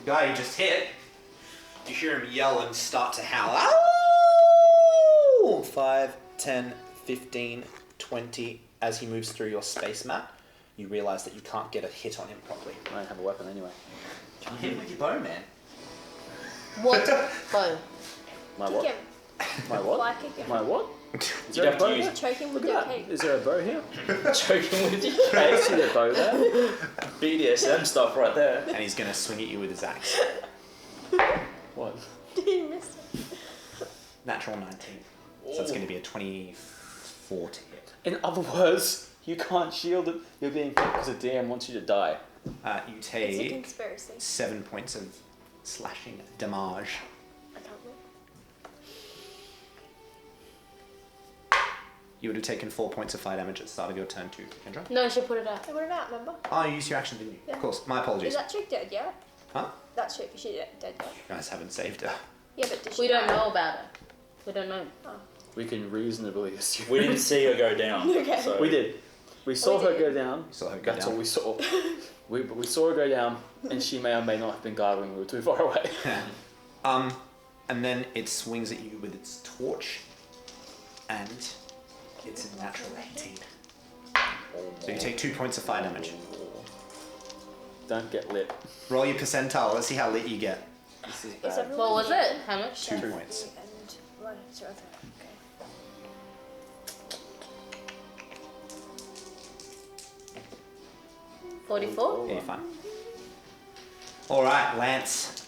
The guy you just hit, you hear him yell and start to howl. Ow! 5, 10, 15, 20. As he moves through your space map, you realise that you can't get a hit on him properly. I don't have a weapon anyway. Can you hit him with your bow, man? What? Bow. My Kick what? him. My what? Fly kick him. My what? Is You'd there a have to bow use- there? Choke him with Look your at that. cape. Is there a bow here? Choking with your Hey, I see that bow there. BDSM stuff right there. And he's going to swing at you with his axe. What? He missed it. Natural 19. So it's going to be a 24 to hit. In other words, you can't shield it. You're being hit because the DM wants you to die. You It's a take conspiracy. 7 points of slashing damage. I can't look. You would have taken 4 points of fire damage at the start of your turn too, Kendra. No, she put it up. I put it out, remember? Oh, you used your action, didn't you? Yeah. Of course. My apologies. Is that chick dead, yeah? Huh? That chick, is she dead, yeah? You guys haven't saved her. Yeah, but did she We don't die? know about it. We don't know. We can reasonably assume. We didn't see her go down. Okay. So We did. We saw We her did. go down. You saw her go That's down. all we saw. We saw her go down, and she may or may not have been gargling. We were too far away. And then it swings at you with its torch, and it's a natural 18. So you take 2 points of fire damage. Don't get lit. Roll your percentile. Let's see how lit you get. This is Is bad. everyone What was here? it? How much? 2 points. And right, so okay. 44? Yeah, you're fine. Alright, Lance.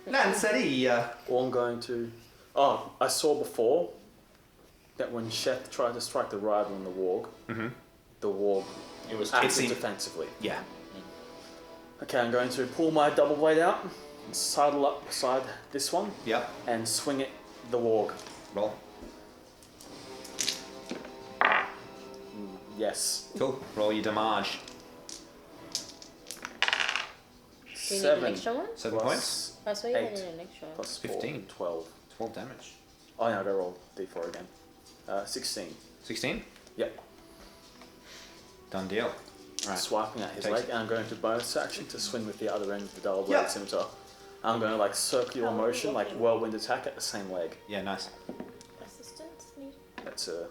Lance, Eddie. All I'm going to. Oh, I saw before that when Sheth tried to strike the rider on the warg, the warg it was acted It's- defensively. Yeah. Okay, I'm going to pull my double blade out and sidle up beside this one Yep. and swing it the warg. Roll. Yes. Cool. Roll your damage. Do you need an extra one? 7 points. That's why you 8 need an extra one. plus 4, 15. 12. 12 damage. Oh, yeah, I gotta roll d4 again. 16. 16. Yep. Done deal. Alright. Swiping at his Takes leg, and I'm going to bonus action to swing with the other end of the double blade Yep. scimitar. I'm going to like circular How are you motion, like looking? whirlwind attack at the same leg. Yeah, nice. Assistance needed. That's a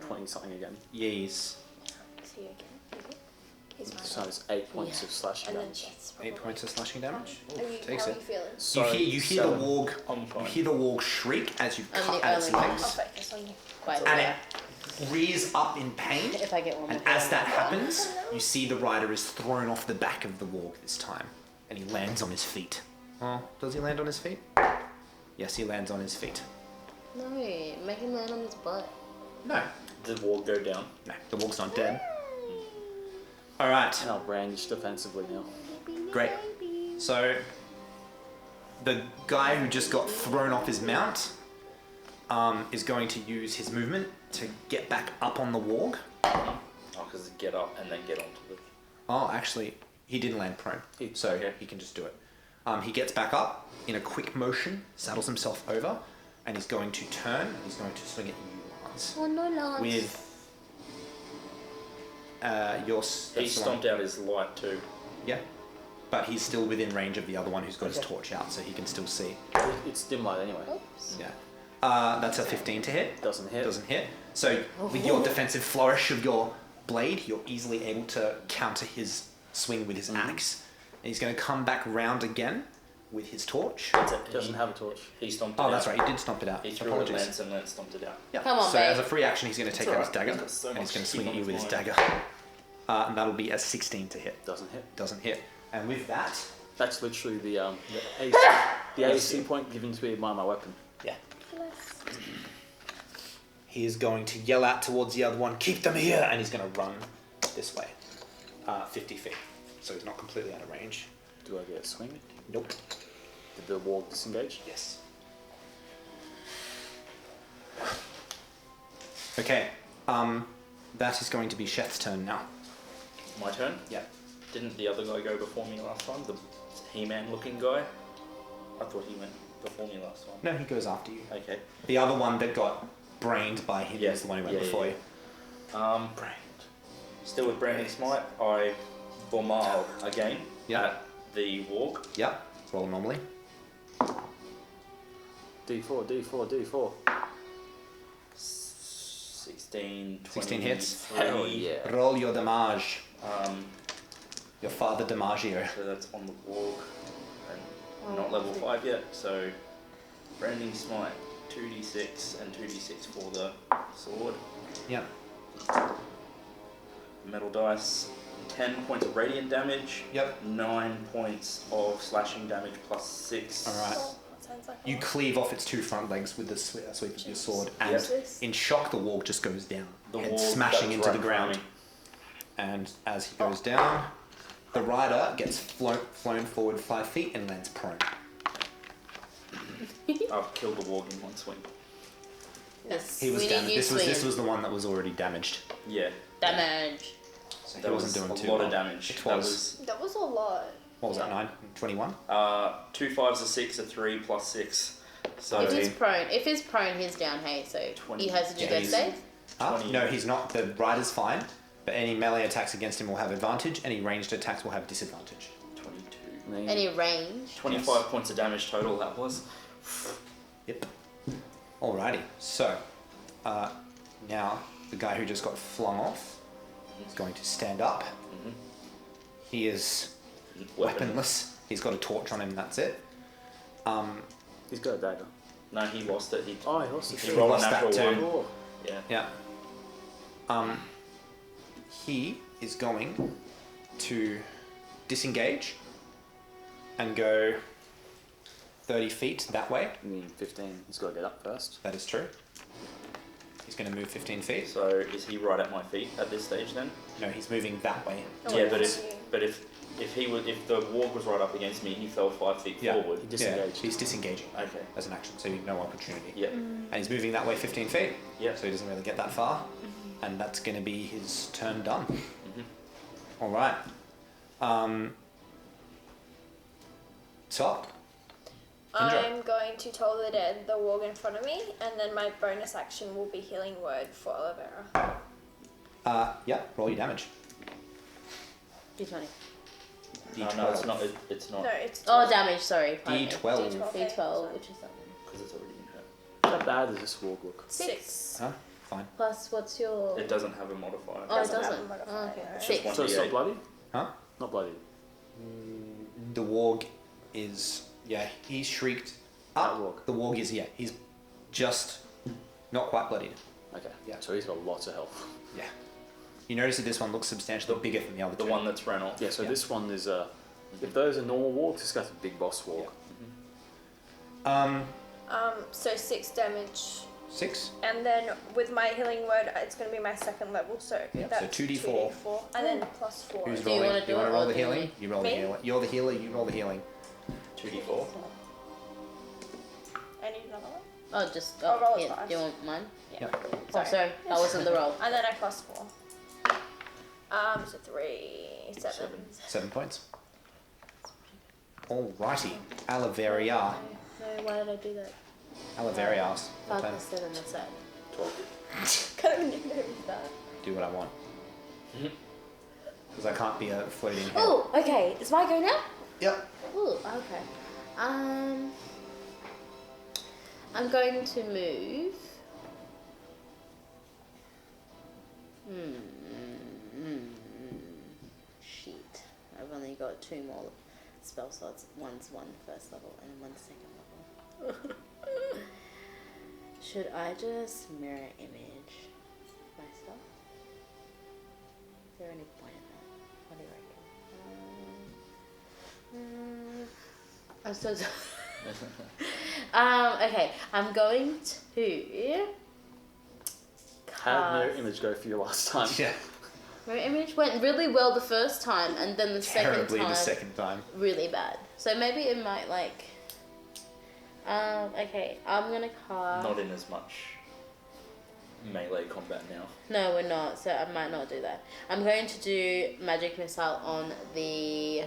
20 something again. Yes. Is he again? Is he? He's fine. So it's 8 points of slashing And then damage. Jeth's 8 probably- points of slashing damage. Are you, Takes how it. are you feeling? So you hear the 7. warg. I'm You fine. hear the warg shriek as you I'm cut the at its only one. I'll legs, focus on you. Quite and well. it rears up in pain. If I get one more. And as that happens, you see the rider is thrown off the back of the warg this time, and he lands on his feet. Oh, does he land on his feet? Yes, he lands on his feet. No, make him land on his butt. No, Did the wall go down? no, the warg's not dead. All right. And I'll brandish defensively now. Great. So, the guy who just got thrown off his mount is going to use his movement to get back up on the warg. Oh, because get up and then get onto the... Oh, actually, he didn't land prone, so Okay. he can just do it. He gets back up in a quick motion, saddles himself over, and he's going to turn. And he's going to swing at you, Lance. Oh no, Lance. With your... He stomped out his light too. Yeah, but he's still within range of the other one who's got his torch out, so he can still see. It's dim light anyway. Oops. Yeah. That's a 15 to hit. Doesn't hit. Doesn't hit. So with your defensive flourish of your blade, you're easily able to counter his swing with his axe. And he's going to come back round again with his torch. Doesn't have a torch. He stomped it out. Oh, that's right. He did stomp it out. He threw it at Lance and Lance stomped it out. Yeah. Come on, so babe. as a free action, he's going to take out his dagger. He's got so and he's much going to swing heat at you on with his his mind. dagger. And that'll be a 16 to hit. Doesn't hit. Doesn't hit. And with that... That's literally the AC point given to me by my weapon. Yeah. He is going to yell out towards the other one, keep them here! And he's going to run this way. 50 feet. So he's not completely out of range. Do I get a swing? Nope. Did the wall disengage? Yes. Okay. That is going to be Sheth's turn now. My turn? Yeah. Didn't the other guy go before me last time? The He-Man looking guy? I thought he went before me last time. No, he goes after you. Okay. The other one that got brained by him Yeah. is the one who went Yeah, before yeah, you. Brained. Still with Branding Smite, I bombard again Yeah. at the warg. Yep. Roll normally. D4, D4, D4. 16, 16 hits. 23. Hell yeah. Roll your damage. Um, Your father Damaggio. so that's on the warg. And not level 5 yet, so Branding Smite, 2d6 and 2d6 for the sword. Yep. Metal dice, 10 points of radiant damage. Yep. 9 points of slashing damage plus 6. Alright. Oh, that sounds like a You lot. cleave off its two front legs with the sweep of your sword, and Yes. in shock, the warg just goes down, The head warg smashing goes into right the in front ground. of me. And as he goes down, the rider gets flown forward 5 feet and lands prone. I've killed the warg in one swing. Yes. He was we damaged. need you This swinging. was the one that was already damaged. Yeah. Damage. So he That wasn't was doing a too lot well. of damage. It That was. That was a lot. What was that? 9? 21. 2 5s, a 6, a 3 plus 6. So If he's prone, he's down. Hey, so 20. he has to do Yeah, death he's- save. 20. No, he's not. The rider's fine, but any melee attacks against him will have advantage. Any ranged attacks will have disadvantage. 22. Any range. 25 points of damage total, that was. Yep. Alrighty. So, now the guy who just got flung off is going to stand up. Mhm. He is weaponless. He's got a torch on him. That's it. He's got a dagger. No, he lost it. Oh, he lost it. He rolled a lost that natural too. 1. Oh. Yeah. Yeah. He is going to disengage and go 30 feet that way. I mean, 15. He's got to get up first. That is true. He's going to move 15 feet. So is he right at my feet at this stage then? No, he's moving that way. Oh, yeah, I but see. if the warg was right up against me, he fell 5 feet Yeah. forward. He disengaged. Yeah, he's disengaging Okay. as an action, so you have no opportunity. Yeah. And he's moving that way 15 feet. Yeah. So he doesn't really get that far. And that's going to be his turn done. Mhm. All right. Top. Indra. I'm going to toll the dead the warg in front of me, and then my bonus action will be healing word for Olivera. Yeah, roll your damage. D20. D12. No, it's not. It's not No, it's Oh, damage. Sorry. pardon me. D12. D12, which is that one? because it's already in her. How bad does this warg look? 6. Huh? Fine. Plus, what's your? It doesn't have a modifier. Oh, it Doesn't have doesn't. a modifier, Oh, okay. no. It's 6. just So it's not 1d8. bloody? Huh? Not bloody. The warg is, yeah, he shrieked That up. warg. The warg is, yeah, he's just not quite bloodied. Okay. Yeah. So he's got lots of health. Yeah. You notice that this one looks substantially bigger than the other The two. one that's ran off. Yeah, so Yeah. this one is if those are normal wargs, this guy's a big boss warg. So 6 damage. 6. And then with my healing word, it's going to be my second level, so Yeah, so that's 2d4. 2d4. And then plus 4. Who's Do you rolling? wanna do you want it to roll or the do healing? we? You roll the Me? healing. You're the healer, you roll the healing. 2d4. I need another one. Oh, just I'll roll it here. twice. Do you want mine? Yeah. Yep. Oh, sorry, that wasn't the roll. And then I plus 4. So 3, 7. 7 points. Alrighty. Alaveria. No, why did I do that? Alaverias. 5 plus 7, what's that? 12. Kind of a nickname is that. Do what I want. Because I can't be a floating head. Oh, okay. Is my go now? Yep. Ooh, okay. I'm going to move. Shit. I've only got 2 more spell slots. One's 1 first level and 1 second level. Should I just mirror image myself? Is there any point in that? What do you reckon? I'm so okay, I'm going to How did mirror image go for you last time? Yeah. mirror image went really well the first time, and then the Terribly second the time second time. really bad. So maybe it might like. Okay, I'm gonna cast. Not in as much melee combat now. No, we're not. So I might not do that. I'm going to do magic missile on the.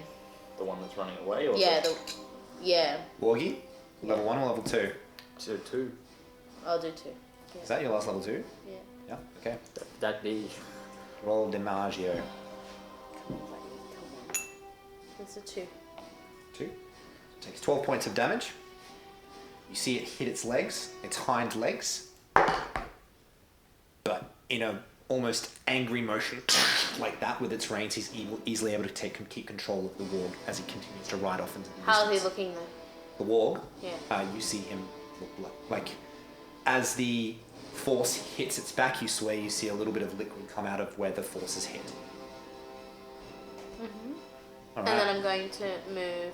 The one that's running away, or Yeah, yeah. Wargie? Level 1 or level 2? So 2. I'll do 2. Is that your last level 2? Yeah. Yeah. Okay. That be. Roll DiMaggio. Come on, buddy. Come on. It's a 2. 2. Takes 12 points of damage. You see it hit its legs, its hind legs. But in a almost angry motion like that with its reins, he's easily able to keep control of the warg as he continues to ride off into the How is he distance. looking though? The warg, Yeah. you see him look like as the force hits its back, you swear you see a little bit of liquid come out of where the force has hit. Mhm. All And then right. I'm going to move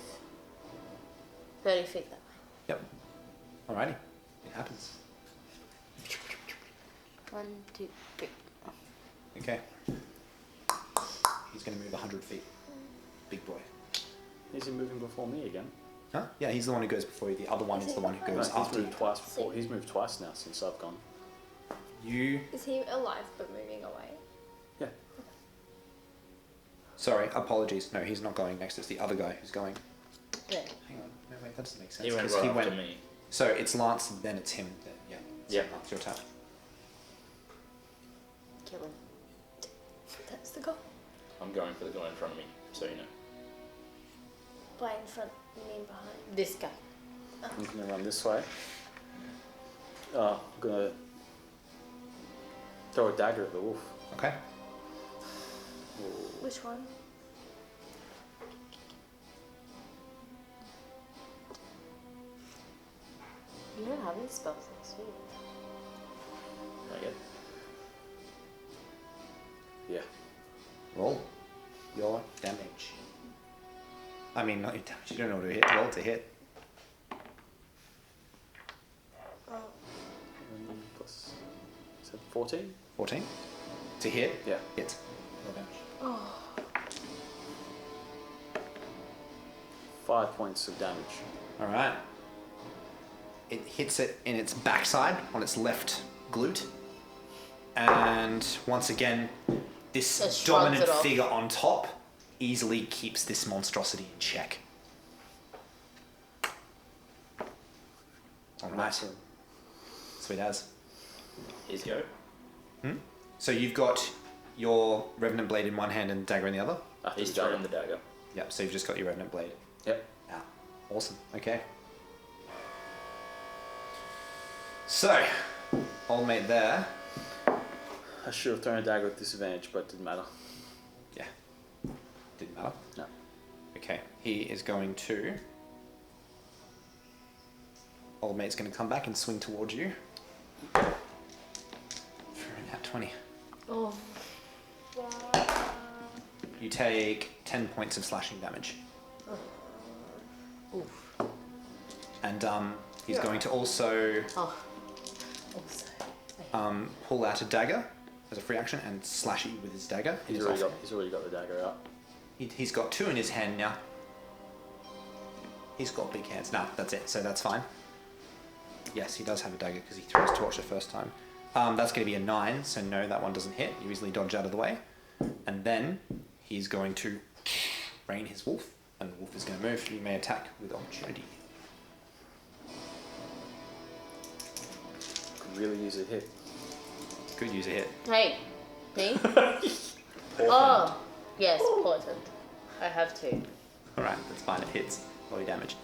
30 feet that way. Yep. Alrighty. It happens. 1, 2, 3. Okay. He's going to move 100 feet. Big boy. Is he moving before me again? Huh? Yeah, he's the one who goes before you. The other one is the one who No, goes he's after you. moved twice before. He's moved twice now since I've gone. You... Is he alive but moving away? Yeah. Sorry, apologies. No, he's not going next. It's the other guy who's going. There. Hang on. No, wait, that doesn't make sense. He went 'cause right after me. So it's Lance, then it's him. Then, yeah. Yeah. It's your turn. Kill him. That's the goal. I'm going for the guy in front of me, so you know. By in front, you mean behind? This guy. I'm going to run this way. I'm going to throw a dagger at the wolf. Okay. Which one? You don't have any spells next week. Not yet. Yeah. Roll your damage. I mean, not your damage. You don't know what to hit. Roll to hit. Plus, is it 14? 14. To hit? Yeah. Hit. Roll damage. Oh. 5 points of damage. Alright. It hits it in its backside, on its left glute. And once again, this Just shrugs dominant it off. figure on top easily keeps this monstrosity in check. Alright. Awesome. Sweet as. Here's go. So you've got your Revenant Blade in one hand and dagger in the other? After He's the dagger. throwing the dagger. Yep, so you've just got your Revenant Blade. Yep. Yeah. Awesome. Okay. So, old mate there. I should have thrown a dagger with disadvantage, but it didn't matter. Yeah. Didn't matter. No. Okay. He is going to... Old mate's going to come back and swing towards you. For a nat 20. Oh. You take 10 points of slashing damage. Oof. And he's going to also Oh. Also. pull out a dagger as a free action and slash at you with his dagger. He's already got the dagger out. He's got 2 in his hand now. He's got big hands. No, that's it. So that's fine. Yes, he does have a dagger because he threw his torch the first time. That's going to be a 9, so no, that one doesn't hit. You easily dodge out of the way. And then he's going to rain his wolf, and the wolf is going to move. You may attack with opportunity. Could really use a hit. Could use a hit. Hey, me? Oh, yes, important. I have to. Alright, that's fine. It hits. Body damage.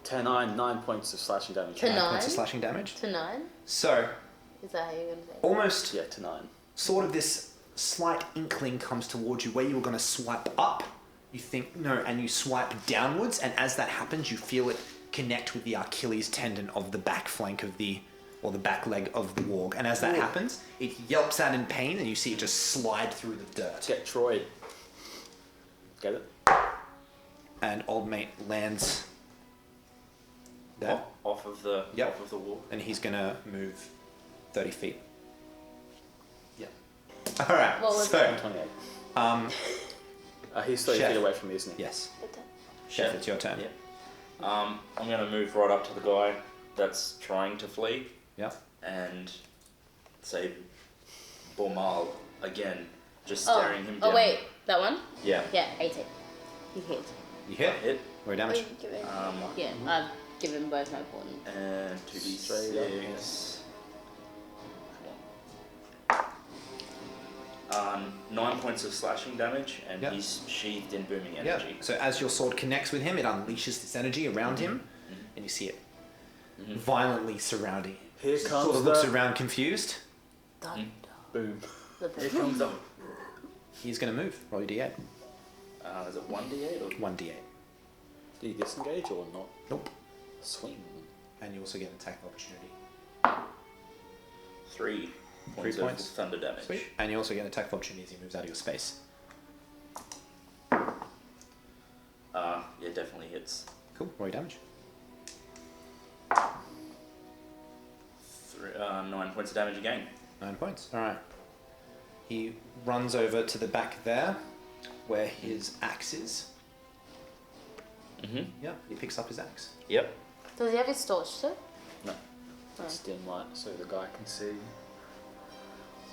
10, 9 points of slashing damage. To 9 9? points of slashing damage. To 9? So, Is that how you're going to say it? almost Yeah, to 9. sort of this slight inkling comes towards you where you were going to swipe up. You think, no, and you swipe downwards, and as that happens, you feel it connect with the Achilles tendon of the back flank of the, or the back leg of the warg. And as that happens, it yelps out in pain, and you see it just slide through the dirt. Get Troy. Get it? And old mate lands there, Off of the Yep. off of the wall. and he's going to move 30 feet. Yeah. All right. What was So, 28. He's 30 Chef. feet away from me, isn't he? yes, Okay. Chef, it's your turn. Yeah. I'm gonna move right up to the guy that's trying to flee Yeah. and say Bormal again, just staring him down. Oh, wait. That one? Yeah. Yeah, 18. You hit. You hit. Hit. Roll damage. Yeah, I've given both my important. And 2d6. 9 points of slashing damage, and Yep. he's sheathed in booming Yeah. energy. So as your sword connects with him, it unleashes this energy around him, and you see it violently surrounding him. Here comes Sort of looks the... around confused. Dun, Boom. dun. Here comes the. He's going to move. Roll your d8. Is it 1d8 or 1d8. Do you disengage or not? Nope. Swing. And you also get an attack of opportunity. 3 3 points points. of thunder damage? Sweet. And you also get an attack of opportunity as he moves out of your space. Yeah, definitely hits. Cool. Roll your damage. 9 points of damage again. 9 points. All right. He runs over to the back there, where his axe is. Mm-hmm. Yeah. He picks up his axe. Yep. Does he have his torch too? No. It's dim light so the guy can see.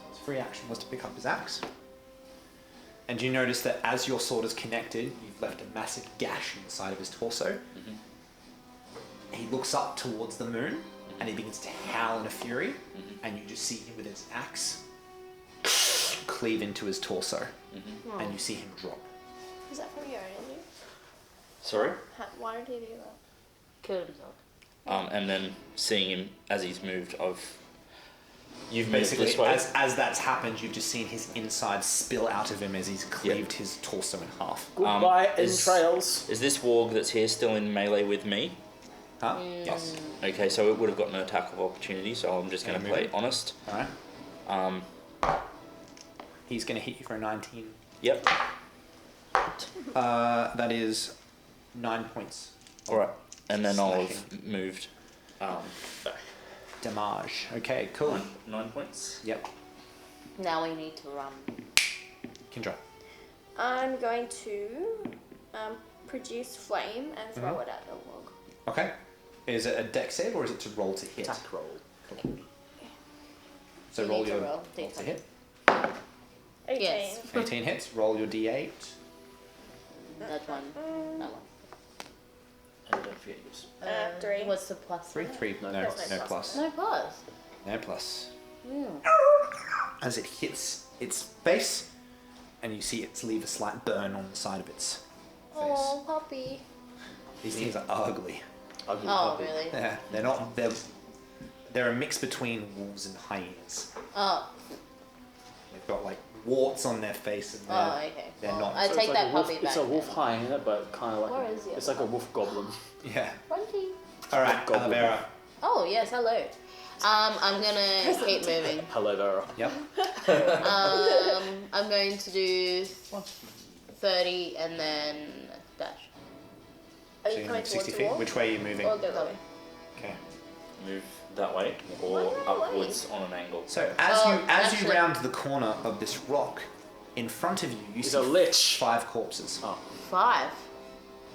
His free action was to pick up his axe. And you notice that as your sword is connected, you've left a massive gash in the side of his torso. He looks up towards the moon, and he begins to howl in a fury, and you just see him with his axe cleave into his torso, and you see him drop. Is that from your enemy? Sorry? Why did he do that? Killed himself. And then seeing him as he's moved, you've moved Basically, this way. as that's happened, you've just seen his inside spill out of him as he's cleaved his torso in half. Goodbye, is- entrails. Is this warg that's here still in melee with me? Huh? Yes. Okay, so it would have gotten an attack of opportunity, so I'm just going to Any play movement? honest. Alright. He's going to hit you for a 19. Yep. That is 9 points. Alright. And then I'll Slashing. have moved back. Damage. Okay, cool. 9 points. Yep. Now we need to run. Kindra. I'm going to produce flame and throw it at the log. Okay. Is it a deck save or is it to roll to hit? Attack roll. So You roll need to your roll. roll to hit. 18. Yes. 18 hits. Roll your d8. That one. That one. And don't forget yours. 3. What's the plus? 3. for 3. No, No no plus. plus. that? No plus. No plus. Yeah. As it hits its face, and you see it leave a slight burn on the side of its face. Oh, puppy. These things are ugly. Ugly Oh, puppy. really? Yeah, they're not. They're a mix between wolves and hyenas. Oh. They've got like warts on their face, and Oh, okay. they're Well, not. I So take it's that like a wolf, puppy back. It's a wolf then. hyena, but kind of like Where is the it's other like a wolf goblin. Yeah. Runty. All right, Goblin. Alavera. Oh, yes, hello. I'm gonna keep moving. Hello, Vera. Yep. I'm going to do 30 and then dash. Are So you you coming move towards 60 the feet. wall? Which way are you moving? Or the other way? Okay. Move that way or Why that way? upwards on an angle. So as you actually- round the corner of this rock, in front of you, you It's see a lich. 5 corpses. Oh, 5.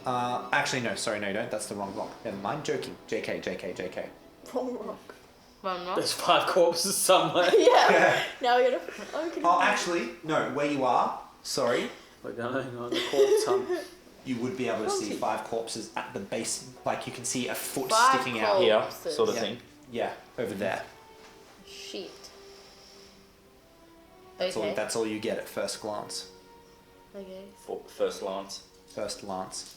Actually, no. Sorry, no, you don't. That's the wrong block. Never mind. Joking. JK. Wrong rock. One rock. There's 5 corpses somewhere. Yeah. Now we gotta. Oh, actually, no. Where you are, sorry, We're going on the corpse hunt. you would be able to see 5 corpses at the base. Like you can see a foot 5 sticking out. Here, corpses. sort of Yeah. thing. Yeah, over there. Shit. That's Okay. all. That's all you get at first glance. Okay. For first lance. First glance.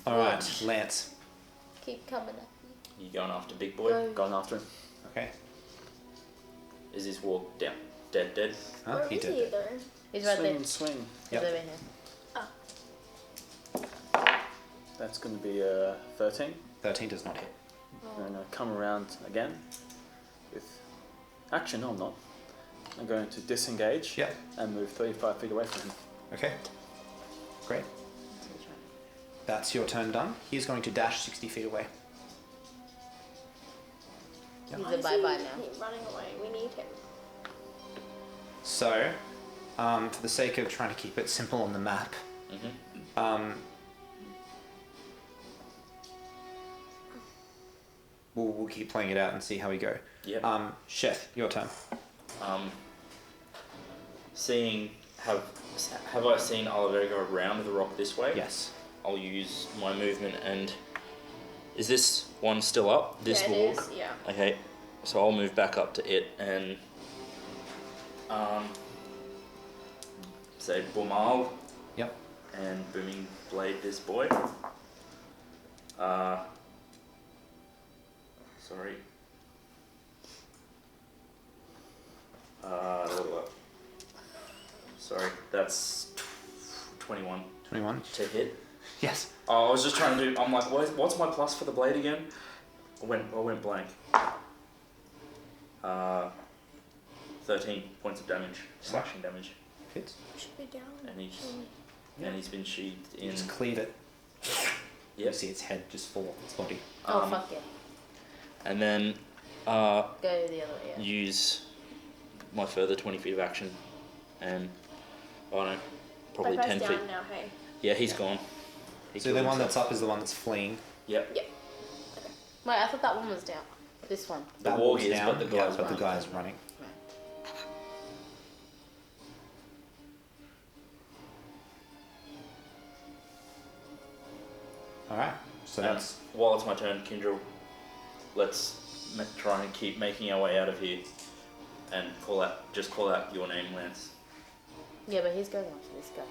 All right, Lance. Keep coming at me. You going after big boy? Go. Going after him. Okay. Is his walk down? Dead? Huh? Where He is did he it. though? He's right swing there. and swing. Yep. He's over here. That's going to be a 13. 13 does not hit. I'm going to come around again with... Actually, no, I'm not. I'm going to disengage Yep. and move 35 feet away from him. Okay. Great. That's your turn done. He's going to dash 60 feet away. He's Why a is bye-bye he now. running away? We need him. So, for the sake of trying to keep it simple on the map, we'll keep playing it out and see how we go. Yep. Chef, your turn. Seeing have I seen Olivera go around the rock this way? Yes. I'll use my movement and is this one still up? This Yeah, wall? it is, yeah. Okay. So I'll move back up to it and say Bumal Yep. and booming blade this boy. Sorry. Sorry, that's 21 21. to hit. Yes. Oh, I was just trying to do. I'm like, what's my plus for the blade again? I went blank. 13 points of damage, slashing damage, Hits. Should be down. and he's been sheathed You in. just cleave it. You Yep. see its head just fall off its body. Oh, fuck yeah. And then Go the other way, yeah. use my further 20 feet of action, and oh no, probably My 10 down feet. now, hey. Yeah, he's gone. He So the killed one himself. that's up is the one that's fleeing. Yep. Yep. Wait, I thought that one was down. This one. The That wall wall's is, down, but the yeah, guy's but the running. guy's running. Right. All right. So And that's while it's my turn, Kindrel, let's try and keep making our way out of here, and call out your name, Lance. Yeah, but he's going after this guy.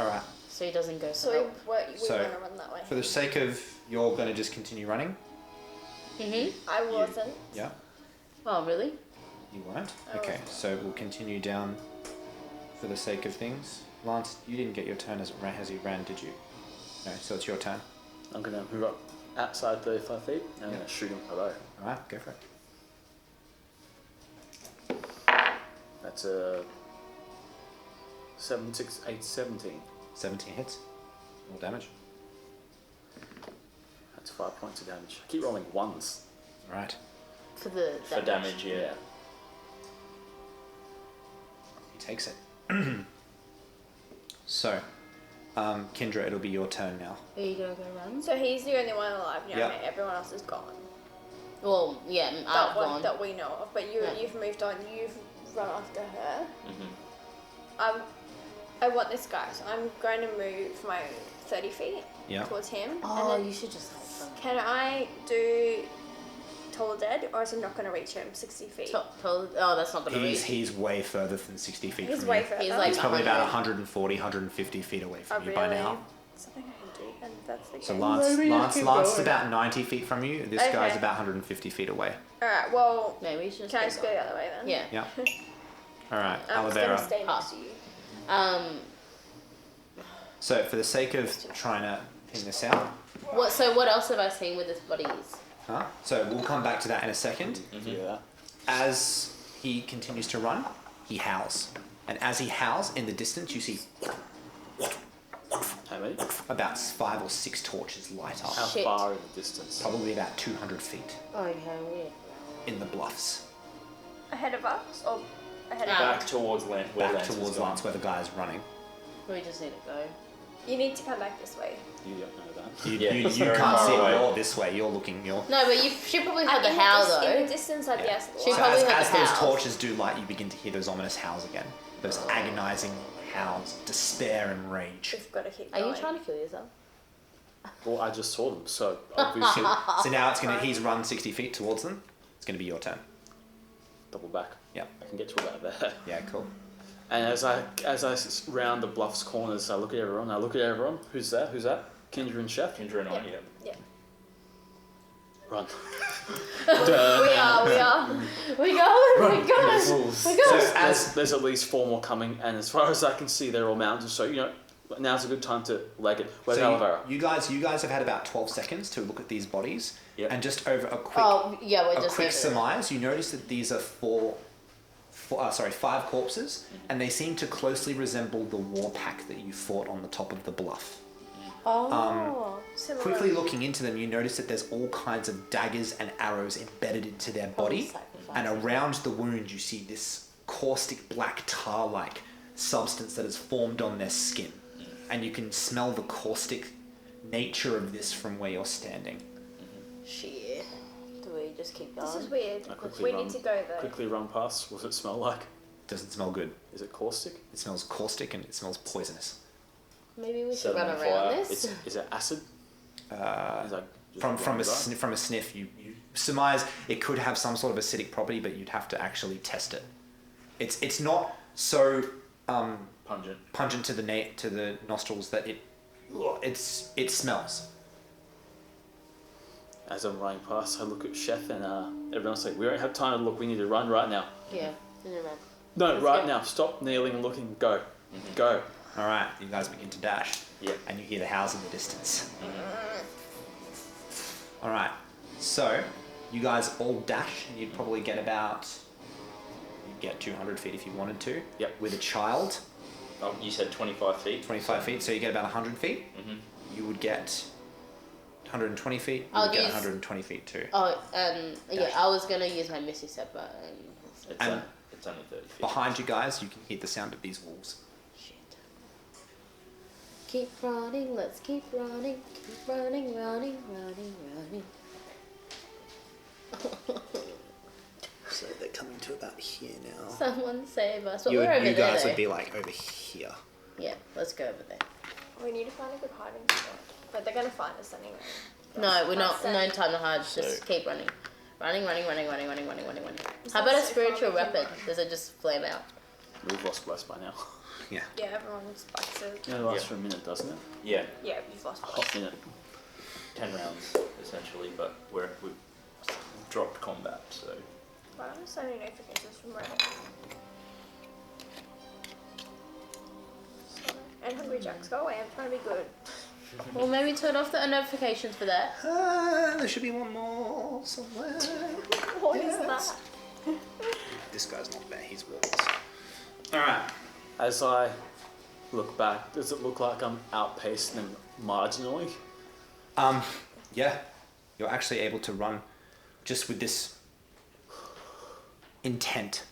all right. So he doesn't go So for we So, want to run that way. For the sake of you're going to just continue running. I wasn't. Yeah. Oh, really? You weren't. I Okay. wasn't. So we'll continue down. For the sake of things, Lance, you didn't get your turn as he ran, did you? No. So it's your turn. I'm going to move up outside 35 feet and I'm Yeah. going to shoot him below. All right. Go for it. That's a 7, 6, 8, 17. 17 hits. More damage. That's 5 points of damage. I keep rolling ones. All right. For the For damage, yeah. He takes it. So, Kendra, it'll be your turn now. Are you gonna go run? So he's the only one alive now. Yep. Hey, everyone else is gone. Well, yeah, That I've one gone. that we know of. But Yeah. you've moved on. You've run after her. Mm-hmm. I want this guy, so I'm going to move my 30 feet Yeah. towards him. Oh, and then you should just have fun. can I do Toll Dead, or is it not going to reach him 60 feet? Oh, that's not gonna reach. He's way further than 60 feet He's from way you. further. He's like He's probably about 100. 140, 150 feet away Oh, from you by really? now. Something I can do, and that's the So game. Lance is about 90 feet from you. This guy's Okay. about 150 feet away. Alright, well, Maybe we should just can I go just go the other way then? Yeah. Yeah. All right, I'm just going to Olivera. stay next to you. So for the sake of trying to pin this out, What? So what else have I seen with his bodies? huh? So we'll come back to that in a second. Yeah. As he continues to run, he howls. And as he howls, in the distance, you see How many? about 5 or 6 torches light How up. Shit. far in the distance? Probably about 200 feet Okay, weird. in the bluffs. Ahead of us? Or ahead of Ah. us? Back towards land, where Back Lance towards is gone. Lance where the guy is running. We just need to go. You need to come back this way. You don't know that. You, Yeah, you, it's you very can't far see away. it. You're this way. You're looking. You're. No, but she probably heard the In howl In though. the distance, I'd guess the She So light. probably as, heard as the those howls. torches do light, you begin to hear those ominous howls again. Those agonizing howls, despair and rage. We've got to keep Are going. you trying to kill yourself? Well, I just saw them, so obviously So now it's gonna. He's run 60 feet towards them. It's gonna be your turn. double back. Yep. I can get to about there. Yeah. Cool. And as I round the bluff's corners, I look at everyone. Who's there? Who's that? Kendra and Chef. Kendra and I, Yeah. Yeah. Run. We are. We go. We go. So There's at least 4 more coming, and as far as I can see, they're all mounted. So now's a good time to leg it. Where's Olivera? you guys have had about 12 seconds to look at these bodies, Yep. and just over a quick Oh yeah, we're a just quick over surmise, you notice that these are 5 corpses, and they seem to closely resemble the war pack that you fought on the top of the bluff. Oh. Similar. Quickly looking into them, you notice that there's all kinds of daggers and arrows embedded into their body, sacrifice. and around the wound you see this caustic black tar-like substance that has formed on their skin, and you can smell the caustic nature of this from where you're standing. Shit. Do we just keep going? This is weird. I quickly We run- need to go there. Quickly run past. What's it smell like? Doesn't smell good. Is it caustic? It smells caustic and it smells poisonous. Maybe we should Set run them on around fire. this. Is it acid? Is that just From a running dry? from a sniff, you surmise it could have some sort of acidic property, but you'd have to actually test it. It's not so Pungent. pungent to the nostrils that it smells. As I'm running past, I look at Chef and everyone's like, "We don't have time to look. We need to run right now." Yeah. In a run. No, Let's right go. now. Stop kneeling and looking. Go, go. All right, you guys begin to dash. Yep. And you hear the howls in the distance. All right, so you guys all dash, and you'd probably get 200 feet if you wanted to. Yep. With a child, Oh, you said 25 feet. 25 feet, so you get about 100 feet. Mm-hmm. You would get 120 feet. You I'll would get use- 120 feet too. Oh, yeah. Dash. I was gonna use my Misty Step, but It's, And- it's only 30 feet. Behind you guys, you can hear the sound of these wolves. shit. Keep running. Let's keep running. Keep running, running, running, running. So they're coming to about here now. Someone save us. But You, we're over you there. guys though. would be like over here. Yeah, let's go over there. We need to find a good hiding spot. But they're gonna find us anyway. No, we're not. That's No it. time to hide. Just So- keep running. Running, running, running, running, running, running, running, running. Is How that about a so far spiritual we can weapon? run? Does it just flame out? We've lost Bless by now. Yeah. Yeah, everyone's back to. It only lasts Yeah. for a minute, doesn't it? Yeah, Yeah, we've lost A place. hot minute. 10 rounds essentially, but we've dropped combat, so. Why are there so many notifications from Reddit? And Hungry Jacks, go away, I'm trying to be good. Well, maybe turn off the notifications for that. There should be one more somewhere. What is that? This guy's not there. He's wolves. All right. As I look back, does it look like I'm outpacing them marginally? Yeah, you're actually able to run just with this intent.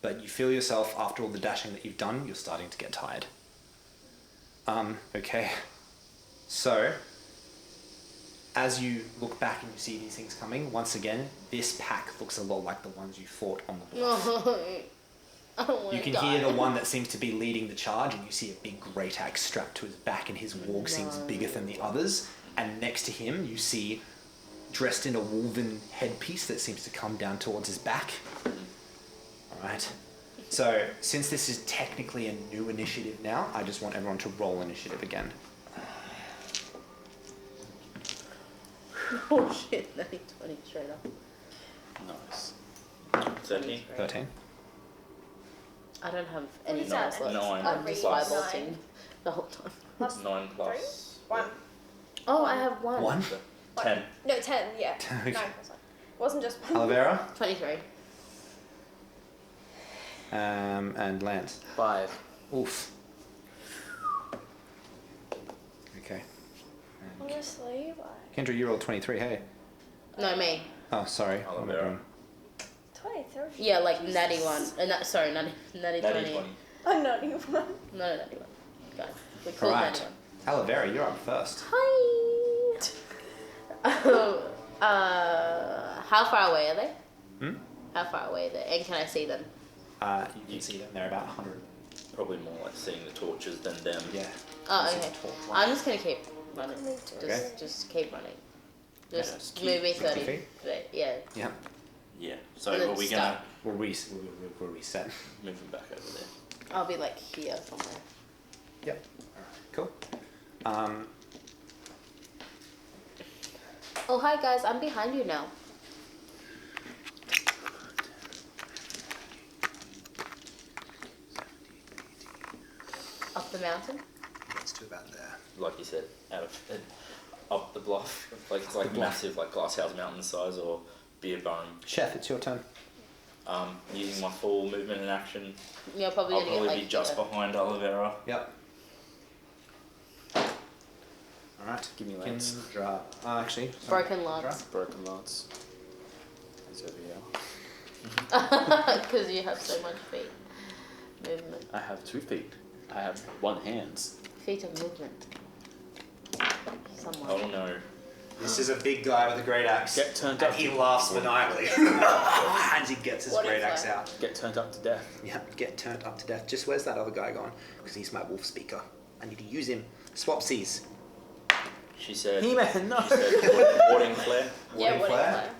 But you feel yourself, after all the dashing that you've done, you're starting to get tired. Okay. So, as you look back and you see these things coming, once again, this pack looks a lot like the ones you fought on the bluff. I don't want You to can die. hear the one that seems to be leading the charge, and you see a big great axe strapped to his back, and his warg seems bigger than the others. And next to him, you see, dressed in a woven headpiece that seems to come down towards his back. All right. So, since this is technically a new initiative now, I just want everyone to roll initiative again. Oh shit, 20 straight up. Nice. 13. 13. I don't have any is that? spell slots. Nine I'm just plus- firebolting the whole time. Plus 9 plus. 1. Oh, I have one. 1. 10. No, 10, yeah. 9 Okay. plus 1. Wasn't just 1. Olivera 23. and Lance. 5. Oof. Okay. Honestly, why? Kendra, you rolled 23, hey. No, me. Oh, sorry. Olivera. What am I doing? 23. Yeah, like Natty One. Sorry, Natty Natty 20. 20. I'm not even one. No, Natty One. God. We called Alright. anyone. Talavera, you're up first. Hi. How far away are they? How far away are they? And can I see them? You can see them. They're about 100. Probably more like seeing the torches than them. Yeah. Oh, It's a okay. torch light. I'm just gonna keep running. Okay. Just keep running. Just just keep move me 50 30 feet? feet. Yeah. Yeah. Yeah. So And then are we stop. gonna We'll reset. move them back over there? I'll be like here somewhere. Yep. Cool. Oh, hi guys, I'm behind you now. Up the mountain? It's to about there. Like you said, up the bluff. Like it's like massive, like glasshouse mountain size or beer barn. Chef, it's your turn. Using my full movement and action, You're probably I'll gonna get probably like be just here. behind Olivera. Yep. Alright. Give me lance. Draw. Actually. sorry. Broken lance. Broken lance. He's over here. Because you have so much feet. Movement. I have 2 feet. I have 1 hand. Feet of movement. Someone. Oh no. This is a big guy with a great axe. Get turned And up. he laughs maniacally. And he gets his What great is axe that? out. Get turned up to death. Yeah, get turned up to death. Just where's that other guy gone? Because he's my wolf speaker. I need to use him. Swapsies. She said. He-Man, no! She said, Warding Flare. Yeah, Warding what flare.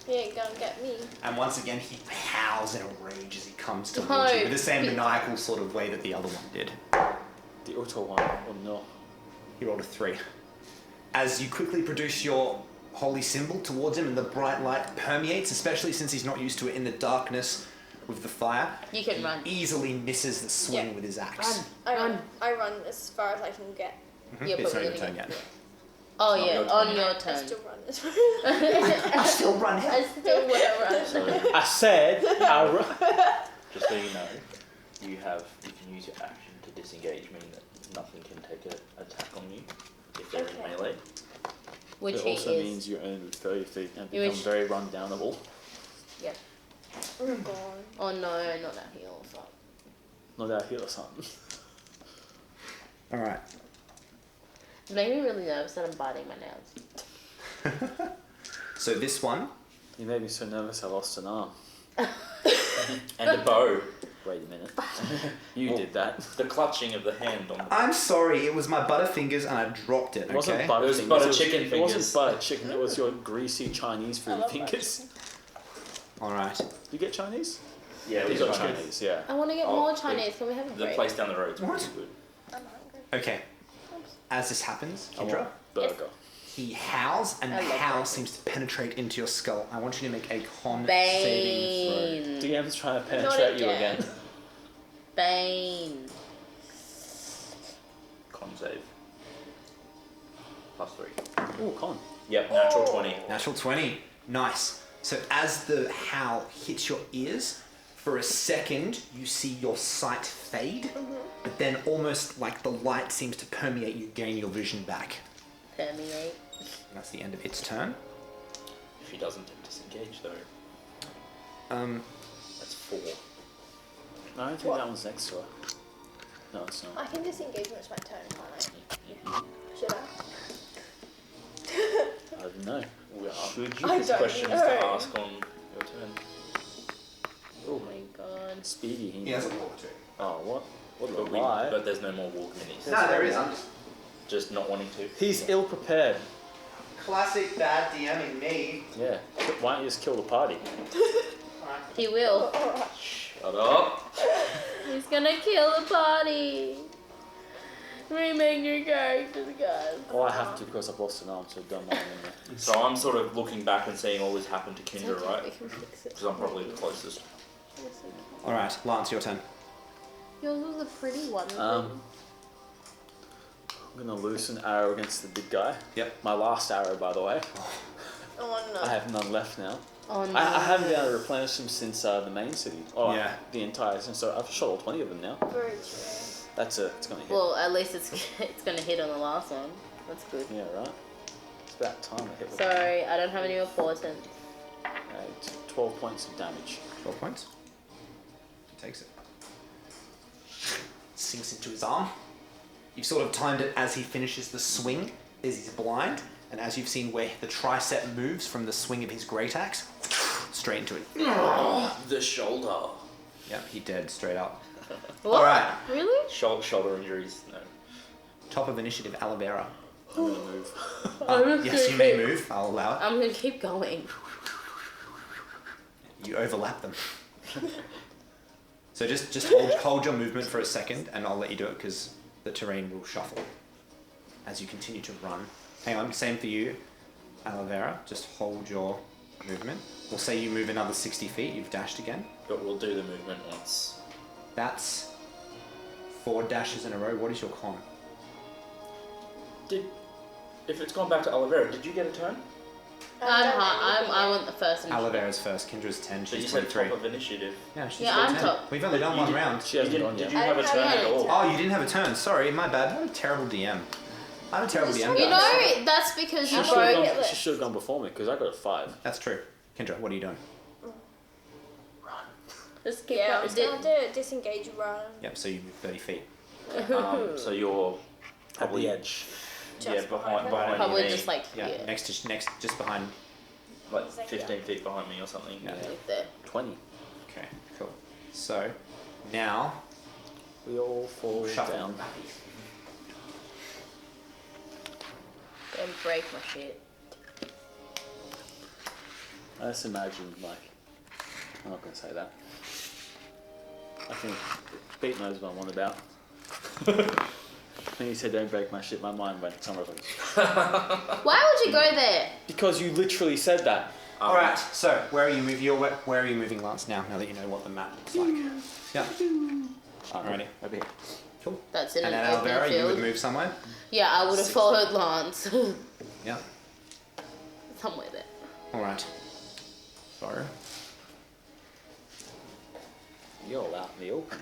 He ain't gonna get me. And once again, he howls in a rage as he comes towards No. you, with the same maniacal sort of way that the other one did. The auto one, or no? He rolled a 3. As you quickly produce your holy symbol towards him, and the bright light permeates, especially since he's not used to it in the darkness with the fire. You can run. Easily misses the swing Yeah. with his axe. Run. I run as far as I can get. You're It's not probably your turn gonna yet. Oh Not yeah, your on turn. your I turn. still run. I still run I him. still wanna run. So, I said I run. just so you know, you can use your action to disengage, meaning that nothing can take an attack on you if they're Okay. in melee. Which It he also is. means you earn 30 feet and You become wish- very rundownable. Yeah. Oh god. Oh no, not that heal. Fuck. Not out here or something. Alright. It made me really nervous that I'm biting my nails. So this one, You made me so nervous I lost an arm. And a bow. Wait a minute. You did that. The clutching of the hand on the. I'm sorry, it was my Butterfingers and I dropped it, It wasn't okay? butter It was fingers. butter it was, chicken It fingers. wasn't butter chicken. It was your greasy Chinese food love fingers. Alright. You get Chinese? Yeah, You got Chinese, yeah. I want to get Oh, more the- Chinese. Can we have a The break? place down the road's What? pretty good. I'm hungry. Okay. As this happens, I Kendra, want burger. he howls and the I love howl burgers. seems to penetrate into your skull. I want you to make a con saving Bane. DM's trying to penetrate you again. again. Bane. Con save. +3. Ooh, con. Yep, natural Oh. 20. throw. Natural 20. Nice. So as the howl hits your ears, for a second you see your sight fade, but then almost like the light seems to permeate, you gain your vision back. Permeate. And that's the end of its turn. If he doesn't disengage though, that's 4. No, I don't think that one's next to her. No, it's not. I can disengage when it's my turn, can't I? Should I? I don't know. Should you I have don't questions know. to ask on your turn? Oh my god. Speedy. He has a walk too. Oh, what? What But, a lie. but there's no more walk minis. No, there is. I'm Just not wanting to. He's ill prepared. classic bad DMing me. Yeah. Why don't you just kill the party? He will. Shut up. He's gonna kill the party. Remake your characters, guys. Well, I have to because I've lost an arm, so don't mind me. So I'm sort of looking back and seeing all this happen to It's Kendra, okay, right? we can fix it. Because I'm probably the closest. It's okay. Alright, Lance, your turn. Yours was a pretty one. I'm gonna loose an arrow against the big guy. Yep. My last arrow, by the way. Oh no. I have none left now. Oh no. I haven't been able to replenish them since the main city. Oh, Yeah. The entire. So I've shot all 20 of them now. Very true. It's gonna hit. Well, at least it's gonna hit on the last one. That's good. Yeah, right. It's about time I hit with Sorry, I don't have any important. 12 points of damage. 12 points. He takes it. Sinks into his arm. You've sort of timed it as he finishes the swing, as he's blind, and as you've seen where the tricep moves from the swing of his great axe, straight into it. The shoulder. Yep, he dead straight up. What? Alright. Really? Shoulder injuries. No. Top of initiative, aloe vera. I'm gonna move. Yes, you may move. I'll allow it. I'm gonna keep going. You overlap them. So just hold your movement for a second, and I'll let you do it because the terrain will shuffle as you continue to run. Hang on, same for you, aloe vera. Just hold your movement. We'll say you move another 60 feet. You've dashed again. But we'll do the movement once. That's 4 dashes in a row. What is your con? If it's gone back to aloe vera, did you get a turn? I want the first Aloe initiative. Vera's first. Kendra's 10. So you She's said 23. top of initiative. Yeah, she's Yeah, got I'm 10. top. We've only done one round. She hasn't gone Did yet. you have a I turn haven't at all? Oh, you didn't have a turn. Sorry, my bad. I'm a terrible DM. I'm a terrible DM. You guys. know, that's because you She should have broke. gone, she should have gone before me because I got a 5. That's true. Kendra, what are you doing? Just keep Yeah, I going. was going to disengage run. Yep, so you move 30 feet. So you're At probably the edge. Just behind Probably me, just like Yeah, here. next, just behind. like 15 feet behind me or something. Yeah. Like there. 20. Okay, cool. So, now, We all fall shuffle. down. Don't break my shit. I just imagined, like, I'm not going to say that. I think Pete knows what I'm on about. When you said don't break my shit, my mind went somewhere else. Why would you go there? Because you literally said that. Alright, so where are you moving? Where are you moving, Lance? Now that you know what the map looks like. Yeah. Alrighty. Over here. Cool. That's in And an then open Alvera, you field. would move somewhere. Yeah, I would have 60. followed Lance. Yeah. Somewhere there. Alright. So, You're out in the open.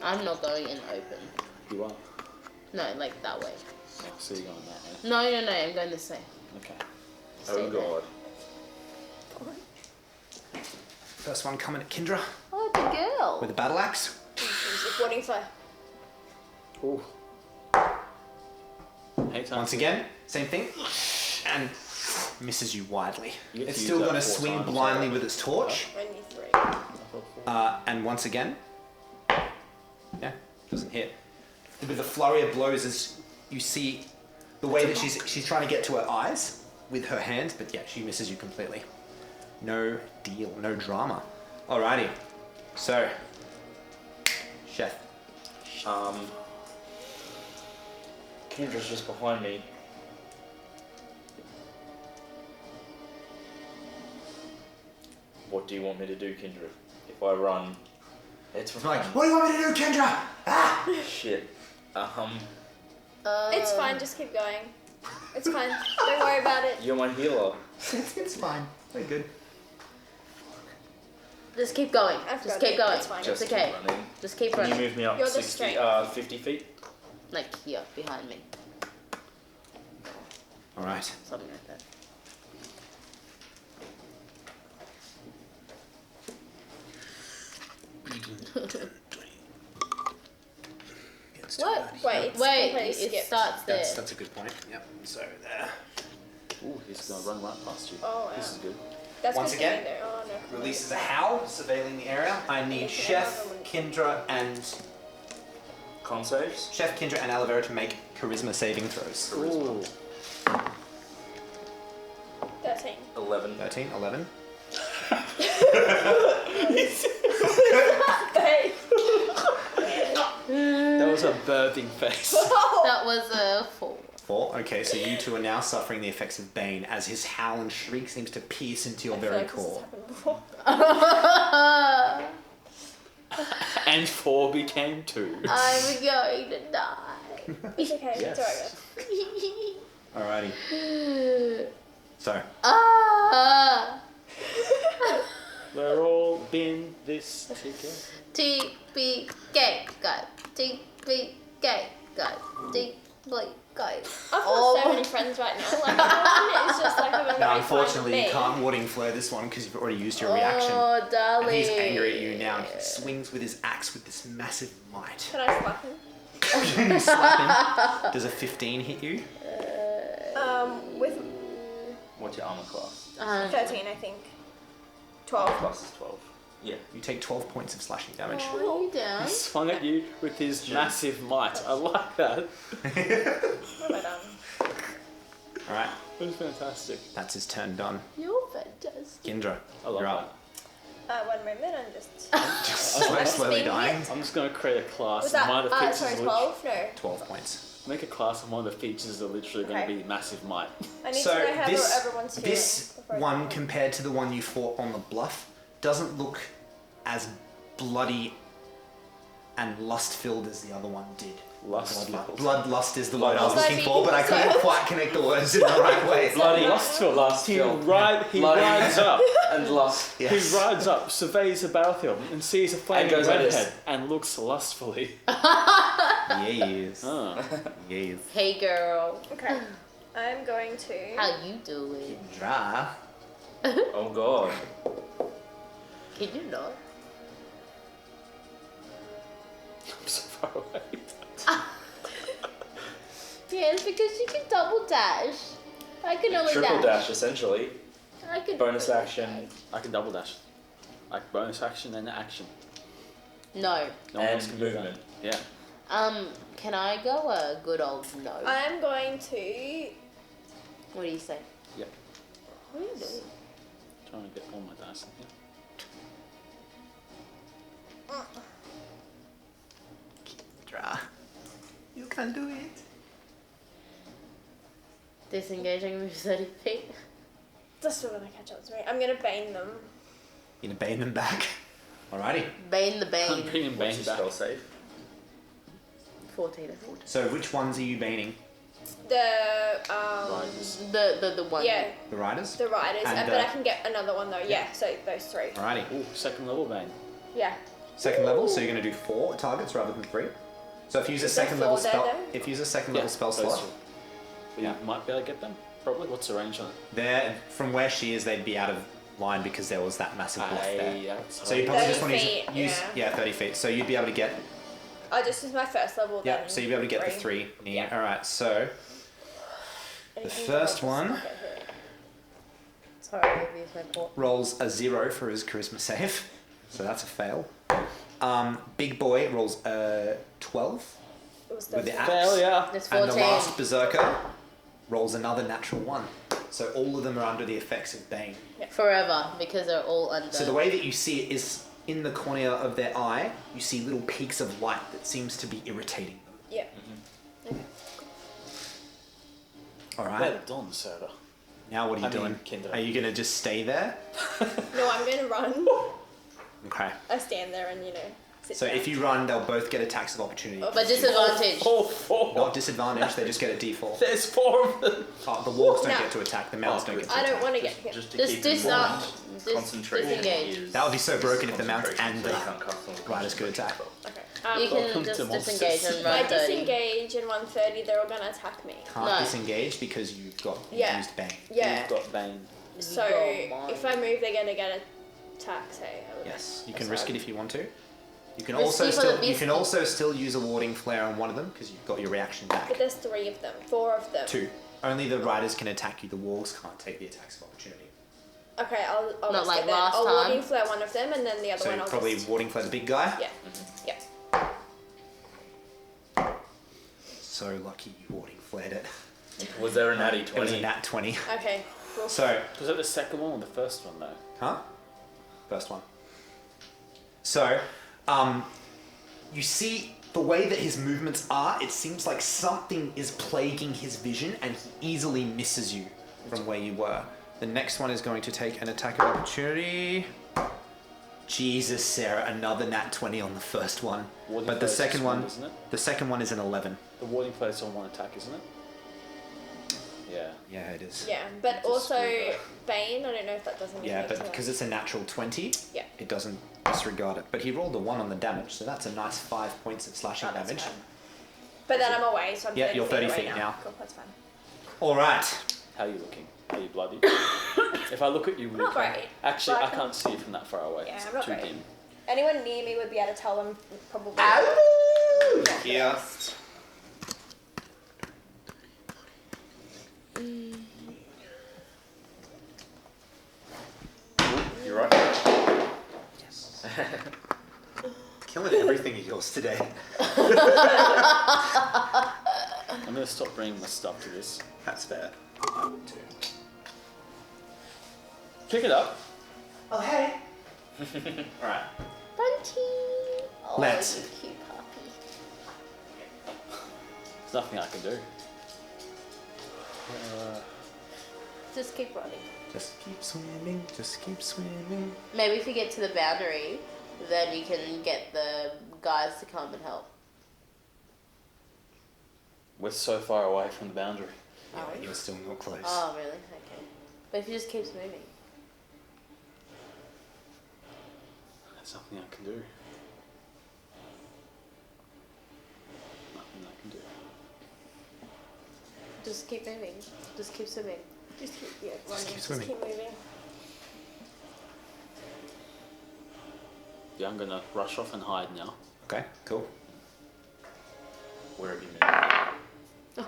I'm not going in open. You are. No, like that way. Oh, so you're going that way. No, I'm going this way. Okay. Stay Oh there. god. first one coming at Kendra Oh, the girl. with a battle axe. Reporting fire. Ooh. Hey, time. Once again, same thing. And misses you widely. You get to It's use still that going to 4 swing times, blindly right? with its torch. Only 3. And once again, yeah, doesn't hit. With a flurry of blows as you see the way that she's trying to get to her eyes with her hands, but yeah, she misses you completely. No deal, no drama. Alrighty, so, Chef. Kendra's just behind me. What do you want me to do, Kendra? If I run, it's Like, what do you want me to do, Kendra? Ah! shit. It's fine, just keep going. It's fine. Don't worry about it. You're my healer. It's fine. Very good. Just keep going. I've Just got keep it. going. It's fine. It's Just okay. keep running. Just keep Can you running. move me up You're the 60, strength. 50 feet? Like here, behind me. Alright. Something like that. What? Wait, it's Wait, completely it skipped. starts there. That's a good point. Yep. So there. Ooh, he's going to run right past you. Oh, wow. This is good. That's Once good to again, be there. Oh, no. Releases a howl, surveilling the area. I need Chef, Kendra, and Con saves? Chef, Kendra, and Alivera to make charisma saving throws. Ooh. 13. 11. 13, 11. That was a birthing face. That was a 4. 4. Okay, so you two are now suffering the effects of Bane as his howl and shriek seems to pierce into your I feel very like this has core. happened before. And 4 became 2. I'm going to die. It's okay. Yes. It's alright. Alrighty. So, We're all in this together. TPK, God. TPK, God. TPK. I've got so many friends right now. Like, everyone is just like having a now very fun unfortunately with you me. can't warding flare this one because you've already used your reaction. Oh, darling. And he's angry at you now and he swings with his axe with this massive might. Can I slap him? you slap him. Does a 15 hit you? With What's your armor class? 13, I think. 12. Plus is 12. Yeah. You take 12 points of slashing damage. Oh, you down? He swung at you with his massive might. I like that. What have I done? Alright, That was fantastic. that's his turn done. You're fantastic. Indra, I love you're that. up. 1 moment, I'm just... Just I'm slowly being dying. hit. I'm just going to create a class. Was and one of the that, features sorry, is 12? No. 12 points. Make a class and one of the features are literally going Okay. to be massive might. I need So to know how this, everyone's feeling. this before I one go. compared to the one you fought on the bluff doesn't look as bloody and lust-filled as the other one did. Lustful. Bloodlust is the word I was Bloody looking for, but I couldn't lust. quite connect the words in the right way. Bloody Lustful. lustful. He Bloody rides up. and lust. Yes. He rides up, surveys the battlefield, and sees a flaming goes like this. redhead and looks lustfully. Yes. Ah. Yes. Hey, girl. Okay. I'm going to... How you doing? Dry. Oh god. Can you not? I'm so far away. Yeah, it's because you can double dash. I can only Triple dash essentially. I can Bonus action. I can double dash. Like bonus action and action. No. No one else And can do that. movement. Yeah. Can I go a good old no? I'm going to... What do you say? Yep. What are you doing? Trying to get all my dice in here. Dry. You can do it. Disengaging move 30 feet. They're still going to catch up to me. I'm going to bane them. You gonna bane them back? Alrighty. Bane the I'm Bane. bringing What's Bane your back. spell save? 14, I think. So which ones are you baning? The, Riders. The one. yeah, The riders? the riders. And, But I can get another one though. Yeah, so those 3. Alrighty. Ooh, second level Bane. Yeah. Second level, so you're gonna do 4 targets rather than 3. So if you use a Is there second 4 level there, spell, though? if you use a second level spell those slot, two. But Yeah. you might be able to get them. Probably. What's the range on it? they're from where she is, they'd be out of line because there was that massive bluff there. Yeah. So you probably 30 just want to feet, use yeah. 30 feet. So you'd be able to get This is my first level. yeah. then So you'd be able to get the 3. Yeah. All right. So Anything first else? one- Okay, here. Sorry, I'll use my port. rolls a 0 for his charisma save, so that's a fail. Big boy rolls a 12 It was the with the axe. Failure. That's And 14. the last berserker rolls another natural 1. So all of them are under the effects of Bane. Forever, because they're all under. So the way that you see it is in the corner of their eye, you see little peaks of light that seems to be irritating them. Yeah. All right. Well done, Sarah. Now what are you I mean, doing? Kendra. Are you gonna just stay there? No, I'm going to run. Okay. I stand there and sit So down. if you run, they'll both get attacks of opportunity. But disadvantage. Four. Not disadvantage. They just get a D4. There's 4 of them. Oh, the wargs don't No. get to attack. The mouths don't get to I attack. don't want to get hit. Just to Just keep in mind, concentration disengage. is That would be so broken if the mounts concentration, and so you the can't cast on riders could attack. Okay. You can Welcome just to monsters. disengage and If run I 30. disengage in 130, they're all going to attack me. Can't No. disengage because you've got Yeah. used Bane. Yeah. You've got Bane. So Oh my. if I move, they're going to get attack. Say. I would- Yes, you can That's risk fine. it if you want to. You can Risky also for still the you can beast. also still use a warding flare on one of them because you've got your reaction back. But there's 3 of them, 4 of them. 2. Only the riders can attack you. The wargs can't take the attacks of opportunity. Okay, I'll Not risk like it then. last I'll time. warding flare one of them, and then the other So one I'll probably just... warding flare the big guy. Yeah. Yeah. So lucky you warding flared it. Was there a natty It was 20? a nat 20. Okay. Cool. So Was that the second one or the first one, though? Huh? First one. So, you see the way that his movements are, it seems like something is plaguing his vision and he easily misses you from where you were. The next one is going to take an attack of opportunity. Jesus, Sarah, another nat 20 on the first one. Warding But the flare's second just one, isn't it? the second one is an 11. The warding plate's on 1 attack, isn't it? Yeah. Yeah, it is. Yeah, but Just also screw that. Bane, I don't know if that does anything. Yeah, but to because it's a natural 20, Yeah. it doesn't disregard it. But he rolled a 1 on the damage, so that's a nice 5 points of slashing Oh, that's damage. fine. But then I'm away, so I'm Yeah, 30 you're 30 away feet now. Cool, that's fine. All right. How are you looking? Are you bloody? If I look at you, Not weakly- great. Actually, I But- can't see you from that far away. Yeah, it's I'm not too great. dim. Anyone near me would be able to tell them probably. Yeah. Killing everything of yours today. I'm gonna stop bringing my stuff to this. That's fair. Pick it up. Oh, hey. Alright. Bunty. Oh, Let's. you cute puppy. There's nothing I can do. Just keep running. Just keep swimming, just keep swimming. Maybe if you get to the boundary, then you can get the guys to come and help. We're so far away from the boundary. Yeah, you're still not close. Oh, really? Okay. But if you just keeps moving. There's nothing I can do. Nothing I can do. Just keep moving. Just keep swimming. Just keep, yeah, Just running. keep Just swimming. keep moving. Yeah, I'm gonna rush off and hide now. Okay, cool. Where have you moved?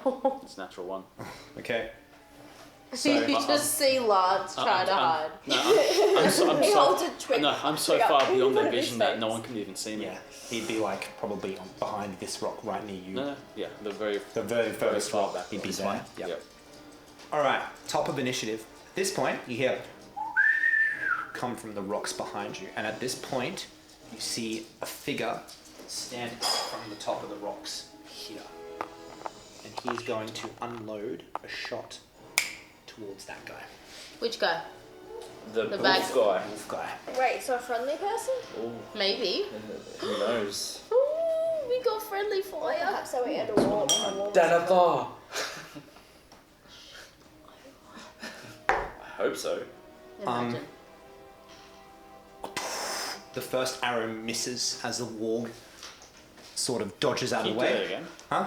Oh. It's natural one. Okay. You just see Lance trying to hide. No, I'm He so, holds a twig. no, I'm so twig up far in beyond their front of his vision that no face. one can even see me. Yeah, he'd be like probably behind this rock right near you. No, yeah, the very Furthest far rock, back. he'd be This there. one. Yep. Yep. Alright, top of initiative. At this point, you hear come from the rocks behind you, and at this point, you see a figure stand up from the top of the rocks here. And he's going to unload a shot towards that guy. Which guy? The The wolf bag. guy. Wolf guy. Wait, so a friendly person? Ooh, Maybe. who knows? Ooh, we got friendly Or fire. perhaps they were at a war. Danathar! I hope so. Imagine. The first arrow misses as the warg sort of dodges out of Can the you do way. it again? Huh?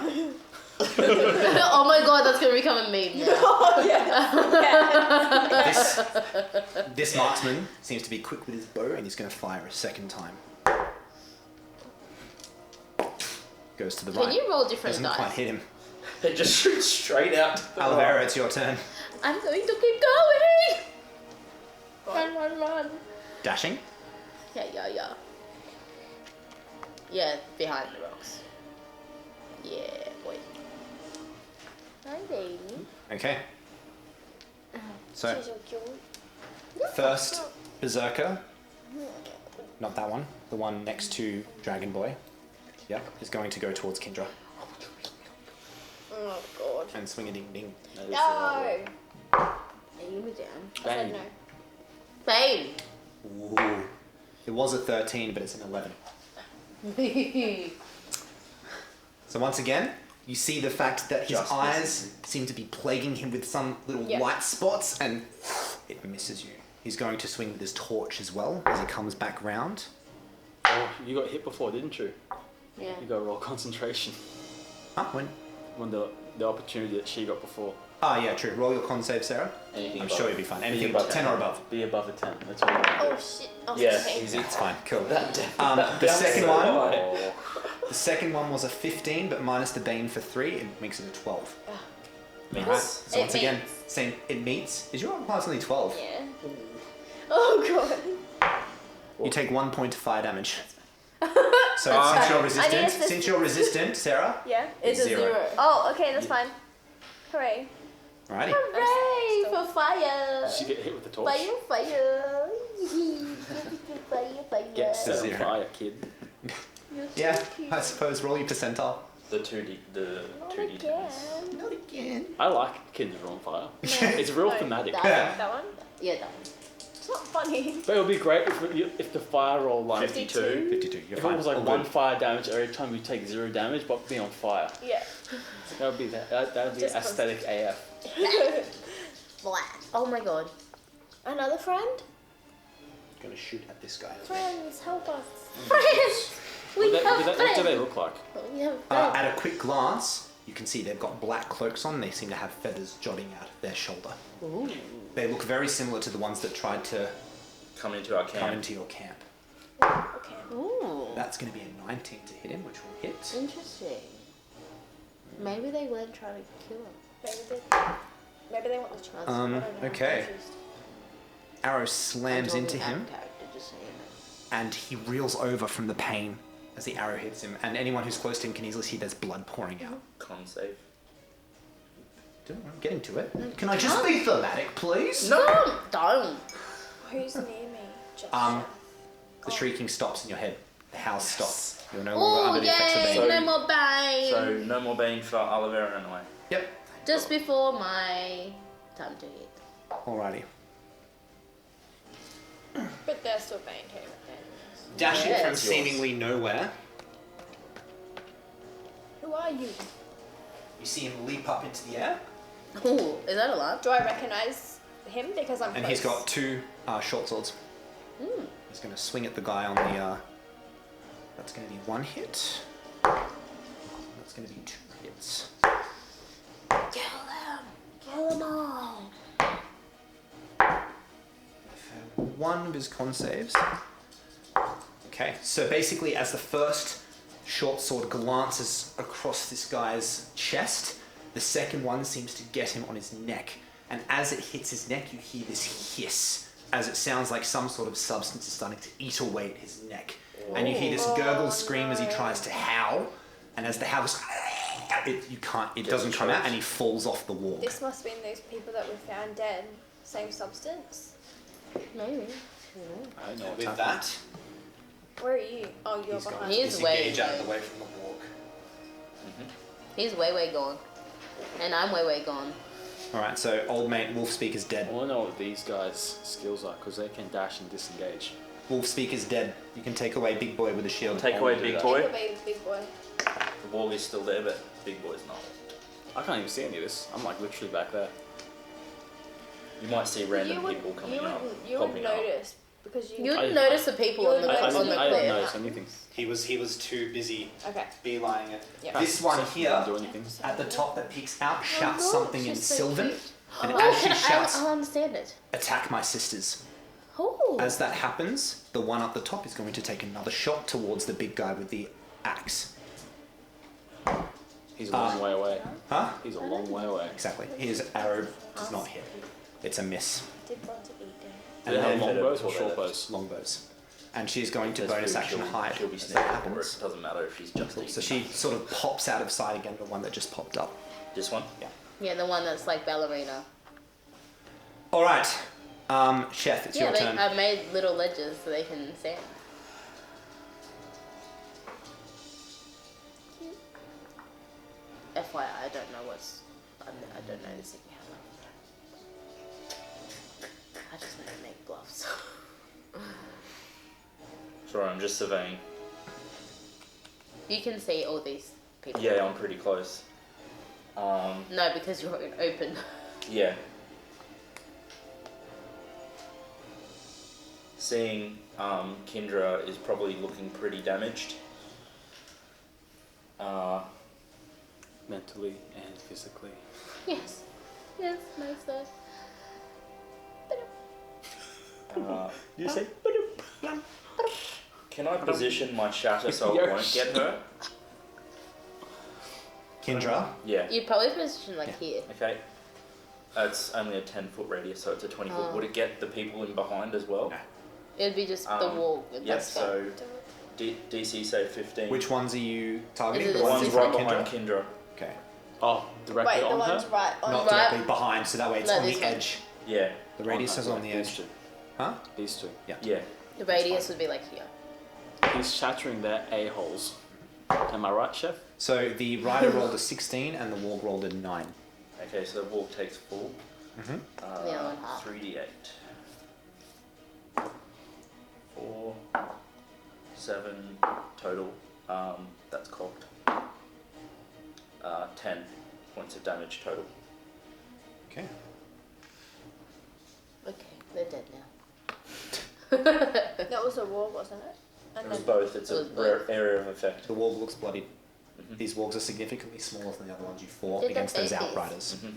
Oh my god, that's gonna become a meme now. Oh, yeah. This marksman seems to be quick with his bow, and he's going to fire a second time. Goes to the right. Can you roll different Doesn't quite dice? hit him. It just shoots straight out to the Alvera, right. it's your turn. I'm going to keep going! Run. Dashing. Yeah. Yeah, behind the rocks. Yeah, boy. Hi, baby. Okay. So, She's so cute. first Berserker, not that one, the one next to Dragon Boy, yep, is going to go towards Kindra Oh, God. and swing a ding ding. That is No! Hey, you me down. I said Bang. no. Babe! Ooh. It was a 13, but it's an 11. So once again, you see the fact that his Just eyes seem to be plaguing him with some little Yeah. white spots, and it misses you. He's going to swing with his torch as well as he comes back round. Oh, you got hit before, didn't you? Yeah. You got to roll concentration. Huh? When? When the opportunity that she got before. Ah, yeah, true. Roll your con save, Sarah. Anything I'm above. sure you'll be fine. Be Anything above 10 or above. Be above a 10. That's all you can Oh, do. shit. Oh, Yeah, okay. easy. That's fine. Cool. That The bounced second so one, high. Oh. the second one was a 15, but minus the Bane for 3, it makes it a 12. Means- Alright. So It once again, meets. same. It meets. Is your class only 12? Yeah. Oh, God. You take 1 point of fire damage. So since fine. you're I need resistant, assistance. since you're resistant, Sarah. Yeah? It's Zero. a 0. Oh, okay, that's fine. Hooray. Alrighty. Hooray for fire! Did she get hit with the torch? Fire! Fire! Get set on Zero. fire, kid. Yeah, I suppose roll your percentile. The 2D, the Not 2D10s. again. Not again. I like Kids Are on Fire. It's real No. thematic. That That one? Yeah, that one. It's not funny. But it would be great if the fire roll like 52. 52. You're if fine. it was like All one good. fire damage every time you take 0 damage, but being on fire. Yeah. That would be that would be Just aesthetic AF. Black. Oh my god. Another friend? Gonna shoot at this guy. Friends, help us. Friends! We What have do they friends! look like? We have friends. At a quick glance, you can see they've got black cloaks on. They seem to have feathers jutting out of their shoulder. Ooh. They look very similar to the ones that tried to Come into our come camp. into your camp. Okay. Ooh. That's going to be a 19 to hit him, which will hit. Interesting. Maybe they weren't trying to kill him. Maybe they want the chance. Um, I don't know, I'm okay. confused. Arrow slams I'm into talking him. out of character, just so you know. and he reels over from the pain as the arrow hits him. And anyone who's close to him can easily see there's blood pouring out. Con save. Don't get into it. Can I just be thematic, please? No, don't. Who's near me? Just The shrieking stops in your head. The howl stops. You're no longer Oh, under the effects of yay! Bane. No more Bane. So no more Bane for Olivera anyway. Yep. Just before my time to hit. Alrighty. But they're still maintaining. Dashing Yes. from Yours. seemingly nowhere, Who are you? you see him leap up into the air, Ooh, is that a lot? Do I recognize him because I'm and close? he's got two short swords. He's going to swing at the guy on the. That's going to be one hit. That's going to be 2 hits. Kill them! Kill them all! One of his con saves. Okay, so basically, as the first short sword glances across this guy's chest, the second one seems to get him on his neck. And as it hits his neck, you hear this hiss, as it sounds like some sort of substance is starting to eat away at his neck. And you hear this gurgle scream as he tries to howl, and as the howl goes, it doesn't come out, and he falls off the wall. This must have been those people that we found dead. Same substance. Maybe. I don't know what's With happening. that, Where are you? Oh, you're he's going behind. to He's way disengage out of away. the way from the walk. He's way gone. And I'm way gone. Alright, so old mate Wolfspeak is I dead. want to know what these guys' skills are because they can dash and disengage. Wolfspeak is dead. You can take away Big Boy with a shield. Take away Big Take Boy. away the big boy. The wall is still there, but Big Boy's not. I can't even see any of this. I'm like literally back there. You might see random You would, people coming you up. would, you would popping up. notice because you. You wouldn't notice the people on the, I on the didn't- I didn't cliff. notice anything. He was too busy Okay. beelining it. Yeah. This one Didn't here, do anything. at the top that peeks out, shouts Oh, something in she's so Sylvan. cute. And Oh, as she can shouts, I'll understand it. attack my sisters. Oh. As that happens, the one up the top is going to take another shot towards the big guy with the axe. He's a long way away. Huh? He's a long way away. Exactly. His arrow does not hit. It's a miss. Did want to eat them. Do they have then- longbows or Before short they bows? Longbows. And she is going to There's bonus food, action she'll- hide She'll be as that snapping for it. happens. Doesn't matter if she's just eating. So she sort of pops out of sight again, the one that just popped up. This one? Yeah. Yeah, the one that's like ballerina. Alright. Chef, it's Yeah, your turn. I made little ledges so they can stand. FYI, I don't know what's. I don't know this thing how. I just know to make bluffs. Sorry, I'm just surveying. You can see all these people. Yeah, I'm pretty close. No, because you're open. Yeah. Seeing Kendra is probably looking pretty damaged. Mentally and physically. Yes. Yes, nice though. You say? Can I position my shatter so it won't get her? Kendra. Yeah. You'd probably position like here. Okay. It's only a 10-foot radius, so it's a 20-foot. Oh. Would it get the people in behind as well? No. It'd be just the wall. and Yep, that's so DC say 15. Which ones are you targeting? Is it The the one's six right one? behind Kendra. Okay. Oh, directly Wait, the on one's her? right on. Not Right. directly behind, so that way it's No, on the this one. edge. Yeah. The radius is on the These edge. two. Huh? These two. Yeah. The radius would be like here. He's shattering their a-holes. Am I right, Chef? So the rider rolled a 16 and the warg rolled a 9. Okay, so the walk takes 4. Mm-hmm. The other one half. 3d8. 4, 7 total. That's cocked. 10 points of damage total. Okay. Okay, they're dead now. That was a war, wasn't it? It And was then both. It's It a was rare both. area of effect. The warg looks bloodied. Mhm. These wargs are significantly smaller than the other ones you fought Did they against those take these? outriders. Mhm.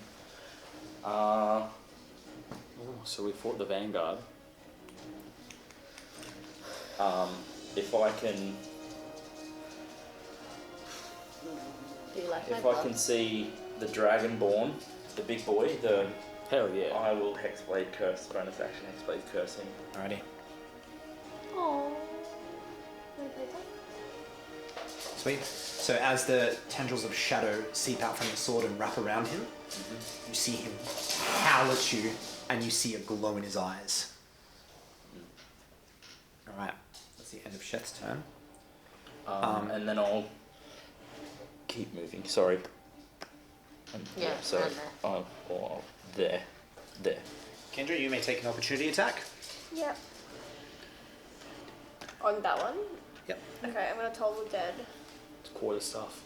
Oh, so we fought the Vanguard. If I can, Do you like my if I can gloves? see the Dragonborn, the big boy, Hell yeah. I will Hexblade Curse, bonus action Hexblade Curse him. Alrighty. Aww. Sweet. So as the tendrils of shadow seep out from the sword and wrap around him, you see him howl at you, and you see a glow in his eyes. All right, that's the end of Sheth's turn. And then I'll keep moving. Sorry. Yeah, So around there. there. Kendra, you may take an opportunity attack. Yep. On that one? Yep. Okay, I'm gonna toll the dead. It's quarter staff.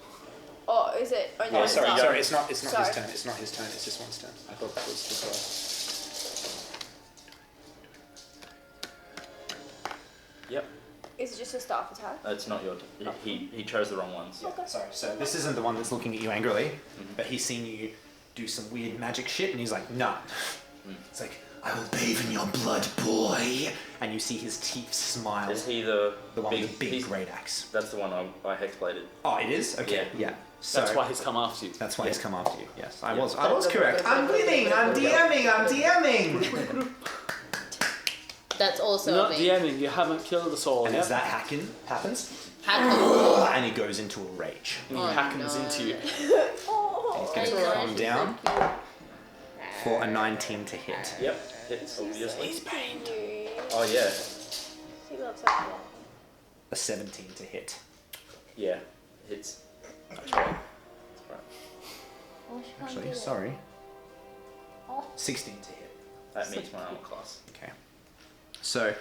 Oh, is it? Oh, Oh, sorry, it's sorry, it's not Sorry. his turn. It's not his turn. It's just one's turn. I thought that was the Yep. Is it just a staff attack? It's not your turn. He chose the wrong ones. Okay. Sorry. So this isn't the one that's looking at you angrily, but he's seen you do some weird magic shit, and he's like, no. It's like, I will bathe in your blood, boy. And you see his teeth smile. Is he the one big, with the big he's- great axe? That's the one I hexbladed. Oh, it is? Okay. Yeah. So That's why he's come after you. That's why he's come after you. Yes, I Yeah. was correct. I'm winning. I'm DMing. That's also You're not me. DMing, you haven't killed us all And yet. as that happens, Hackle. and he goes into a rage. And he Oh, hackens no. into you. And Oh. he's going to I know, calm she's down so cute. for a 19 to hit. Yep. Hits obviously. He's pained. Oh yeah. He loves that one. A 17 to hit. Yeah. Hits. That's right. Oh, she can't do Actually, it. sorry. Oh. 16 to hit. That meets my armor class. Okay. So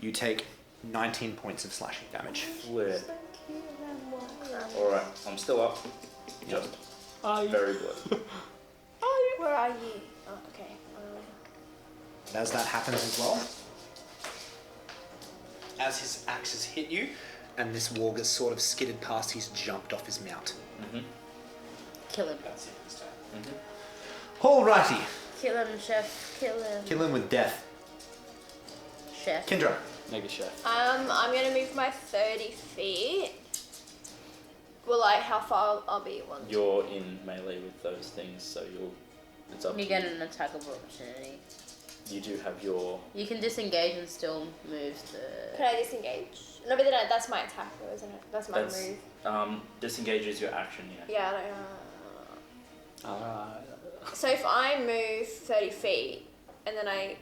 you take 19 points of slashing damage. Weird. So cute and wild. All right. I'm still up. Just very good. Where are you? Oh, okay. And as that happens as well, as his axe has hit you, and this warg has sort of skidded past, he's jumped off his mount. Kill him. That's it this turn. Alrighty. Kill him, chef. Kill him. Kill him with death. Chef. Kendra. Mega chef. I'm gonna move my 30 feet. How far I'll be once? You're in melee with those things, so it's up You to get you. an attack of opportunity. You do have your. You can disengage and still move the. Can I disengage? No, but then that's my attack, though, isn't it? That's my move. Disengage is your action. Yeah. Yeah, I don't know. So if I move 30 feet and then I,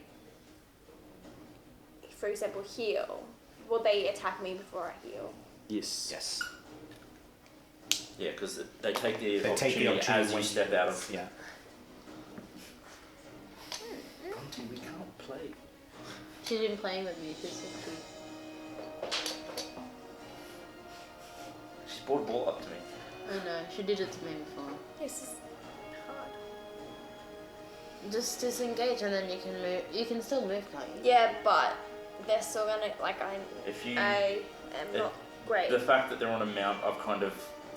for example, heal, will they attack me before I heal? Yes. Yes. Yeah, because they take the They take the opportunity opportunity as you when step out of. Yeah. Bunty, we can't play. She's been playing with me because She's brought a ball up to me. I know, she did it to me before. This is hard. Just disengage and then you can move. You can still move, can't you? Yeah, but they're still gonna, If you. I am not great. The fact that they're on a mount, I've kind of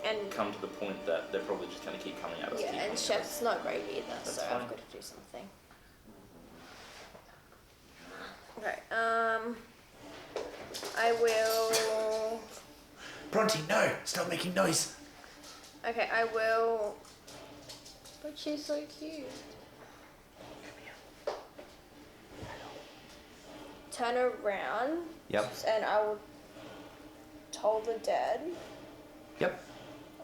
And come to the point that they're probably just going to keep coming at us. yeah, keep and coming at us. Chef's not great either, That's so fine. I've got to do something. Okay, I will. Bronte, no! Stop making noise! Okay, I will. But she's so cute. Turn around Yep. and I will toll the dead Yep.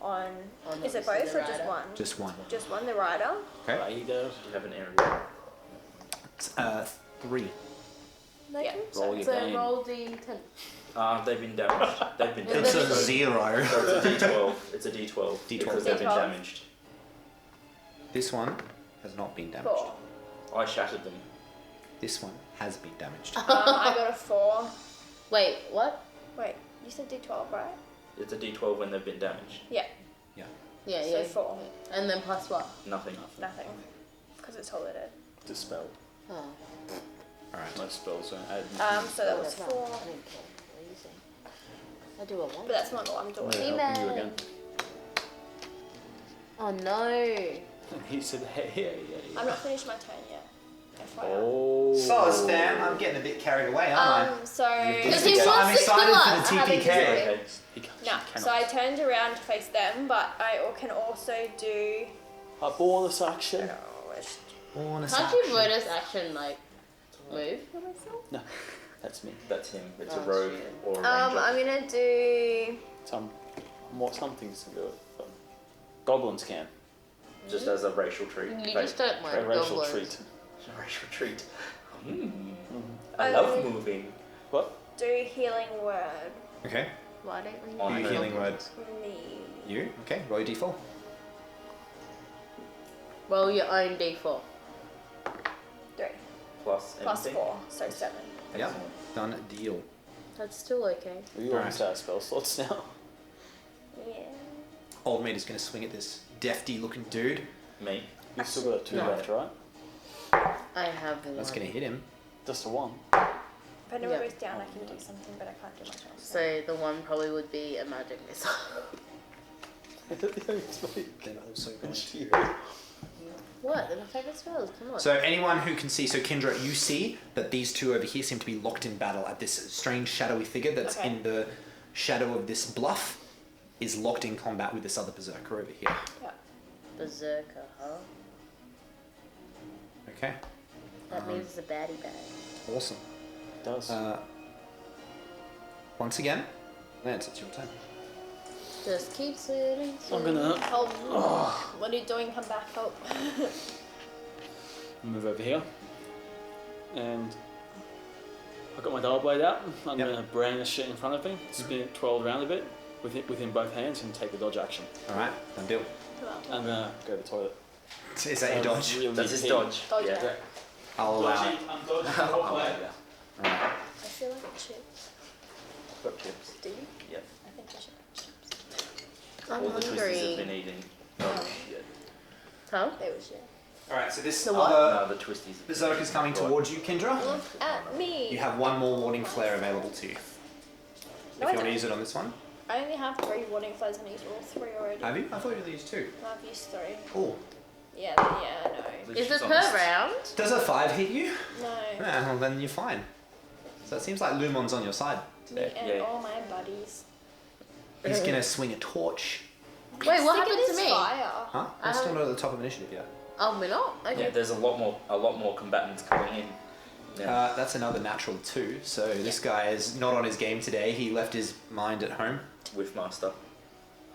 on. On Is it obviously both the or just rider. one? Just one. Just one, the rider. Okay. Rider. Do you have an area? It's, 3. Yeah. Roll your So game. roll d10. They've been damaged. They've been It's damaged. a 0. So it's a D12. It's a D12. D12. Because they've been D12. damaged. This one has not been damaged. 4. I shattered them. This one has been damaged. I got a 4. Wait, what? Wait, you said D12, right? It's a D12 when they've been damaged. Yeah, Yeah. Yeah, so yeah. 4. And then plus what? Nothing. Nothing. Because it's holiday. Dispel. Oh. Alright. Most spells don't add. So that was Whatever. 4. I don't care. What are you saying? I do what I want. But that's not what I'm doing. Yeah, helping you again. Oh no. And he said, hey. I'm not finished my turn yet. FYI. Oh. Soz fam, I'm getting a bit carried away, aren't So. Because he I'm wants to excited kill for us. the I have TPK. to Okay. He can, No, she so I cannot. turned around to face them, but I can also do. A bonus action. Bonus Can't you action. bonus action like move? No, that's me. That's him. It's a Oh, rogue shit. or a ranger. I'm gonna do. Some More some things can do it. But goblins can. Just as a racial treat. You just don't A like racial goblins. treat. A racial treat. I love moving. What? Do healing word. Okay. Why don't we? On You healing word. Me. You? Okay. Roll your d4. Roll your own d4. 3. Plus Plus anything. 4, so 7. Yep. Done deal. That's still okay. We almost out of spell slots now. Yeah. Old mate is going to swing at this defty looking dude. Me. You've still got 2 No. left, right? I have one. That's going to hit him. Just a 1. If anyone Yeah. goes down, I can do something, but I can't do much else. So the one probably would be a magic missile. Then also going to... What? They're my favourite spells. Come on. So anyone who can see, so Kendra, you see that these two over here seem to be locked in battle at this strange shadowy figure that's Okay. in the shadow of this bluff is locked in combat with this other berserker over here. Yeah. Berserker, huh? Okay. That means it's a baddie bag. Awesome. Does. Once again, Lance, it's your turn. Just keep sitting. I'm gonna Help. What are you doing? Come back, help. move over here. And I've got my dial blade out. I'm Yep. gonna brandish it in front of me, spin it, twirl it around a bit within both hands, and take the dodge action. All right, done deal. I'm gonna go to the toilet. Is that your dodge? Really That's his pee. dodge. Dodge Yeah. it. I'll allow it. I'm dodging. I'll allow it, yeah. All right. I feel like chips. Got chips. Do you? Yep. I think I should have chips. I'm All the twisties have hungry. been eating. Oh shit. Huh? They were shit. All right, so this The what? other No, the twisties. have been berserker's eating. coming Right. towards you, Kendra. Look at me. You have one more warning flare available to you. No, If I you want don't. to use it on this one. I only have 3 warning flares and I used all 3 already. Have you? I thought you used 2. I've used 3. Oh. Yeah, I know. But Is she's it per honest. round? Does a 5 hit you? No. Yeah, well, then you're fine. So it seems like Lumon's on your side Me today. and Yeah. all my buddies. He's going to swing a torch. Wait, what Stick happened it to as me? Fire. Huh? We're still not at the top of initiative yet. Oh, we're not? Okay. Yeah, there's a lot more combatants coming in. Yeah. That's another natural 2. So this guy is not on his game today. He left his mind at home. Whiff master.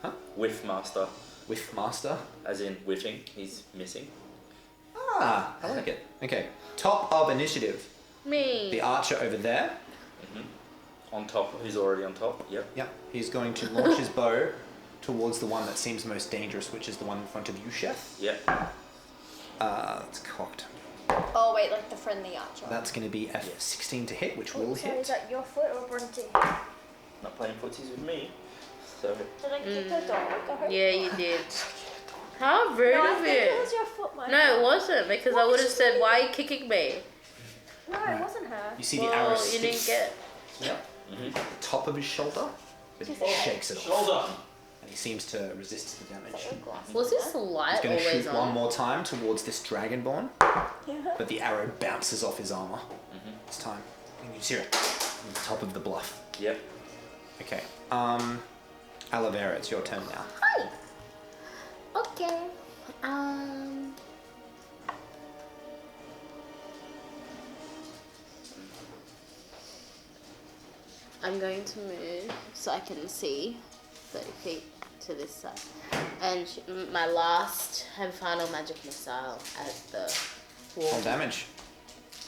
Huh? Whiff master. With Master. As in whiffing. He's missing. Ah, I like it. Okay. Top of initiative. Me. The archer over there. On top. Who's already on top? Yep. Yep. He's going to launch his bow towards the one that seems most dangerous, which is the one in front of you, Chef. Yep. It's cocked. Oh, wait, like the friendly archer. That's going to be a 16 to hit, which will Oh, sorry, is hit. that your foot or Bronte? Not playing footsies with me. So. Did I kick the dog? I hope Yeah, you did. How rude No, I of think it you. was your foot, my No, it fault. wasn't, because I would have said, why are you kicking me? No, it wasn't her. You see the arrow Well, you didn't sticks get... Yep. Mhm. The top of his shoulder. It shakes it off. Shoulder. And he seems to resist the damage. Was this He's light going to always shoot on? one more time towards this dragonborn, Yeah. but the arrow bounces off his armor. This time. And you see it on the top of the bluff. Yep. Okay. Alavera, it's your turn now. Hi. Okay. I'm going to move so I can see 30 feet to this side. And my last and final magic missile at the Roll wall. damage.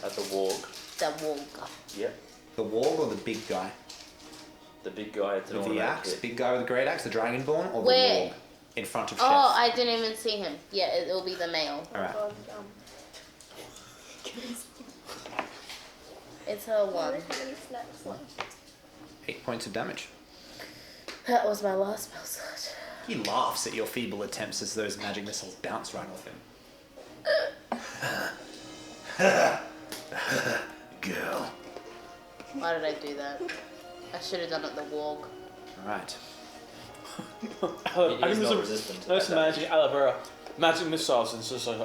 At the warg. The wall. Yep. The warg or the big guy? The big guy at the With the axe? hit. Big guy with the great axe, the dragonborn, or Where? the warg in front of Oh, Chef? I didn't even see him. Yeah, it'll be the male. Alright. God, It's a one. There's many snaps left. 8 points of damage. That was my last spell slot. He laughs at your feeble attempts as those magic missiles bounce right off him. Girl. Why did I do that? I should have done it the warg. Alright. I He's can not resistant to just that damage. imagine aloe vera, magic missiles, and it's just like,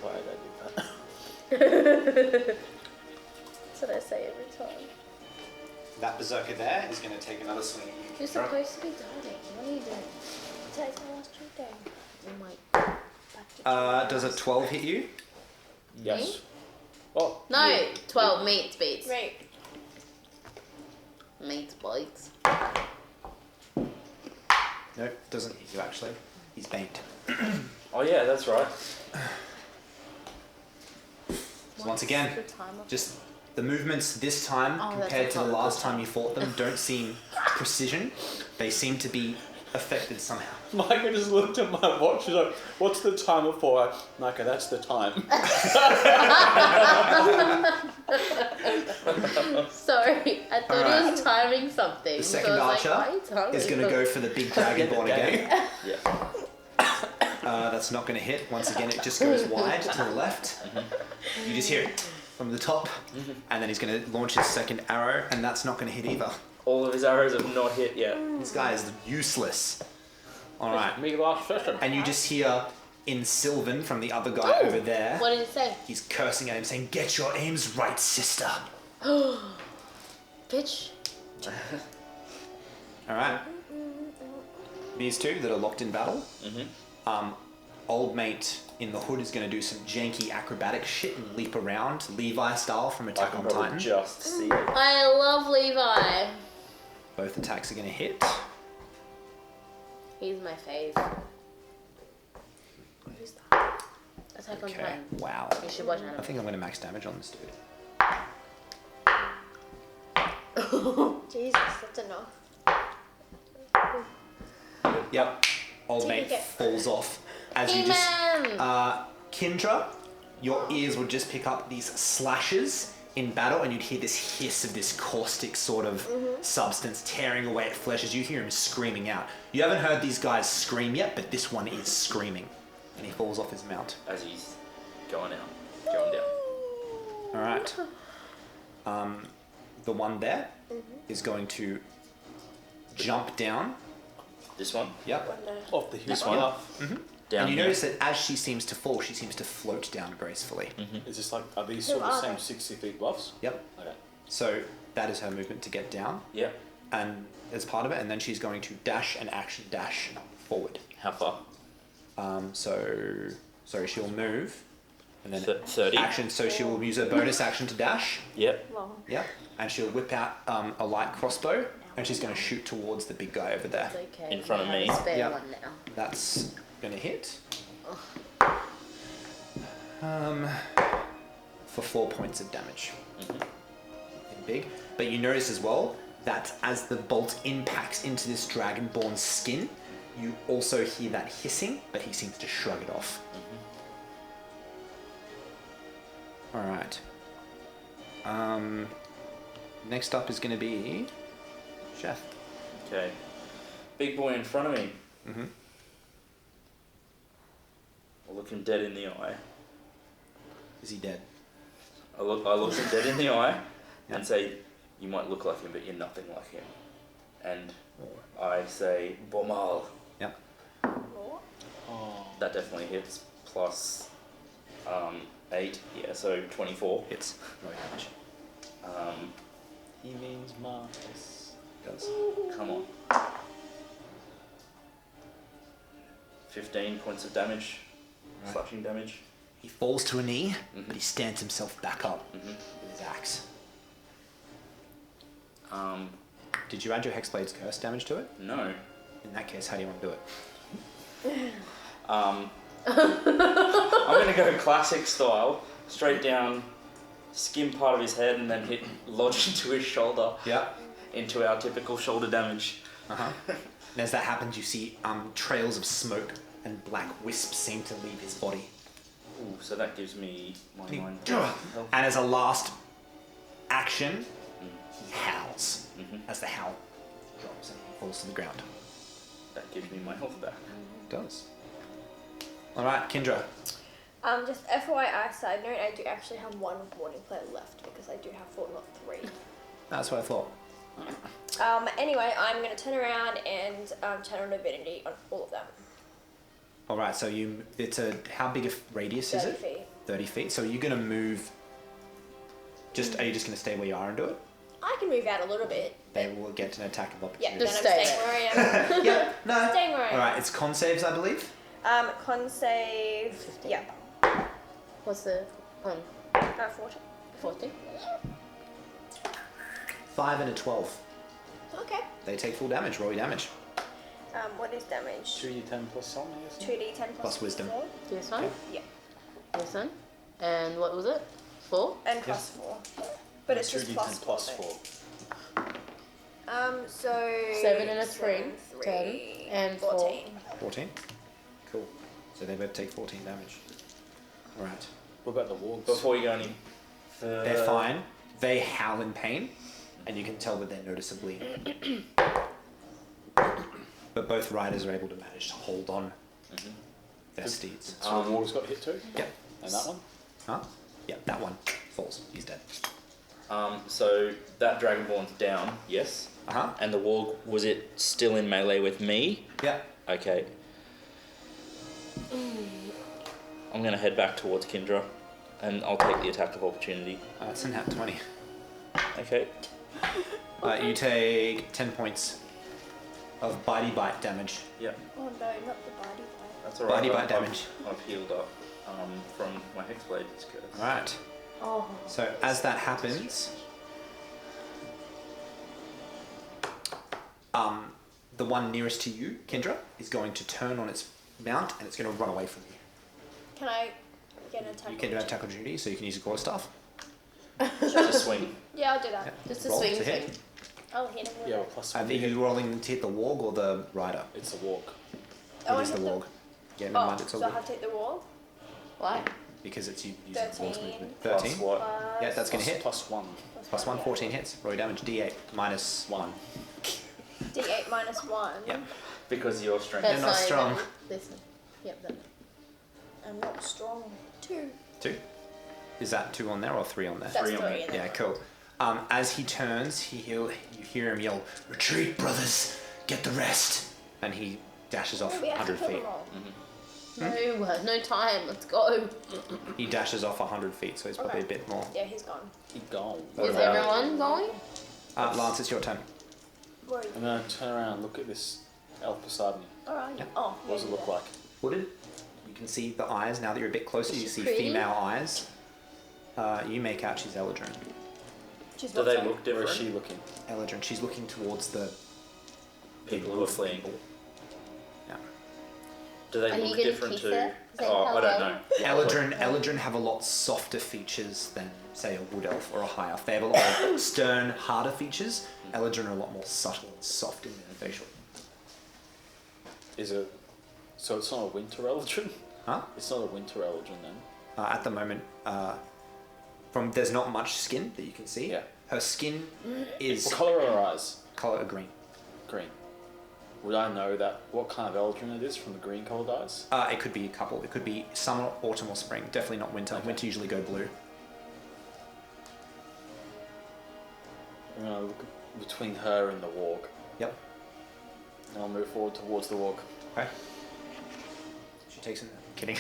why did I do that? That's what I say every time. That berserker there is going to take another swing at you. You're supposed to be dying. What are you doing? Today's my last treat day. Oh my. Back to Does a 12 hit you? Yes. Oh. No, yeah. 12 meats beats. Right. Meats bites. No, doesn't hit you actually. He's banked. Oh yeah, that's right. So once again, The timer? just the movements this time Oh, compared that's to the a last time you fought them don't seem precision. They seem to be affected somehow. Micah just looked at my watch. She's like, "What's the timer for?" Micah, that's the time. Sorry, I thought Alright. he was timing something. The so second I was archer like, why are you timing is going to go for the big dragonborn again. Yeah. That's not going to hit. Once again, it just goes wide to the left. You just hear it from the top, and then he's going to launch his second arrow, and that's not going to hit either. All of his arrows have not hit yet. This guy is useless. All right, Me last session. and you just hear in Sylvan from the other guy over there. What did it say? He's cursing at him, saying, "Get your aims right, sister." Bitch. All right. These two that are locked in battle. Old mate in the hood is going to do some janky acrobatic shit and leap around, Levi style from I Attack can on probably Titan. just see it. I love Levi. Both attacks are going to hit. He's my fave. Who's that? Attack on Okay. Titan. Wow. You should watch I anime. think I'm going to max damage on this dude. Jesus, that's enough. Yep. Old mate Take it. falls off as you just. He-Man! Kindra, your ears would just pick up these slashes in battle, and you'd hear this hiss of this caustic sort of substance tearing away at flesh as you hear him screaming out. You haven't heard these guys scream yet, but this one is screaming, and he falls off his mount. As he's going out, going down. All right. The one there is going to jump down. This one, Yep. Off the this hill. one, down And you here. notice that as she seems to fall, she seems to float down gracefully. Is this like, are these Who sort of the are same they? 60 feet buffs? Yep. Okay. So that is her movement to get down, Yeah. and as part of it, and then she's going to dash and action dash forward. How far? Sorry, she'll move, and then 30. action. So she will use her bonus action to dash. Yep. Long. Yep. And she'll whip out a light crossbow, and she's going to shoot towards the big guy over there. It's okay. In front of I have me. a spare Yep. one now. That's going to hit. For 4 points of damage. Nothing big. But you notice as well that as the bolt impacts into this dragonborn's skin, you also hear that hissing, but he seems to shrug it off. All right. Next up is going to be Chef. Okay. Big boy in front of me. Mhm. I look him dead in the eye. Is he dead? I look him dead in the eye Yeah. and say, "You might look like him, but you're nothing like him." And I say, "Bomal." Yep. Oh. That definitely hits. Plus 8. Yeah, so 24. Hits. No damage. He means Marcus. Does. Come on. 15 points of damage. Right. Slashing damage. He falls to a knee, but he stands himself back up Mhm. with his axe. Did you add your Hexblade's curse damage to it? No. In that case, how do you want to do it? I'm gonna go classic style, straight down, skim part of his head, and then hit lodge into his shoulder, Yeah. into our typical shoulder damage. Uh-huh. And as that happens, you see trails of smoke and black wisps seem to leave his body. Ooh, so that gives me my He- 9 and health. as a last action, he howls Mhm. as the howl drops and he falls to the ground. That gives me my health back. It does. All right, Kindra. Just FYI side note, I do actually have one warning player left because I do have 4, not 3. That's what I thought. Anyway, I'm gonna turn around and channel divinity on all of them. All right, so it's a, how big a radius is 30 it? feet. 30 feet. So you're going to move, are you just going to stay where you are and do it? I can move out a little bit. They will get an attack of Yeah, opportunity. then Just I'm stay staying where I am. Yeah, no. Staying where I am. All right, it's con saves, I believe. Con save. 15. Yeah. What's the 40. 40? 5 and a 12. Okay. They take full damage. Roll your damage. What is damage? 2d10 plus something, isn't it? 2d10 Plus wisdom. 4. This one? Yeah. This one? And what was it? 4? And plus 4. But it's just 2d10 plus 4. plus 4. So 7 and a 3. 3 10 and 14. 14. Cool. So they both take 14 damage. All right. What about the wargs? Before you go any further... They're fine. They howl in pain, and you can tell that they're noticeably. But both riders are able to manage to hold on their steeds. So the wargs got hit too? Yep. And that one? Huh? Yeah, that one falls. He's dead. So that Dragonborn's down, yes. Uh-huh. And the warg, was it still in melee with me? Yeah. Okay. I'm gonna head back towards Kindra, and I'll take the attack of opportunity. It's in hat 20. Okay. You take 10 points of bitey bite damage. Yep. Oh no, not the body bite. That's alright. Bitey bite damage. I've healed up from my Hexblade curse. Alright. Oh. So as that happens, the one nearest to you, Kendra, is going to turn on its mount and it's going to run away from you. Can I get an attack? You can do an attack opportunity, so you can use your quarterstaff. Just swing. Yeah, I'll do that. Yeah. Just a Roll swing to hit. thing. I'll hit him with Yeah, it. well, plus Are 1. you rolling to hit the warg or the rider? It's a warg. Oh, It is I the hit warg. Yeah, never Oh, mind, it's so all I good. have to hit the wall? Why? Because it's you using the warg's 13. movement. Plus 13? what? Yeah, that's going to hit. Plus 1. Plus 1, 14 hits. Roll your damage, d8, minus 1. D8 minus 1. Yeah. Because you're strength. They're not strong. This one. Yep, that one. I'm not strong. 2. 2? Is that 2 on there or 3 on there? That's 3 on 3 there. in Yeah, there. cool. As he turns, you hear him yell, "Retreat, brothers! Get the rest!" And he dashes off Oh, we have to 100 kill feet. them all. No time. Let's go. He dashes off 100 feet, so he's probably Okay. a bit more. Yeah, he's gone. Keep going. Is everyone going? Lance, it's your turn. Where are you? I'm going to turn around and look at this elf beside me. Alright. Yeah. Oh, What does it look like? Hooded. You can see the eyes. Now that you're a bit closer, Is you she see pretty? female eyes. You make out she's Eladrin. She's Do not they sorry. look Where different? is she looking? Eladrin. She's looking towards the People who are fleeing. Yeah. Do they Are you look gonna different kiss to... her? Say Oh, I don't hello? know. Eladrin have a lot softer features than, say, a wood elf or a high elf. They have a lot more stern, harder features. Eladrin are a lot more subtle and soft in their facial. Is it... So it's not a winter eldrin? Huh? It's not a winter eldrin then? At the moment, there's not much skin that you can see. Yeah. Her skin is What colour are her eyes? color green. Green. Would I know that what kind of eldrin it is from the green coloured eyes? It could be a couple. It could be summer, autumn, or spring. Definitely not winter. Okay. Winter usually go blue. I'm going to look between her and the warg. Yep. And I'll move forward towards the warg. Okay. She takes it. Kidding.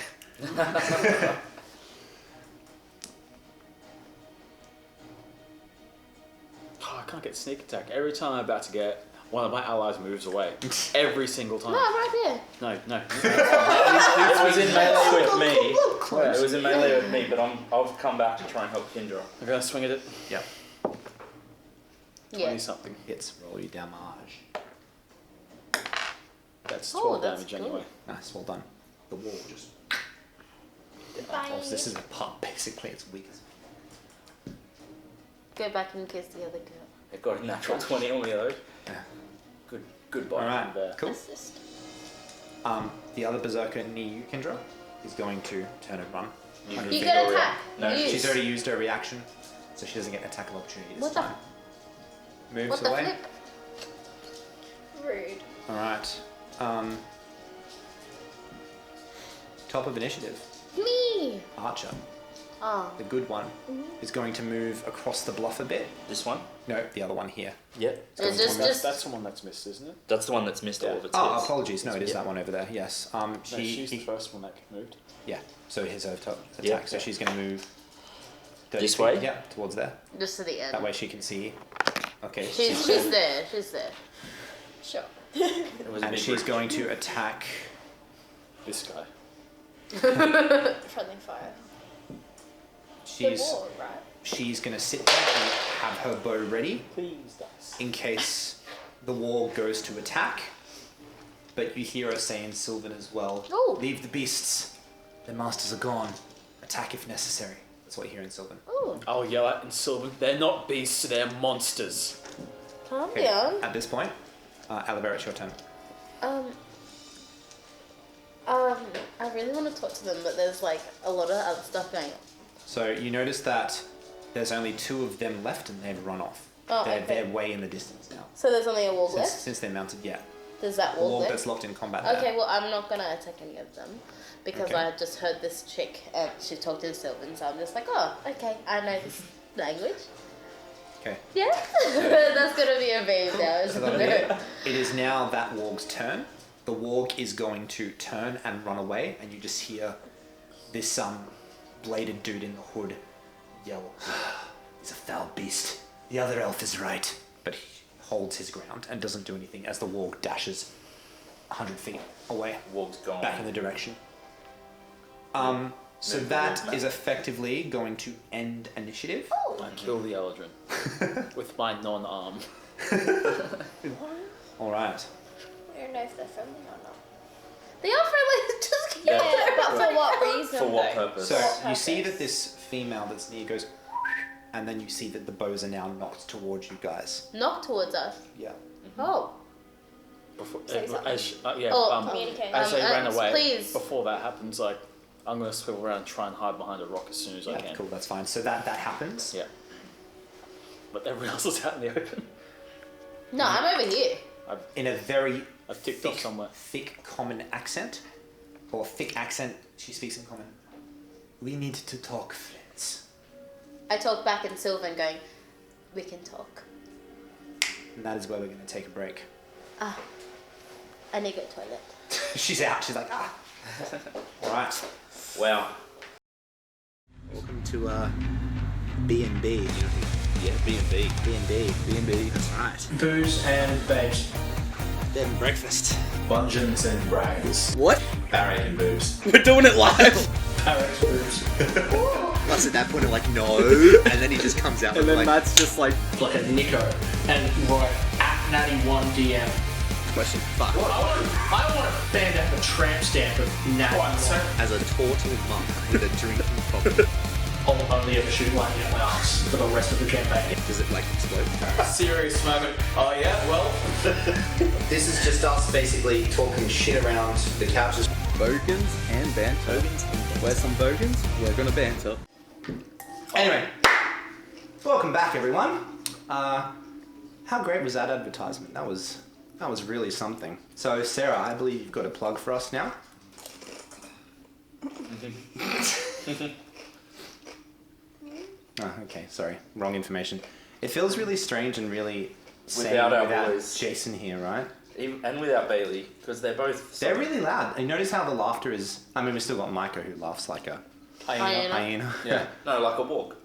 Oh, I can't get sneak attack. Every time I'm about to get one of my allies moves away. Every single time. No, right here. No. It was in melee with me. Close. It was in melee with me, but I'll come back to try and help Kindra. I'm going to swing at it. Yep. 20 Yeah. something. Hits. Roll your damage. That's Oh, 12 that's damage good. anyway. Nice. Well done. The wall just. Bye. This is a pub, basically. It's weak as. Go back and kiss the other girl. It got a natural 20 on me though. Yeah. Goodbye. All right. there. Cool. Assist. The other berserker near you, Kendra, is going to turn and run. You Hundred can You feet. get go attack. No, Use. She's already used her reaction, so she doesn't get an attack of opportunity this What the- time. Moves What the away. flip? Rude. All right. Top of initiative, Me. Archer, Oh. the good one, is going to move across the bluff a bit. This one? No, the other one here. Yeah. It's just, That's the one that's missed, isn't it? That's the one that's missed all of its Oh, hits. apologies. No, it is Yeah. that one over there. Yes. No, she's the first one that moved. Yeah. So here's her top attack. Yeah. So she's going to move. 30 This feet. way? Yeah, towards there. just to the end. That way she can see. Okay. She's there. She's there. Sure. It was a and big she's reach. going to attack. This guy. Friendly fire. She's The wall, right? she's going to sit there and have her bow ready Please, dice. in case the wall goes to attack. but you hear her say in Sylvan as well. Oh. Leave the beasts. Their masters are gone. Attack if necessary. That's what you hear in Sylvan. Oh, I'll yell at in Sylvan. They're not beasts, they're monsters. calm Okay, down. at this point, Alibera, it's your turn. I really want to talk to them, but there's like a lot of other stuff going on. So you notice that there's only 2 of them left and they've run off. Oh, they're, okay. they're way in the distance now. So there's only a wall Since, left? since they're mounted, yeah. There's that The wall wall left? that's locked in combat Okay, there. well, I'm not gonna attack any of them because Okay. I just heard this chick and she talked in Sylvan, so I'm just like, oh, okay, I know this language. Okay. Yeah? That's gonna be a babe now, So isn't that'll be it? it. It is now that warg's turn. The warg is going to turn and run away, and you just hear this bladed dude in the hood yell, "He's a foul beast. The other elf is right." But he holds his ground and doesn't do anything as the warg dashes 100 feet away, Warg's gone. back in the direction. So that is effectively going to end initiative. I kill the Eldrin with my non-arm. All right. I don't know if they're friendly or not. They are friendly, just keep Yeah, it. but for what reason? For what though? purpose? So What you see purpose? that this female that's near goes, and then you see that the bows are now knocked towards you guys. Knock towards us. Yeah. Oh. Before, Say something. Communicate. as they ran away, please. before that happens, like, I'm going to swivel around and try and hide behind a rock as soon as I Yeah, can. cool, that's fine. So that happens. Yeah. But everyone else is out in the open. No, I'm over here. In a very I've ticked off somewhere. thick common accent, or thick accent, she speaks in common. We need to talk, friends. I talk back in Sylvan going, we can talk. And that is where we're going to take a break. Ah, I need to go to the toilet. She's out. She's like, ah. All right. Wow. Welcome to B&B. Yeah, B&B. B&B. B&B. That's right. Booze and veg. Bed and breakfast. Bungeons and brags. What? Barrack and booze. We're doing it live. Barrack's booze. Plus at that point I'm like, no. And then he just comes out And with then like, Matt's just like, Like a Nico. And right at Natty One DM. question, fuck. I want to band out the tramp stamp of Natty One. As a turtle monk with a drinking problem. I'll only ever shoot lightning at my arse for the rest of the campaign. Does it like explode? Serious moment. Oh yeah, well. This is just us basically talking shit around the couches. Bogans and banter. Where's some bogans? We're gonna banter. Anyway, welcome back everyone. How great was that advertisement? That was really something. So Sarah, I believe you've got a plug for us now. Oh, okay, sorry. Wrong information. It feels really strange and really sane Without our without voice. Jason here, right? And without Bailey, because they're both... They're really loud. And notice how the laughter is... I mean, we've still got Micah who laughs like a Hyena. hyena. Yeah. No, like a walk.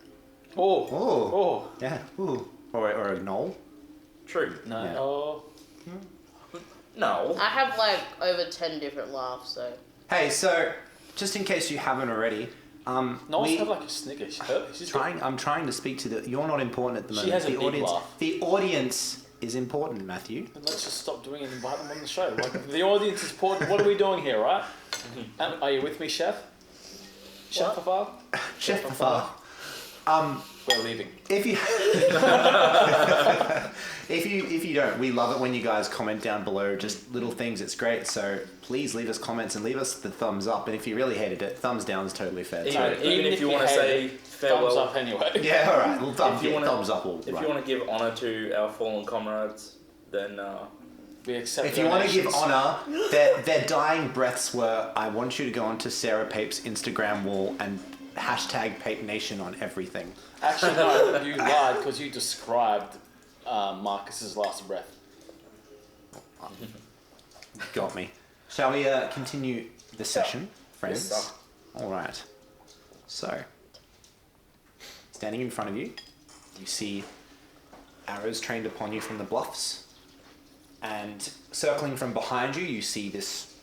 oh, Oh. oh, Yeah. Ooh. Or a gnoll. True. no, Yeah. oh. No. I have like over 10 different laughs, so. Hey, so just in case you haven't already, No one's have like a snicker. I'm trying to speak to the. You're not important at the moment. She has a the big audience. laugh. The audience is important, Matthew. Let's just stop doing it and invite them on the show. Like, the audience is important. What are we doing here, right? Are you with me, Chef? Chef Papa? Chef Papa. We're leaving. If you if you don't, we love it when you guys comment down below, just little things. It's great. So please leave us comments and leave us the thumbs up. And if you really hated it, thumbs down is totally fair. Even, too. even if you want to hate say it, farewell... thumbs up anyway. Yeah, all right. Well, If you wanna- thumbs up. Will If you want to give honour to our fallen comrades, then... We accept If you want to give donations. honour, their dying breaths were, I want you to go onto Sarah Pape's Instagram wall and hashtag Pape Nation on everything. Actually, no, you lied because you described Marcus's last breath. Got me. Shall we continue the session, friends? Yes, sir. All right. So, standing in front of you, you see arrows trained upon you from the bluffs. And circling from behind you, you see this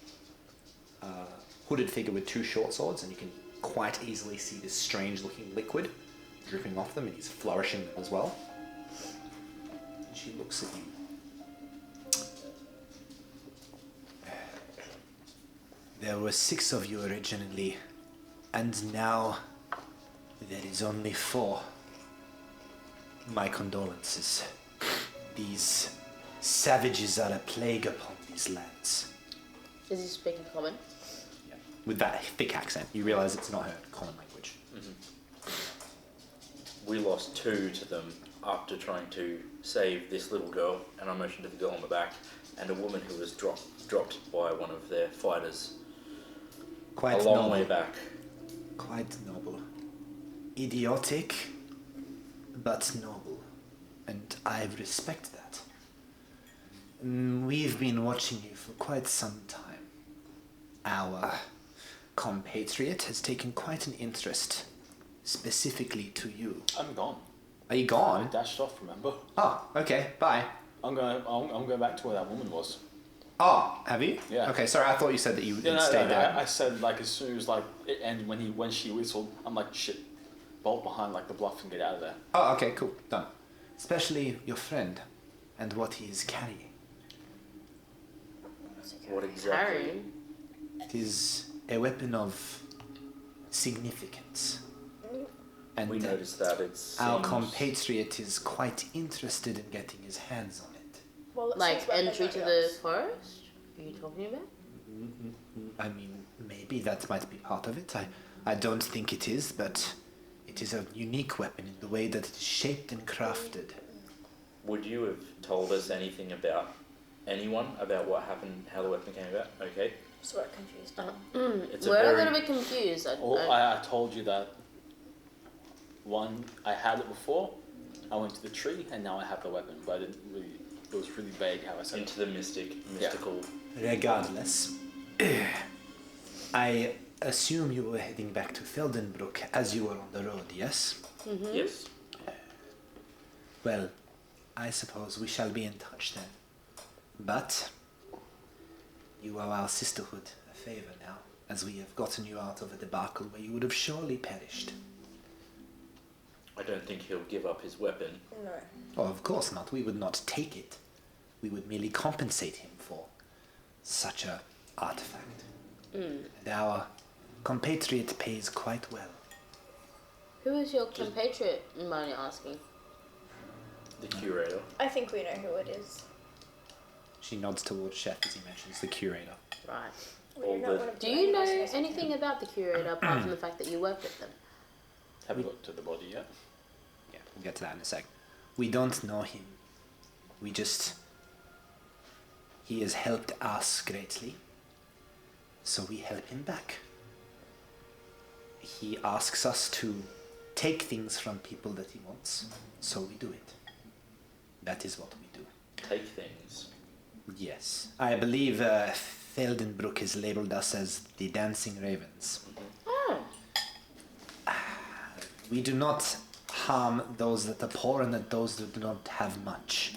hooded figure with 2 short swords, and you can quite easily see this strange-looking liquid dripping off them, and he's flourishing them as well. And she looks at you. There were 6 of you originally, and now there is only 4. My condolences. These savages are a plague upon these lands. Is he speaking common? Yeah. With that thick accent, you realize it's not her common language. We lost 2 to them after trying to save this little girl, and I motioned to the girl on the back, and a woman who was dropped by one of their fighters Quite a long noble. way back. Quite noble. Idiotic, but noble. And I respect that. We've been watching you for quite some time. Our compatriot has taken quite an interest, specifically to you. I'm gone. Are you I gone? dashed off, remember? Oh, okay, bye. I'm going back to where that woman was. Oh, have you? Yeah. Okay, sorry, I thought you said that you Yeah, stayed there. I said like as soon as like it ended when she whistled, I'm like shit, bolt behind like the bluff and get out of there. Oh, okay, cool, done. Especially your friend and what he is carrying. What exactly? Karen. It is a weapon of significance. And We noticed that it's our compatriot is quite interested in getting his hands on it. Well, it Like says weapons entry on to it. the forest? Are you talking about? I mean, maybe that might be part of it. I don't think it is, but it is a unique weapon in the way that it is shaped and crafted. Would you have told us anything about anyone about what happened, how the weapon came about? Okay. So we're confused. It's a We're a very- little bit confused. I told you that one I had it before. I went to the tree and now I have the weapon, but I didn't really. It was really vague how I said it. Into the mystical. Regardless, I assume you were heading back to Feldenbrook as you were on the road, yes? Yes. Well, I suppose we shall be in touch then. But you owe our sisterhood a favor now, as we have gotten you out of a debacle where you would have surely perished. I don't think he'll give up his weapon. No. Oh, of course not. We would not take it. We would merely compensate him for such a artifact. And our compatriot pays quite well. Who is your compatriot, you mind me asking? The curator. I think we know who it is. She nods towards Chef as he mentions the curator. Right. We're not one of Do the you know listeners. anything about the curator apart from the fact that you work with them? Have you looked at the body yet? Yeah, we'll get to that in a sec. We don't know him. We just... He has helped us greatly, so we help him back. He asks us to take things from people that he wants, so we do it. That is what we do. Take things. Yes. I believe Feldenbrook has labeled us as the Dancing Ravens. Oh. We do not harm those that are poor and that those that do not have much.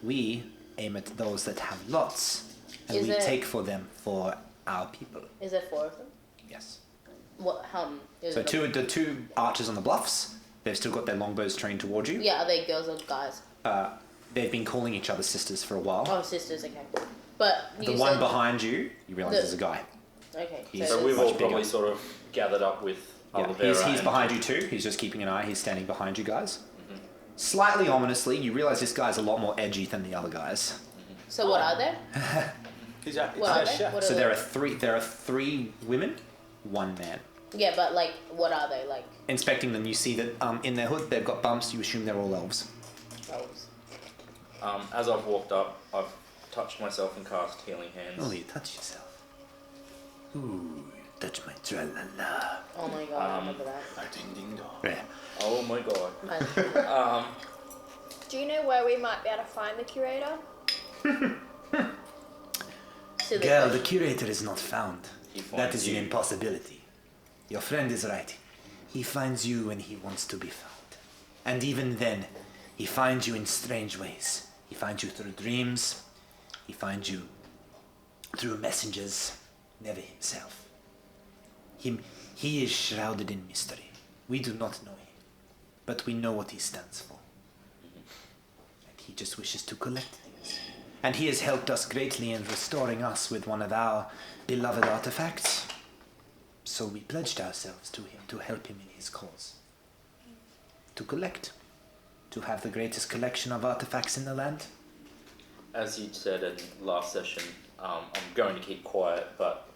We aim at those that have lots, and Is we there- take for them for our people. Is there 4 of them? Yes. What? Is So it the two archers on the bluffs, they've still got their longbows trained towards you. Yeah, are they girls or guys? They've been calling each other sisters for a while. Oh, sisters, okay. But The you one said- behind you The- realize there's a guy. Okay. He's- So there's- we've much all bigger. probably sort of gathered up with Yeah, Olivera he's and- behind you too. He's just keeping an eye. He's standing behind you guys. Slightly ominously, you realize this guy's a lot more edgy than the other guys. So what are they? He's a What are they? chef. What So are there they? are three women, one man. Yeah, but like, what are they? Like, Inspecting them, you see that in their hood they've got bumps. You assume they're all elves. elves. As I've walked up, I've touched myself and cast healing hands. Oh, you touch yourself. Ooh, you touch my tra-la-la. Oh my god, look at that. Ding ding dong. Yeah. Oh my god. Man. Do you know where we might be able to find the curator? Silly Girl, the question. curator is not found. He That finds is you. an impossibility. Your friend is right. He finds you when he wants to be found. And even then, he finds you in strange ways. He finds you through dreams. He finds you through messengers. Never himself. He is shrouded in mystery. We do not know him. But we know what he stands for. And he just wishes to collect things. And he has helped us greatly in restoring us with one of our beloved artifacts. So we pledged ourselves to him to help him in his cause. To collect. To have the greatest collection of artifacts in the land. As you said in last session, I'm going to keep quiet, but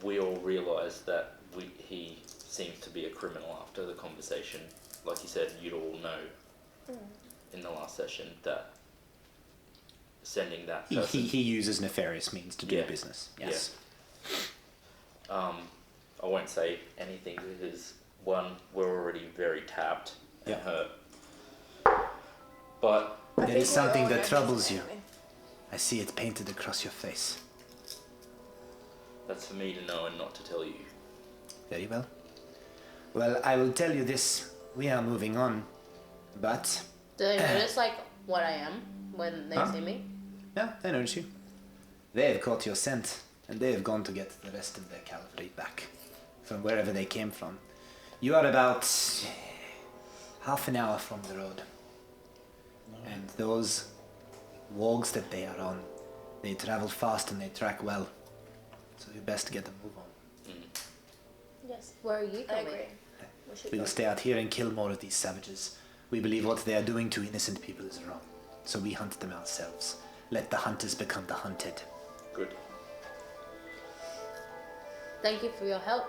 we all realise that he seems to be a criminal after the conversation. Like you said, you'd all know in the last session that sending that person... He uses nefarious means to do Yeah. business, yes. Yeah. I won't say anything because, one, we're already very tapped and Yeah. hurt. But There is something that troubles you. I see it painted across your face. that's for me to know and not to tell you. Very well. Well, I will tell you this. We are moving on, but... Do they notice like what I am when they see me? Yeah, they notice you. They have caught your scent, and they have gone to get the rest of their cavalry back from wherever they came from. You are about half an hour from the road. And those wargs that they are on, they travel fast and they track well. So you best get a move on. Yes. Where are you I going? agree. We should We will go. stay out here and kill more of these savages. We believe what they are doing to innocent people is wrong. So we hunt them ourselves. Let the hunters become the hunted. Good. Thank you for your help.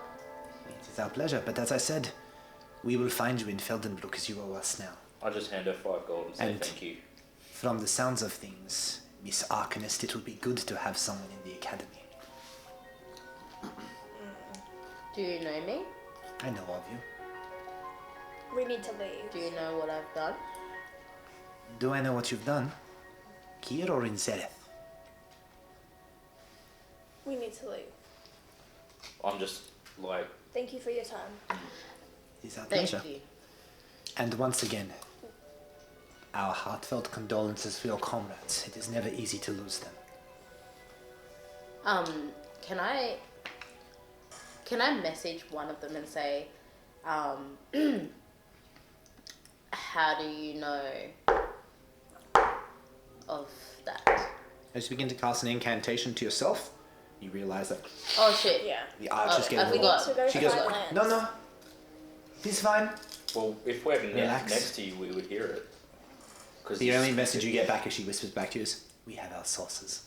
It is our pleasure, but as I said, we will find you in Feldenbrook as you owe us now. I'll just hand her 5 gold and say And- thank you. From the sounds of things, Miss Arcanist, it would be good to have someone in the academy. Do you know me? I know of you. We need to leave. Do you know what I've done? Do I know what you've done? Here or in Zereth? We need to leave. I'm just like, Thank you for your time. It is our Thank pleasure. you. And once again, our heartfelt condolences for your comrades. It is never easy to lose them. Can I message one of them and say, how do you know of that? As you begin to cast an incantation to yourself, you realize that Oh shit. Yeah. the archers Oh, get I a We little... need to go She to goes, my lands. no, it's fine. well, if we're Relax. next to you, we would hear it. 'Cause The you only s- message you get back as she whispers back to you is, we have our sources.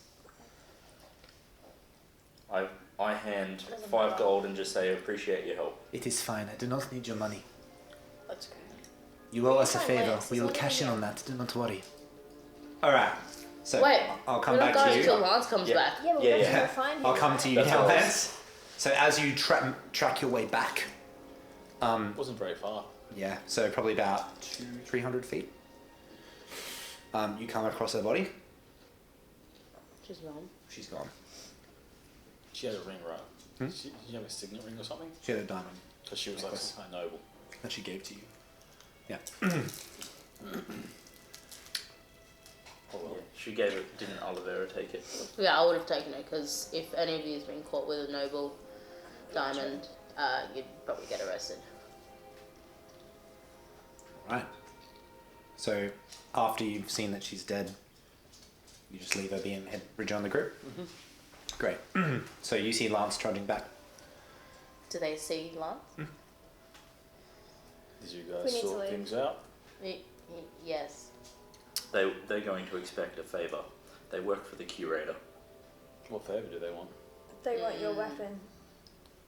I hand Doesn't 5 matter. gold and just say appreciate your help. It is fine. I do not need your money. Let's go. You owe us a Fine, favor. Lance, We it's will not cash in even on that. Do not worry. All right. So Wait, I'll come we're back not to going you. until Lance comes Yeah. back. Yeah, but Yeah, we have yeah. to go find him. I'll come to you That's now, what I was- Lance. So as you track your way back, It wasn't very far. yeah, so probably about 200-300 feet. You come across her body. She's gone. She's gone. She had a ring, right? Hmm? Did she have a signet ring or something? She had a diamond Because she was like Necklace. some kind of noble. that she gave to you. Yeah. Oh well. Yeah, she gave it. Didn't Olivera take it? Yeah, I would have taken it because if any of you has been caught with a noble diamond, you'd probably get arrested. Right. So after you've seen that she's dead, you just leave her be and head rejoin the group. Great. So you see Lance trudging back. Do they see Lance? Did you We guys need to sort leave. things out? Yes. They're going to expect a favor. They work for the curator. What favour do they want? They want your weapon.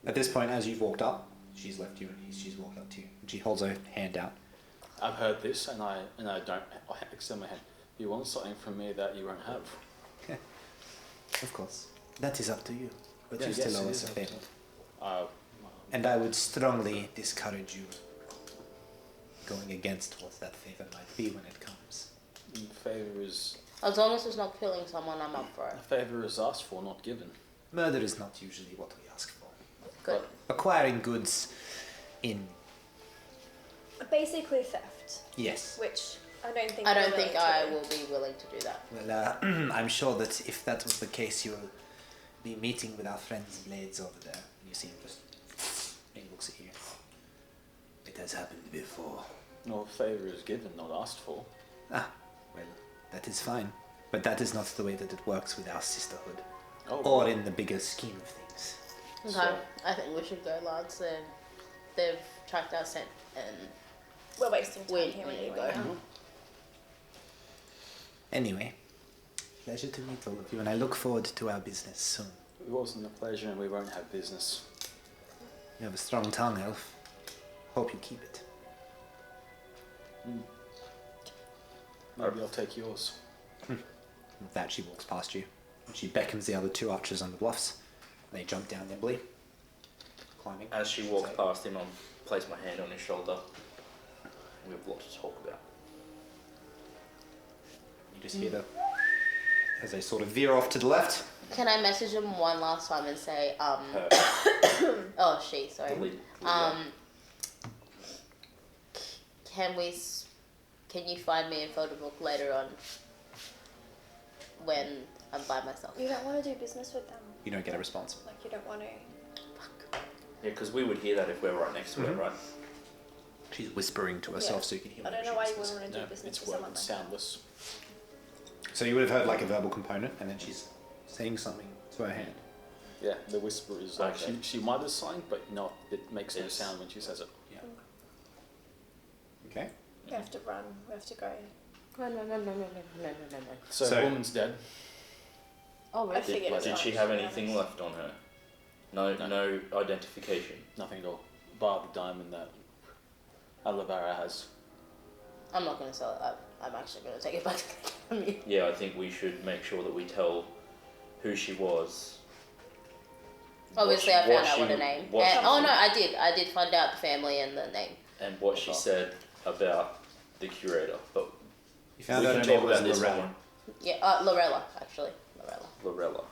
At this point, as you've walked up, she's left you and she's walked up to you. And she holds her hand out. I've heard this, and I don't. I extend my hand. You want something from me that you won't have. Of course. That is up to you. But Yeah, you yes, still it owe is us a up to- favor. Uh, And I would strongly discourage you going against what that favor might be when it comes. favour is As long as it's not killing someone, I'm up for it. a favour is asked for, not given. Murder is not usually what we ask for. Good. Acquiring goods in... Basically theft, Yes. which I don't think. I don't we're think willing I to do. will be willing to do that. Well, I'm sure that if that was the case, you'll be meeting with our friends Blades over there. You see him just... He looks at you. It has happened before. No, favour is given, not asked for. Well, that is fine. But that is not the way that it works with our sisterhood. Oh, Or in the bigger scheme of things. Okay, So- I think we should go, lads. They've tracked our scent and We're wasting time we here need to anyway. go. Now. Anyway, pleasure to meet all of you, and I look forward to our business soon. It wasn't a pleasure, and we won't have business. You have a strong tongue, Elf. Hope you keep it. Maybe I'll take yours. With that, she walks past you, and she beckons the other two archers on the bluffs. They jump down nimbly, climbing. As she walks past him, I'll place my hand on his shoulder. We have a lot to talk about. You just hear the as they sort of veer off to the left. Can I message him one last time and say, Her. oh, she, sorry. Delete Can you find me a photo book later on when I'm by myself? You don't want to do business with them. You don't get a response. Like you don't want to. Yeah, because we would hear that if we're right next to her, right? She's whispering to herself so you can hear. I don't know why you wouldn't want to do No, business it's with someone word, like soundless. So you would have heard like a verbal component, and then she's saying something to her hand. Yeah, the whisper is like Okay. she mutters something, but not. It makes no It's- sound when she says it. Yeah. Okay. that. We have to run. We have to go. No. So, So- the woman's dead. Oh, I really? figured as Did much, she to have be anything honest. left on her? No identification. Nothing at all. Bar the diamond that Alavara has. I'm not going to sell it. I'm actually going to take it back from you. Yeah, I think we should make sure that we tell who she was. Obviously, I found out what her name. what And, she- oh, no, I did. I did find out the family and the name. And what she said about the curator. But You found we out can her talk name was about this Lorella. when Yeah, Lorella, actually. Lorella.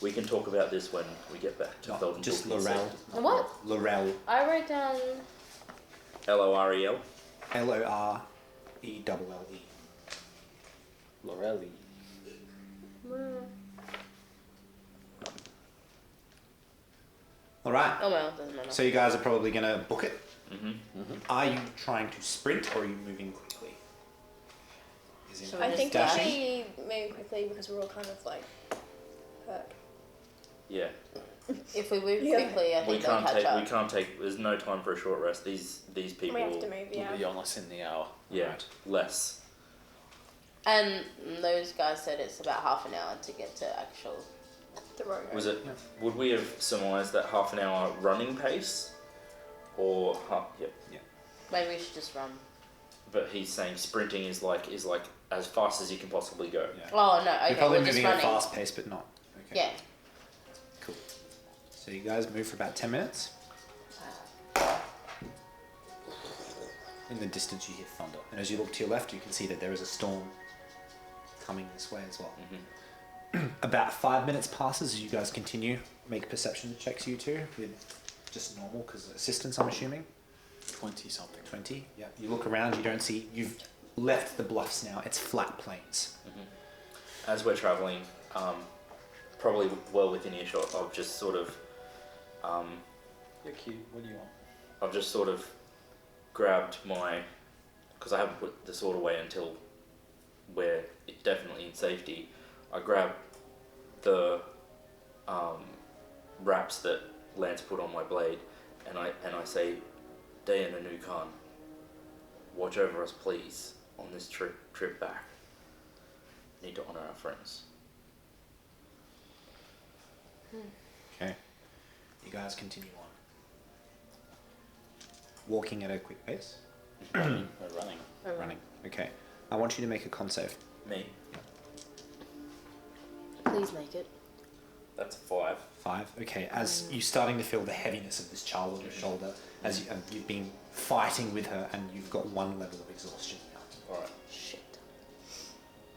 We can talk about this when we get back to No, Belden. just Talking Lorel. And what? Lorel. I wrote down... Lorel. Lorelle. Lorelli. All right. Oh, well, doesn't matter. So you guys are probably gonna book it. Mm-hmm. Are you trying to sprint or are you moving quickly? Is it So I just think dashing? we move quickly because we're all kind of like hurt. Yeah. If we move Yeah. quickly, I We think they'll can't catch take. up. We can't take. There's no time for a short rest. These people. We have to move, yeah. Will be on us in the hour. Yeah. Less. And those guys said it's about half an hour to get to actual... The road. Was it? Would we have surmised that half an hour running pace, or yep? Maybe we should just run. But he's saying sprinting is like as fast as you can possibly go. Yeah. Oh, no, You're okay, probably we're just moving at a running. fast pace, but not. Okay. Yeah. Cool. So you guys move for about 10 minutes. In the distance, you hear thunder, and as you look to your left, you can see that there is a storm coming this way as well. About 5 minutes passes as you guys continue. Make perception checks, you two, with just normal, because assistance, I'm assuming. 20 something. 20. Yeah. You look around, you don't see. You've left the bluffs now. It's flat plains. As we're traveling, probably well within earshot, I've just sort of, You're cute. What do you want? I've just sort of grabbed my, because I haven't put the sword away until we're definitely in safety. I grab the wraps that Lance put on my blade, and I say, Dayan and Khan, watch over us, please, on this trip back. Need to honor our friends. Okay. You guys continue on. Walking at a quick pace. We're running. Running. Okay. I want you to make a con save. Me, Please make it. that's a 5. 5. Okay. As you're starting to feel the heaviness of this child on your shoulder, as you've been fighting with her, and you've got 1 level of exhaustion now. Alright, Shit.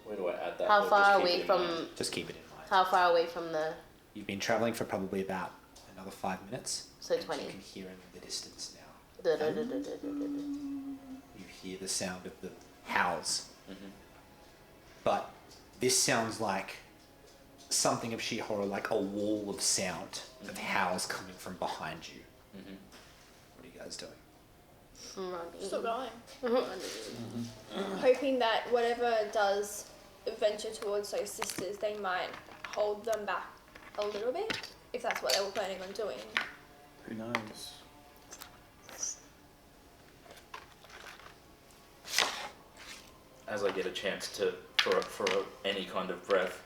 where do I add that? How Or far just are keep we it in from... mind? Just keep it in mind. How far away from the... You've been traveling for probably about another 5 minutes. So and 20. You can hear in the distance now. Da-da-da-da-da-da-da. You hear the sound of the howls. Mm-hmm. But this sounds like something of sheer horror, like a wall of sound of howls coming from behind you. Mm-hmm. What are you guys doing? Still going. Running. Hoping that whatever does venture towards those sisters, they might hold them back a little bit, if that's what they were planning on doing. Who knows? As I get a chance to, for any kind of breath,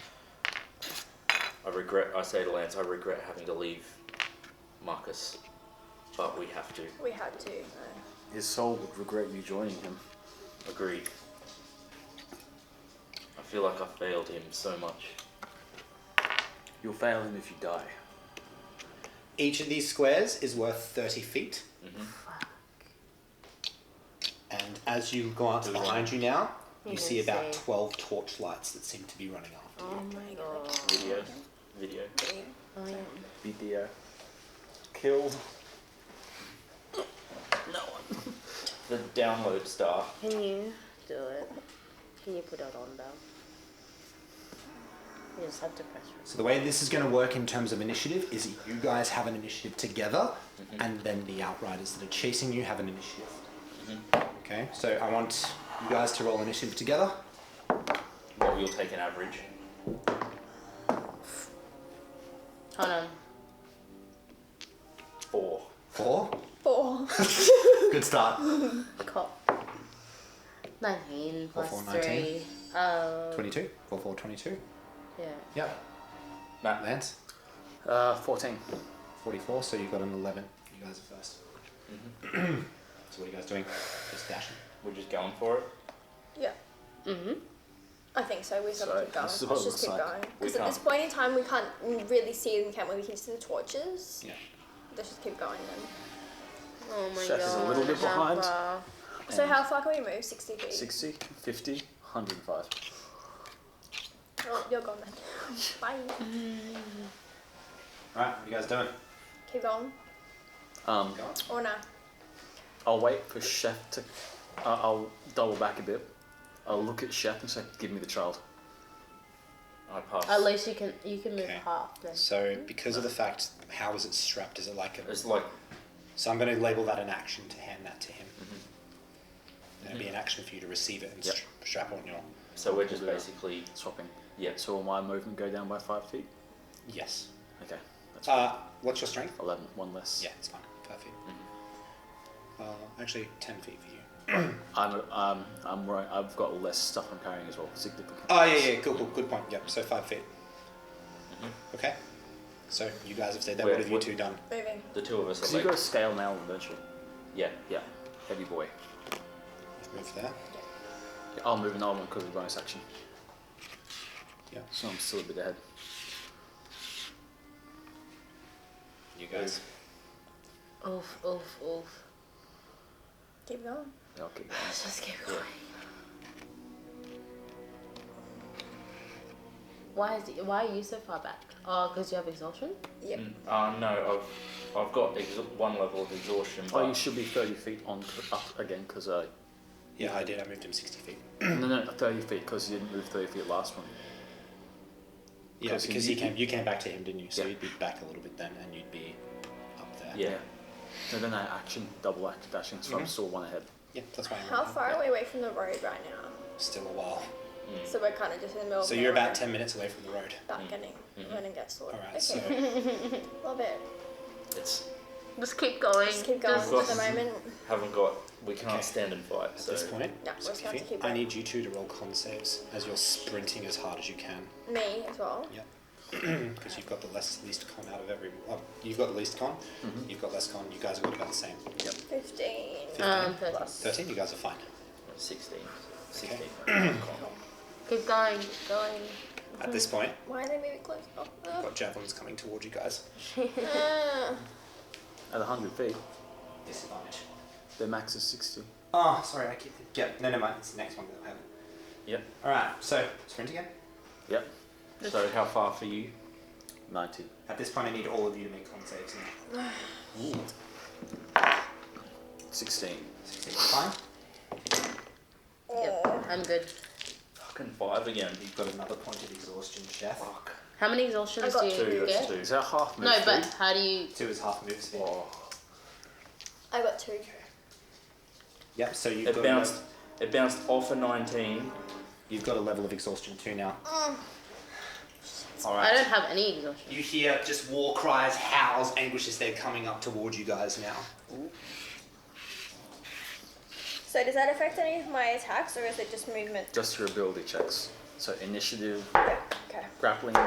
I say to Lance, I regret having to leave Marcus, but we have to. We had to. His soul would regret you joining him. Agreed. I feel like I failed him so much. You'll fail him if you die. Each of these squares is worth 30 feet. Mm-hmm. And as you go out to behind you now, you You see can about see. 12 torch lights that seem to be running after Oh you. my god. Video. Oh, yeah. Video. Killed. No one. The download star. Can you do it? Can you put it on though? You just have to press it. So the way this is going to work in terms of initiative is that you guys have an initiative together, and then the outriders that are chasing you have an initiative. Okay, so I want you guys to roll initiative together. Well, you'll take an average. Hold on. 4. 4. 4. Good start. Cop. 19 plus 4, 3. 19. 22. 4, 4, 22. Yeah. Yep. Matt. Lance. 14. 44, so you got an 11. You guys are first. So what are you guys doing? Just dashing. We're just going for it. Yeah. I think so. We just have to keep going. this is Let's what it just keep looks like. going. We Because at this can't- point in time, we can't really see them, can we? We can see the torches. Yeah. Let's just keep going then. Oh my Chef god. is a little bit how behind. far? So how far can we move? 60 feet? 60, 50, 105. Oh, you're gone then. Bye. Alright, what are you guys doing? Keep going. Or nah. I'll wait for Chef to... I'll double back a bit. I'll look at Chef and say, give me the child. I pass. At least you can move Okay. half then. So because of the fact, how is it strapped? Is it like a... It's like, So I'm going to label that an action to hand that to him. And it'll be an action for you to receive it and Yep. strap on your... so we're just We'll do that. basically, Swapping. yeah. So will my movement go down by 5 feet? Yes. Okay. That's fine. What's your strength? 11, one less. Yeah, it's fine. 5 feet. Actually, 10 feet for you. I'm right. I've got less stuff I'm carrying as well. Significant. Oh, yeah, cool, good point. Yep, so 5 feet. Okay. So you guys have said that. What have you two done? Moving. The two of us Because are you like, got to scale now eventually. yeah. Yeah. Heavy boy. You've moved there. Yeah, I'll move another one because of bonus action. Yeah. So I'm still a bit ahead. You guys. Oof. Keep going. Yeah, I'll keep going. Let's just keep going. Why are you so far back? Oh, because you have exhaustion? Yep. No, I've got one level of exhaustion. But Oh, you should be 30 feet on up again because Yeah, I did. I moved him 60 feet. no, 30 feet because you didn't move 30 feet last one. Yeah, 'Cause because you- you came back to him, didn't you? So Yeah. you'd be back a little bit then, and you'd be up there. Yeah. So then I double action dashing, so I'm still one ahead. Yeah, that's why. I'm How right. far are we away from the road right now? Still a while. So we're kind of just in the middle of So the you're about road. 10 minutes away from the road. About getting run and get sorted. All right. Okay. So Love it. It's Just keep going. Just keep going Just- at the moment. we can't Okay. stand and fight. at So this point, No, we're just 60 gonna have to feet, keep I going. need you two to roll con saves as you're sprinting as hard as you can. Me as well. Yep. Because you've got the least con out of every. You've got the least con. You've got less con. You guys have got about the same. Yep. 15. 13. 13. You guys are fine. 16. Keep going. Keep going. At this point, Why are they moving close? Oh, you've got javelins coming towards you guys. At 100 feet, Disadvantage. their max is 60. Oh, sorry. I keep. Yep. No, mind. It's the next one that I have. Yep. All right. So sprint again. Yep. So how far for you? 90. At this point, I need all of you to make con saves now. 16. 16. Fine. Yep. I'm good. Fucking 5 again. You've got another point of exhaustion, chef. Fuck. How many exhaustions I got do you Two. get? That's 2. Is that half move No, speed? but how do you? 2 is half move speed. Oh. I got 2. Yep. So you've It got bounced. It bounced off a 19. you've got a level of exhaustion too now. All I right. don't have any exhaustion. You hear just war cries, howls, anguish as they're coming up towards you guys now. So does that affect any of my attacks, or is it just movement? Just your ability checks. So initiative, Yeah. Okay. grappling,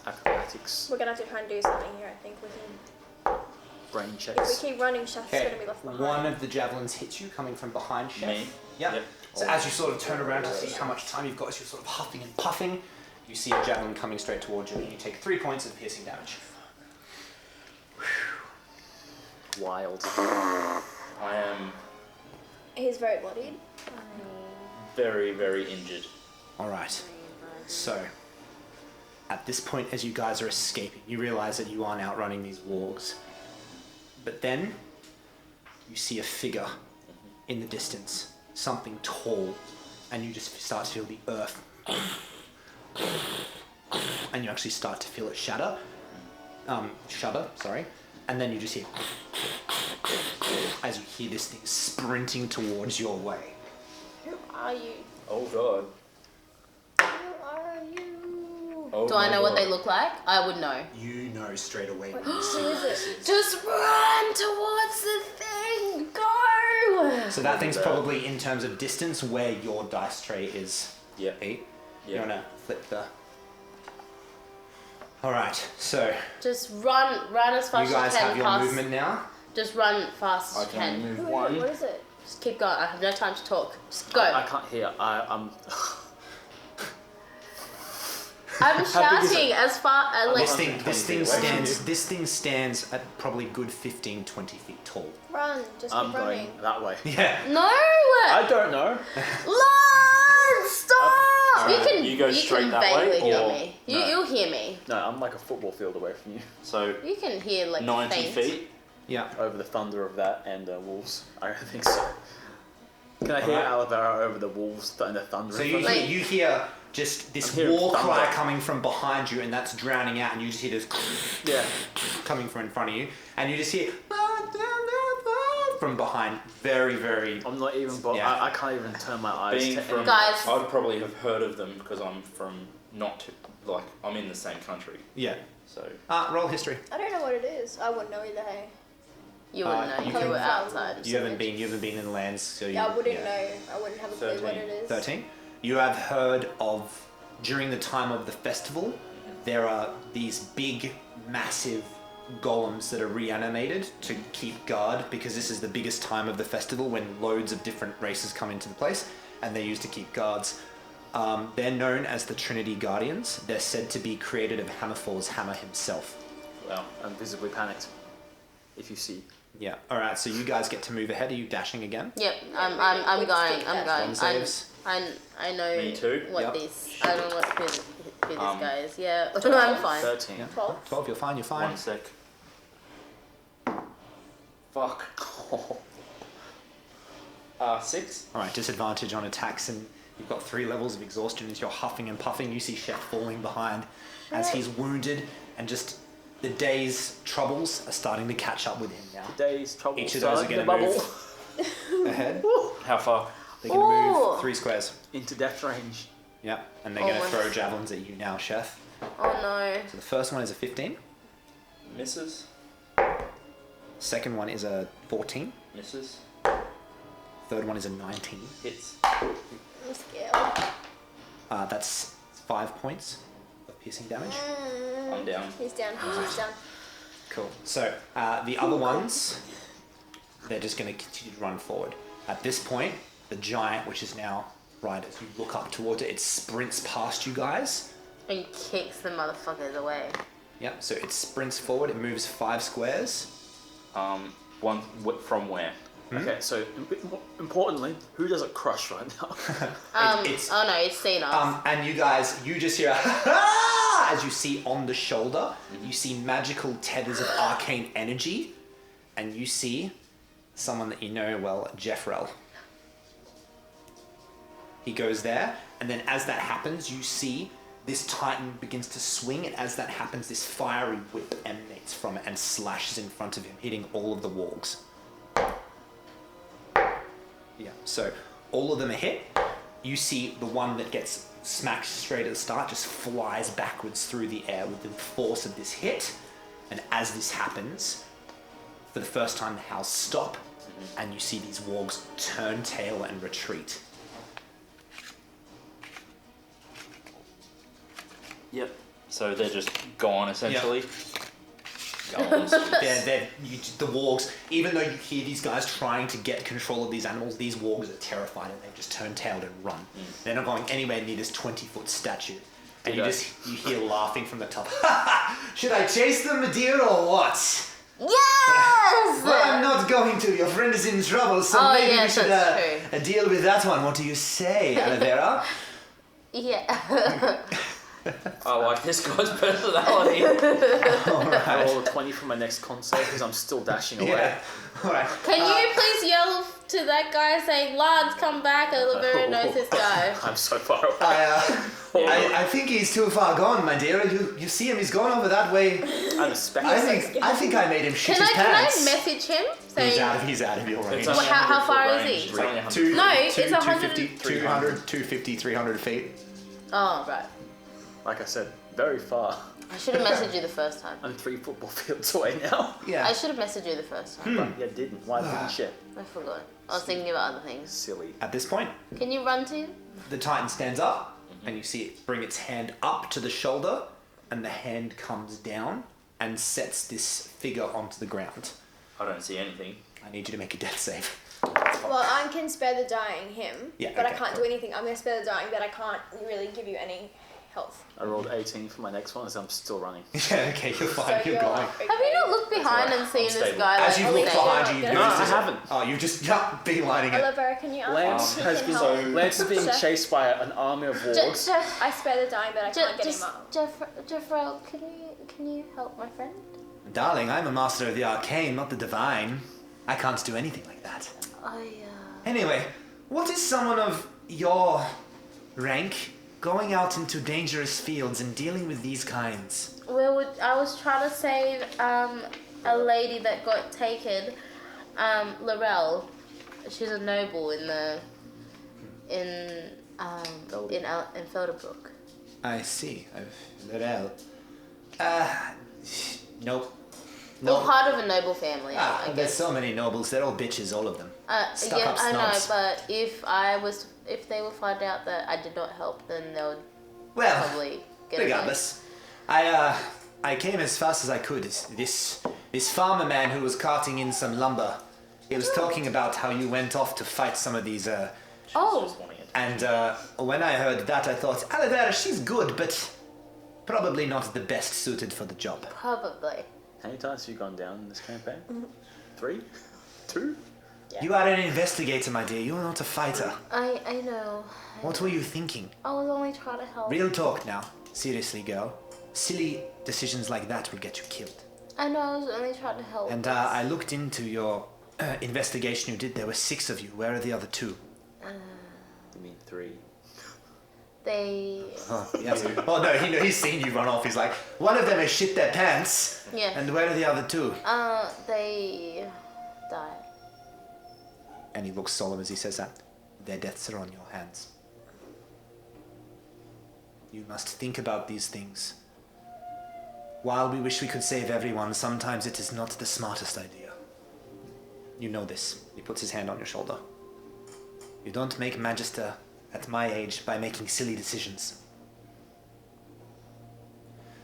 acrobatics, We're gonna have to try and do something here. I think we can. brain If checks. we keep running, Chef's Okay, gonna be left behind. one of the javelins hits you coming from behind Chef. Me? Yep. Yep. So as you sort of turn around to see how much time you've got as you're sort of huffing and puffing, you see a javelin coming straight towards you and you take 3 points of piercing damage. Wild. I am He's very bloodied. very, very injured. Alright. So, at this point as you guys are escaping, you realise that you aren't outrunning these wargs. But then, you see a figure in the distance. Something tall. And you just start to feel the earth. And you actually start to feel it shudder. And then you just hear as you hear this thing sprinting towards your way. Who are you? Oh god. Who are you? Oh Do I my know what God. they look like? I would know. You know straight away when Who you see is this it? is. Just run towards the thing. Go. So that thing's probably in terms of distance where your dice tray is. Yep. 8. You Yep. wanna flip the. Alright, so Just run as fast you as guys you can. have your past- movement now. Just run fast I as you can can. move Who is it? one. What is it? Just keep going. I have no time to talk. Just go. I can't hear. I'm. I'm big is shouting as far as like. This thing stands at probably good 15, 20 feet tall. Run. Just I'm keep going running. that way. Yeah. No. I don't know. Lord, stop! Alright, you go straight can that way, vaguely hear or- me. No. You'll hear me. No, I'm like a football field away from you. So You can hear like 90 faint. feet. Yeah. Over the thunder of that and wolves. I don't think so. Can I hear Alright. Alavera over the wolves and the thunder? So in you front of hear, me? you hear just this I'm hearing war cry thunder. coming from behind you, and that's drowning out, and you just hear this Yeah. coming from in front of you, and you just hear from behind. Very, very. I'm not even. Yeah. I can't even turn my eyes Being to from, any- Guys. I'd probably have heard of them because I'm from not too, like I'm in the same country. Yeah. So Roll history. I don't know what it is. I wouldn't know either. Hey. You wouldn't know. you You can- were outside. You haven't been in lands, so Yeah, I wouldn't yeah. know. I wouldn't have a clue what 13. it is. 13. You have heard of, during the time of the festival, there are these big, massive golems that are reanimated to keep guard, because this is the biggest time of the festival when loads of different races come into the place, and they're used to keep guards. They're known as the Trinity Guardians. They're said to be created of Hammerfall's hammer himself. well, I'm visibly panicked. If you see. Yeah. All right. So you guys get to move ahead. Are you dashing again? Yep, I'm we just going. keep I'm that. going. Con saves. I know Me too. what Yep. this. I don't know who this guy is. Yeah, I'm fine. 13. Yeah. 12. 12. You're fine. You're fine. 1 sec. Fuck. 6. All right. Disadvantage on attacks, and you've got 3 levels of exhaustion as you're huffing and puffing. You see Chef falling behind as he's wounded, and just the day's troubles are starting to catch up with him now. Days, trouble, Each of those are sun, gonna the bubble. move ahead. How far? They're going to move Ooh. 3 squares. Into death range. Yep. And they're Oh going to my- throw javelins at you now, Chef. Oh no. So the first one is a 15. Misses. Second one is a 14. Misses. Third one is a 19. Hits. I'm scared. That's 5 points of piercing damage. I'm down. He's down. He's down. Cool. So the other ones, they're just going to continue to run forward. At this point, the giant, which is now right as you look up towards it, it sprints past you guys. And kicks the motherfuckers away. Yep. So it sprints forward. It moves 5 squares. One from where? Okay, so importantly, who does it crush right now? It's Oh no, it's seen us. and you guys, you just hear as you see on the shoulder, you see magical tethers of arcane energy, and you see someone that you know well, Jeffrel. He goes there, and then as that happens, you see this titan begins to swing, and as that happens, this fiery whip emanates from it and slashes in front of him, hitting all of the wargs. Yeah. So all of them are hit. You see the one that gets smacked straight at the start just flies backwards through the air with the force of this hit. And as this happens, for the first time, the howls stop, and you see these wargs turn tail and retreat. Yep. So they're just gone essentially. Gone. The wargs, even though you hear these guys trying to get control of these animals, these wargs are terrified and they just turn tailed and run. They're not going anywhere near this 20-foot statue. And you hear laughing from the top. Should I chase them, dear, or what? Yes! Well, I'm not going to. Your friend is in trouble, so maybe we should deal with that one. What do you say, Olivera? Yeah. I like this guy's personality. Alright. I roll a 20 for my next con save because I'm still dashing away. Yeah. Alright. Can you please yell to that guy saying, "Lads, come back"? Olivera knows this guy. I'm so far away. I think he's too far gone, my dear. You see him, he's gone over that way. I'm a spectator. I think I made him shit his Can pants. I message him saying? He's out of your range. Well, how far is he? No, it's 250, 100. 200, 250, 300 feet. Oh, right. Like I said, very far. I should have messaged you the first time. I'm 3 football fields away now. Yeah. I should have messaged you the first time. But you didn't. Why didn't you? I forgot. I was thinking about other things. Silly. At this point, Can you run to? the Titan stands up, and you see it bring its hand up to the shoulder, and the hand comes down and sets this figure onto the ground. I don't see anything. I need you to make a death save. Well, I can spare the dying him, Yeah, but I okay, can't cool. do anything. I'm going to spare the dying, but I can't really give you any health. I rolled 18 for my next one, so I'm still running. Yeah, okay, you're fine, you're going. Have you not looked behind and seen this stable. guy? As you look behind you, you No, notice I this- haven't. Oh, you've just beelining it. Olivera, can you ask Lance if has he been can help? Lance is being Chef? chased by an army of wargs. I spare the dying, but I can't get him up. Jeffrey, can you help my friend? Darling, I'm a master of the arcane, not the divine. I can't do anything like that. Anyway, what is someone of your rank going out into dangerous fields and dealing with these kinds? Well, I was trying to save a lady that got taken, Laurel. She's a noble in Felderbrook. I see. Lorel. Nope. Well, No. part of a noble family, I There's guess. so many nobles. They're all bitches, all of them. Stuck Yeah, up I know, snobs. but if they would find out that I did not help, then they would Well, probably get regardless, I came as fast as I could. This farmer man who was carting in some lumber, he was talking about how you went off to fight some of these. Oh, And when I heard that, I thought, Olivera, she's good, but probably not the best suited for the job. probably. How many times have you gone down in this campaign? 3? 2? You are an investigator, my dear. You are not a fighter. I know. What were you thinking? I was only trying to help. Real talk now. Seriously, girl. Silly decisions like that will get you killed. I know, I was only trying to help. And I looked into your investigation you did. There were 6 of you. Where are the other 2? You mean 3? They... Oh, yes. Oh no, he's seen you run off. He's like, one of them has shit their pants. Yeah. And where are the other 2? They... died. And he looks solemn as he says that. Their deaths are on your hands. You must think about these things. While we wish we could save everyone, sometimes it is not the smartest idea. You know this. He puts his hand on your shoulder. You don't make Magister at my age by making silly decisions.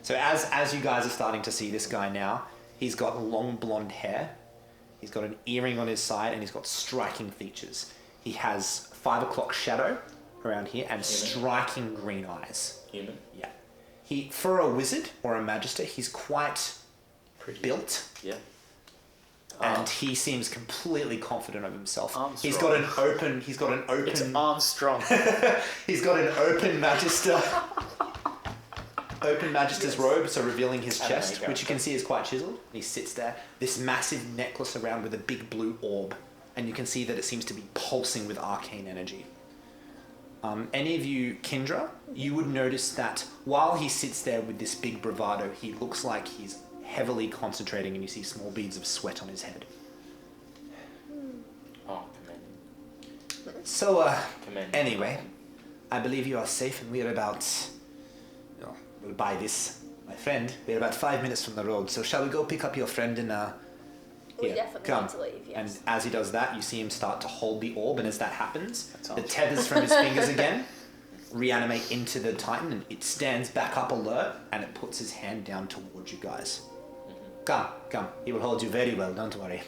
So as you guys are starting to see this guy now, he's got long blonde hair. He's got an earring on his side and he's got striking features. He has 5 o'clock shadow around here and striking green eyes. Human. Yeah. For a wizard or a magister, he's quite built. Yeah. And he seems completely confident of himself. Armstrong. He's got an open It's Armstrong. he's got an open magister's robe, so revealing his chest, which you can see is quite chiseled. He sits there, this massive necklace around with a big blue orb, and you can see that it seems to be pulsing with arcane energy. Any of you Kindra, you would notice that while he sits there with this big bravado, he looks like he's heavily concentrating, and you see small beads of sweat on his head. Oh, commanding. So, Commend. anyway, I believe you are safe, and we are about. We'll buy this, my friend. We're about 5 minutes from the road. So, shall we go pick up your friend and We here, definitely come. need to leave, yes. And as he does that, you see him start to hold the orb, and as that happens, That the sounds- tethers from his fingers again reanimate into the Titan, and it stands back up alert, and it puts his hand down towards you guys. Come. He will hold you very well, don't worry.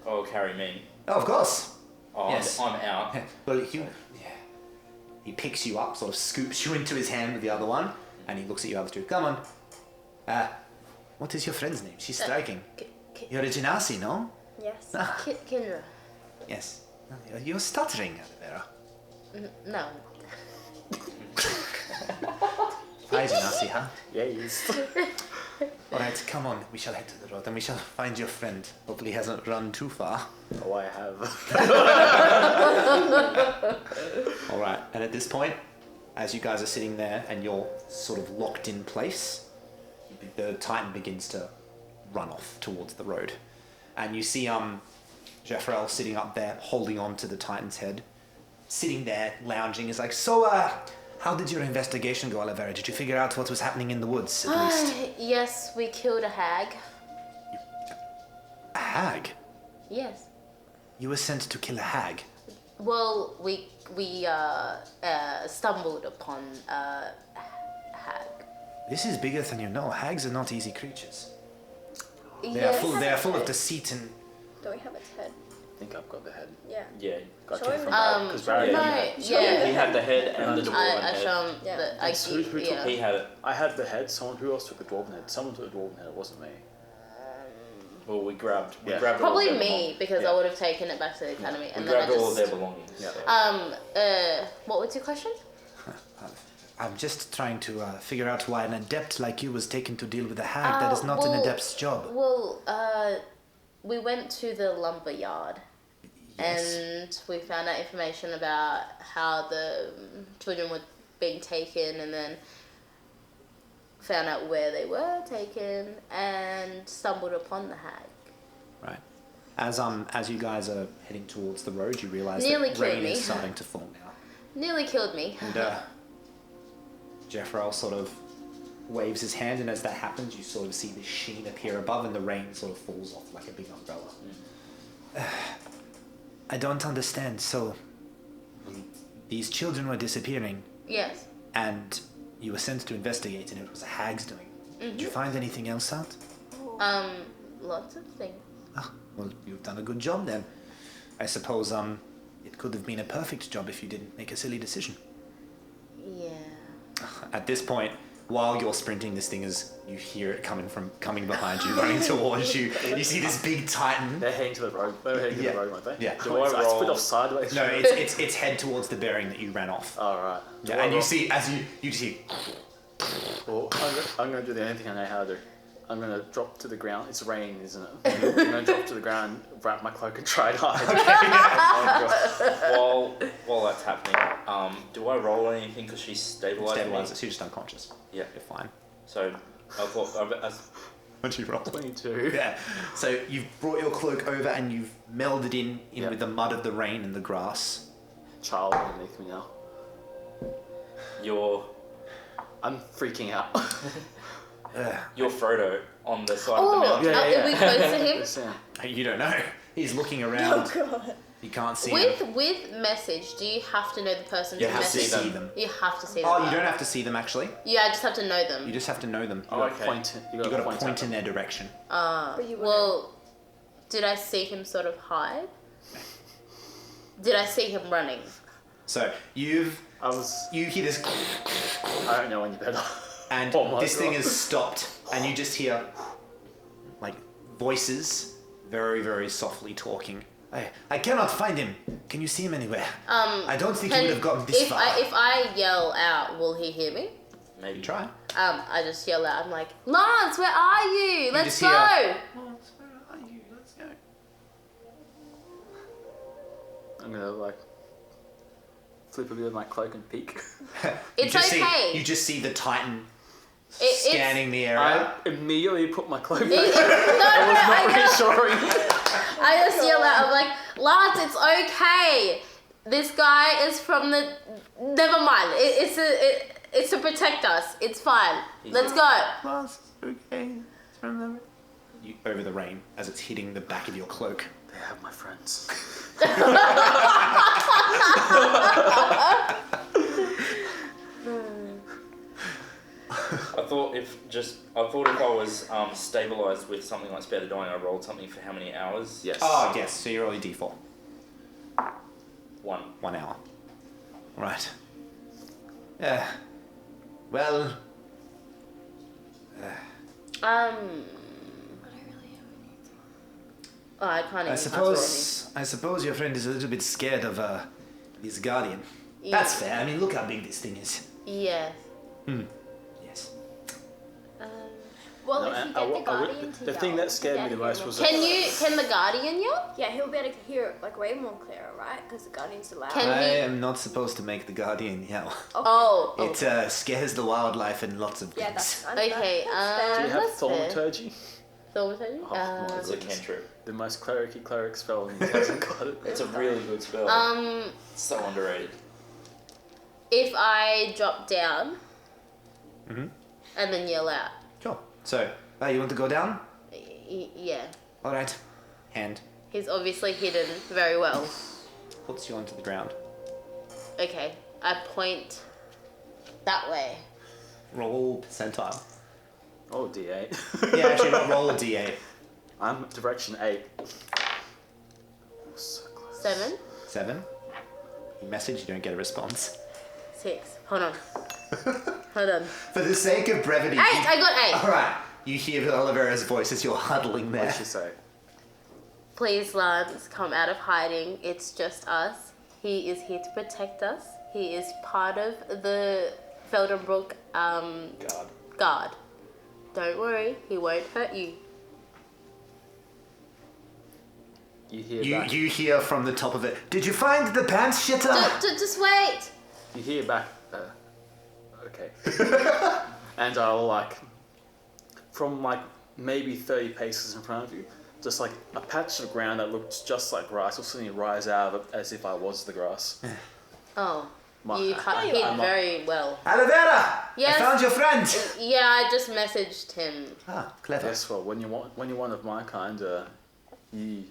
Oh, carry me. Oh, of course. Oh, Yes. I'm out. Well, he picks you up, sort of scoops you into his hand with the other one, and he looks at you other two. Come on. What is your friend's name? She's striking. You're a Genasi, no? Yes. Ah, Kindra. yes. You're stuttering, Vera. No. Hi, Genasi, huh? Yes. All right, come on. We shall head to the road, and we shall find your friend. Hopefully, he hasn't run too far. Oh, I have. All right, and at this point, as you guys are sitting there and you're sort of locked in place, the Titan begins to run off towards the road, and you see Jeffrel sitting up there, holding on to the Titan's head, sitting there lounging. Is like, so how did your investigation go, Olivera? Did you figure out what was happening in the woods at least? Yes, we killed a hag. A hag? Yes. You were sent to kill a hag. Well, we stumbled upon a hag. This is bigger than you know. Hags are not easy creatures. They Yes. are full of deceit and. Do we have its head? I think I've got the head. Yeah. Yeah. Got Show it him. from because No, Barry. yeah. He had the head and the dwarven I head. show him Yeah. the I Who took- yeah. He had it. I had the head. Who else took the dwarven head? Someone took the dwarven head. It wasn't me. Well, we grabbed Yeah. all Probably of their me because Yeah. I would have taken it back to the academy We and then I grabbed all of their just belongings. Yeah. So. what was your question? I'm just trying to figure out why an adept like you was taken to deal with a hag. That is not an well- adept's job. Well, we went to the lumber yard Yes. and we found out information about how the children were being taken and then found out where they were taken and stumbled upon the hag. Right. As you guys are heading towards the road, you realise Nearly that killed rain me. is starting to fall now. Nearly killed me. And Jeffrel sort of waves his hand, and as that happens, you sort of see this sheen appear above, and the rain sort of falls off like a big umbrella. I don't understand. So, these children were disappearing, Yes. and you were sent to investigate, and it was a hag's doing. Did you find anything else out? Lots of things. Ah, well, you've done a good job then. I suppose it could have been a perfect job if you didn't make a silly decision. Yeah. At this point, while you're sprinting, this thing is, you hear it coming behind you, running towards you. You see this big Titan. They're heading to the road. They're heading to Yeah. the road, weren't they? Yeah. Do I roll? split off sideways? No, it's head towards the bearing that you ran off. All right. Yeah, and you see as you see. Well, I'm going to do the only thing I know how to do. I'm going to drop to the ground. It's raining, isn't it? I'm going to drop to the ground, wrap my cloak, and try to hide. While that's happening, do I roll anything because she's stabilized? Stabilize it, so you're just unconscious. Yeah. You're fine. So I thought Once you roll. 22. Yeah. So you've brought your cloak over and you've melded in Yeah. with the mud of the rain and the grass. Child underneath me now. I'm freaking out. You're Frodo on the side of the Oh, mountain. are we close to him? Yes, yeah. You don't know. He's looking around. Oh god. You can't see him. With message, do you have to know the person You to have to message? see them. You have to see them. Oh, you don't have to see them actually. Yeah, I just have to know them. You just have to know them. You got okay. to point. You You got to got to point at in them. their direction. But you Well, did I see him sort of hide? Did I see him running? So you hear this, I don't know any better. and Oh my this thing God. has stopped, and you just hear like voices, very very softly talking. I cannot find him. Can you see him anywhere? I don't think he would have gotten this far. If I yell out, will he hear me? Maybe. Try. I just yell out. I'm like, Lance, where are you? Let's just go. hear- Where are you? Let's go. I'm going to flip a bit of my cloak and peek. It's you just okay. You just see the Titan It's- scanning the area. I immediately put my cloak back. I Not reassuring. just yell out. I'm like, Lance, it's okay. This guy is from the. Never mind. It's to protect us. It's fine. Let's go. Boss, okay. You over the rain as it's hitting the back of your cloak. They have my friends. I thought if I was stabilized with something like Spare the Dying, I rolled something for how many hours? Yes. Oh, yes. So you're only D4. 1. 1 hour. Right. Yeah. Well. Oh, I can't even I suppose your friend is a little bit scared of this guardian. Yeah. That's fair. I mean, look how big this thing is. Yes. Yes. Well, No, if you I- get I- the I would- Guardian to the thing yell that scared me the most was that- Can the Guardian yell? Yeah, he'll be able to hear it like way more clearer, right? Because the Guardian's so loud. Can I he- am not supposed to make the guardian yell. Oh. It scares the wildlife and lots of things. Yeah, that's Okay, Do you have that's fair. thaumaturgy? Thaumaturgy? Oh, my It's a cantrip. The most cleric spell and he hasn't got it. It's a really good spell. So underrated. If I drop down Mhm. and then yell out. Sure. So, you want to go down? Yeah. All right. Hand He's obviously hidden very well. puts you onto the ground. Okay. I point that way. Roll percentile. Oh, D8. Yeah, actually, not roll a d8. I'm direction 8. So close. 7, 7. You message, you don't get a response. 6. Hold on. Hold on. 8! For the sake of brevity. I got 8. All right. You hear Olivera's voice as you're huddling What there. did she say? Please, Lance, come out of hiding. It's just us. He is here to protect us. He is part of the Feldenbrook guard. Don't worry, he won't hurt you. You hear You back. you hear from the top of it. Did you find the pants shitter? Just wait. You hear back. Okay. And I'll from maybe 30 paces in front of you, just like a patch of ground that looks just like grass will suddenly rise out of it as if I was the grass. Oh, My- you hid I'm not- very well. Olivera! Yes. I found your friend! Yeah, I just messaged him. Ah, clever. Yes, well, when you're one of my kind, you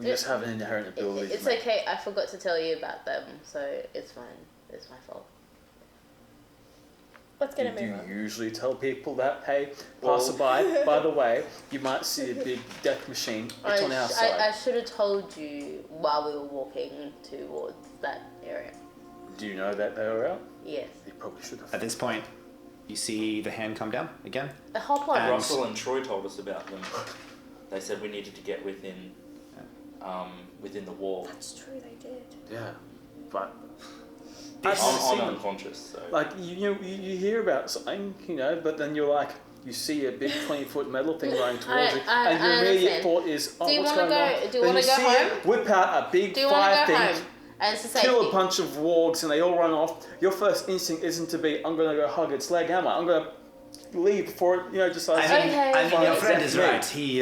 just have an inherent ability. to It's make- okay, I forgot to tell you about them, so it's fine. It's my fault. Let's get a Do move you on. usually tell people that, hey, passerby, by the way, you might see a big death machine. It's on our side. I should have told you while we were walking towards that area. Do you know that they were out? Yes. You probably should have. At this point, you see the hand come down again. Hop on. And- Russell and Troy told us about them. They said we needed to get within the wall. That's true, they did. Yeah, but I'm, I've seen I'm them. unconscious, so. Like you hear about something, but then you're like, you see a big 20-foot metal thing running towards you, I and your immediate understand. thought is, oh, Do you what's wanna going go- on? do you Then wanna go see home? it whip out a big Do you want fire to go thing, home? And it's a kill a safety. bunch of wargs, and they all run off. Your first instinct isn't to be, I'm going to go hug its leg, am I? I'm going to leave before it, just like. Okay. I mean, your friend That's is me. right. He,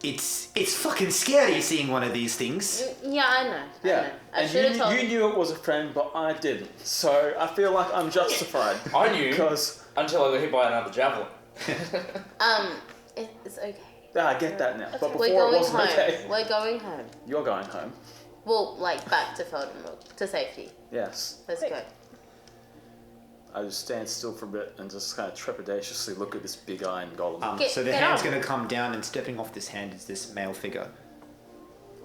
it's fucking scary seeing one of these things. Yeah, I know. Yeah, I and should have told you knew it was a friend, but I didn't. So I feel like I'm justified. I knew Because until I got hit by another javelin. It's okay. I get that now. But We're before it going wasn't home. okay. We're going home. You're going home. Well, like back to Feldenbrook to safety. Yes. Let's go. I just stand still for a bit and just kind of trepidatiously look at this big iron golem. Get- So the get hand's on. going to come down, and stepping off this hand is this male figure.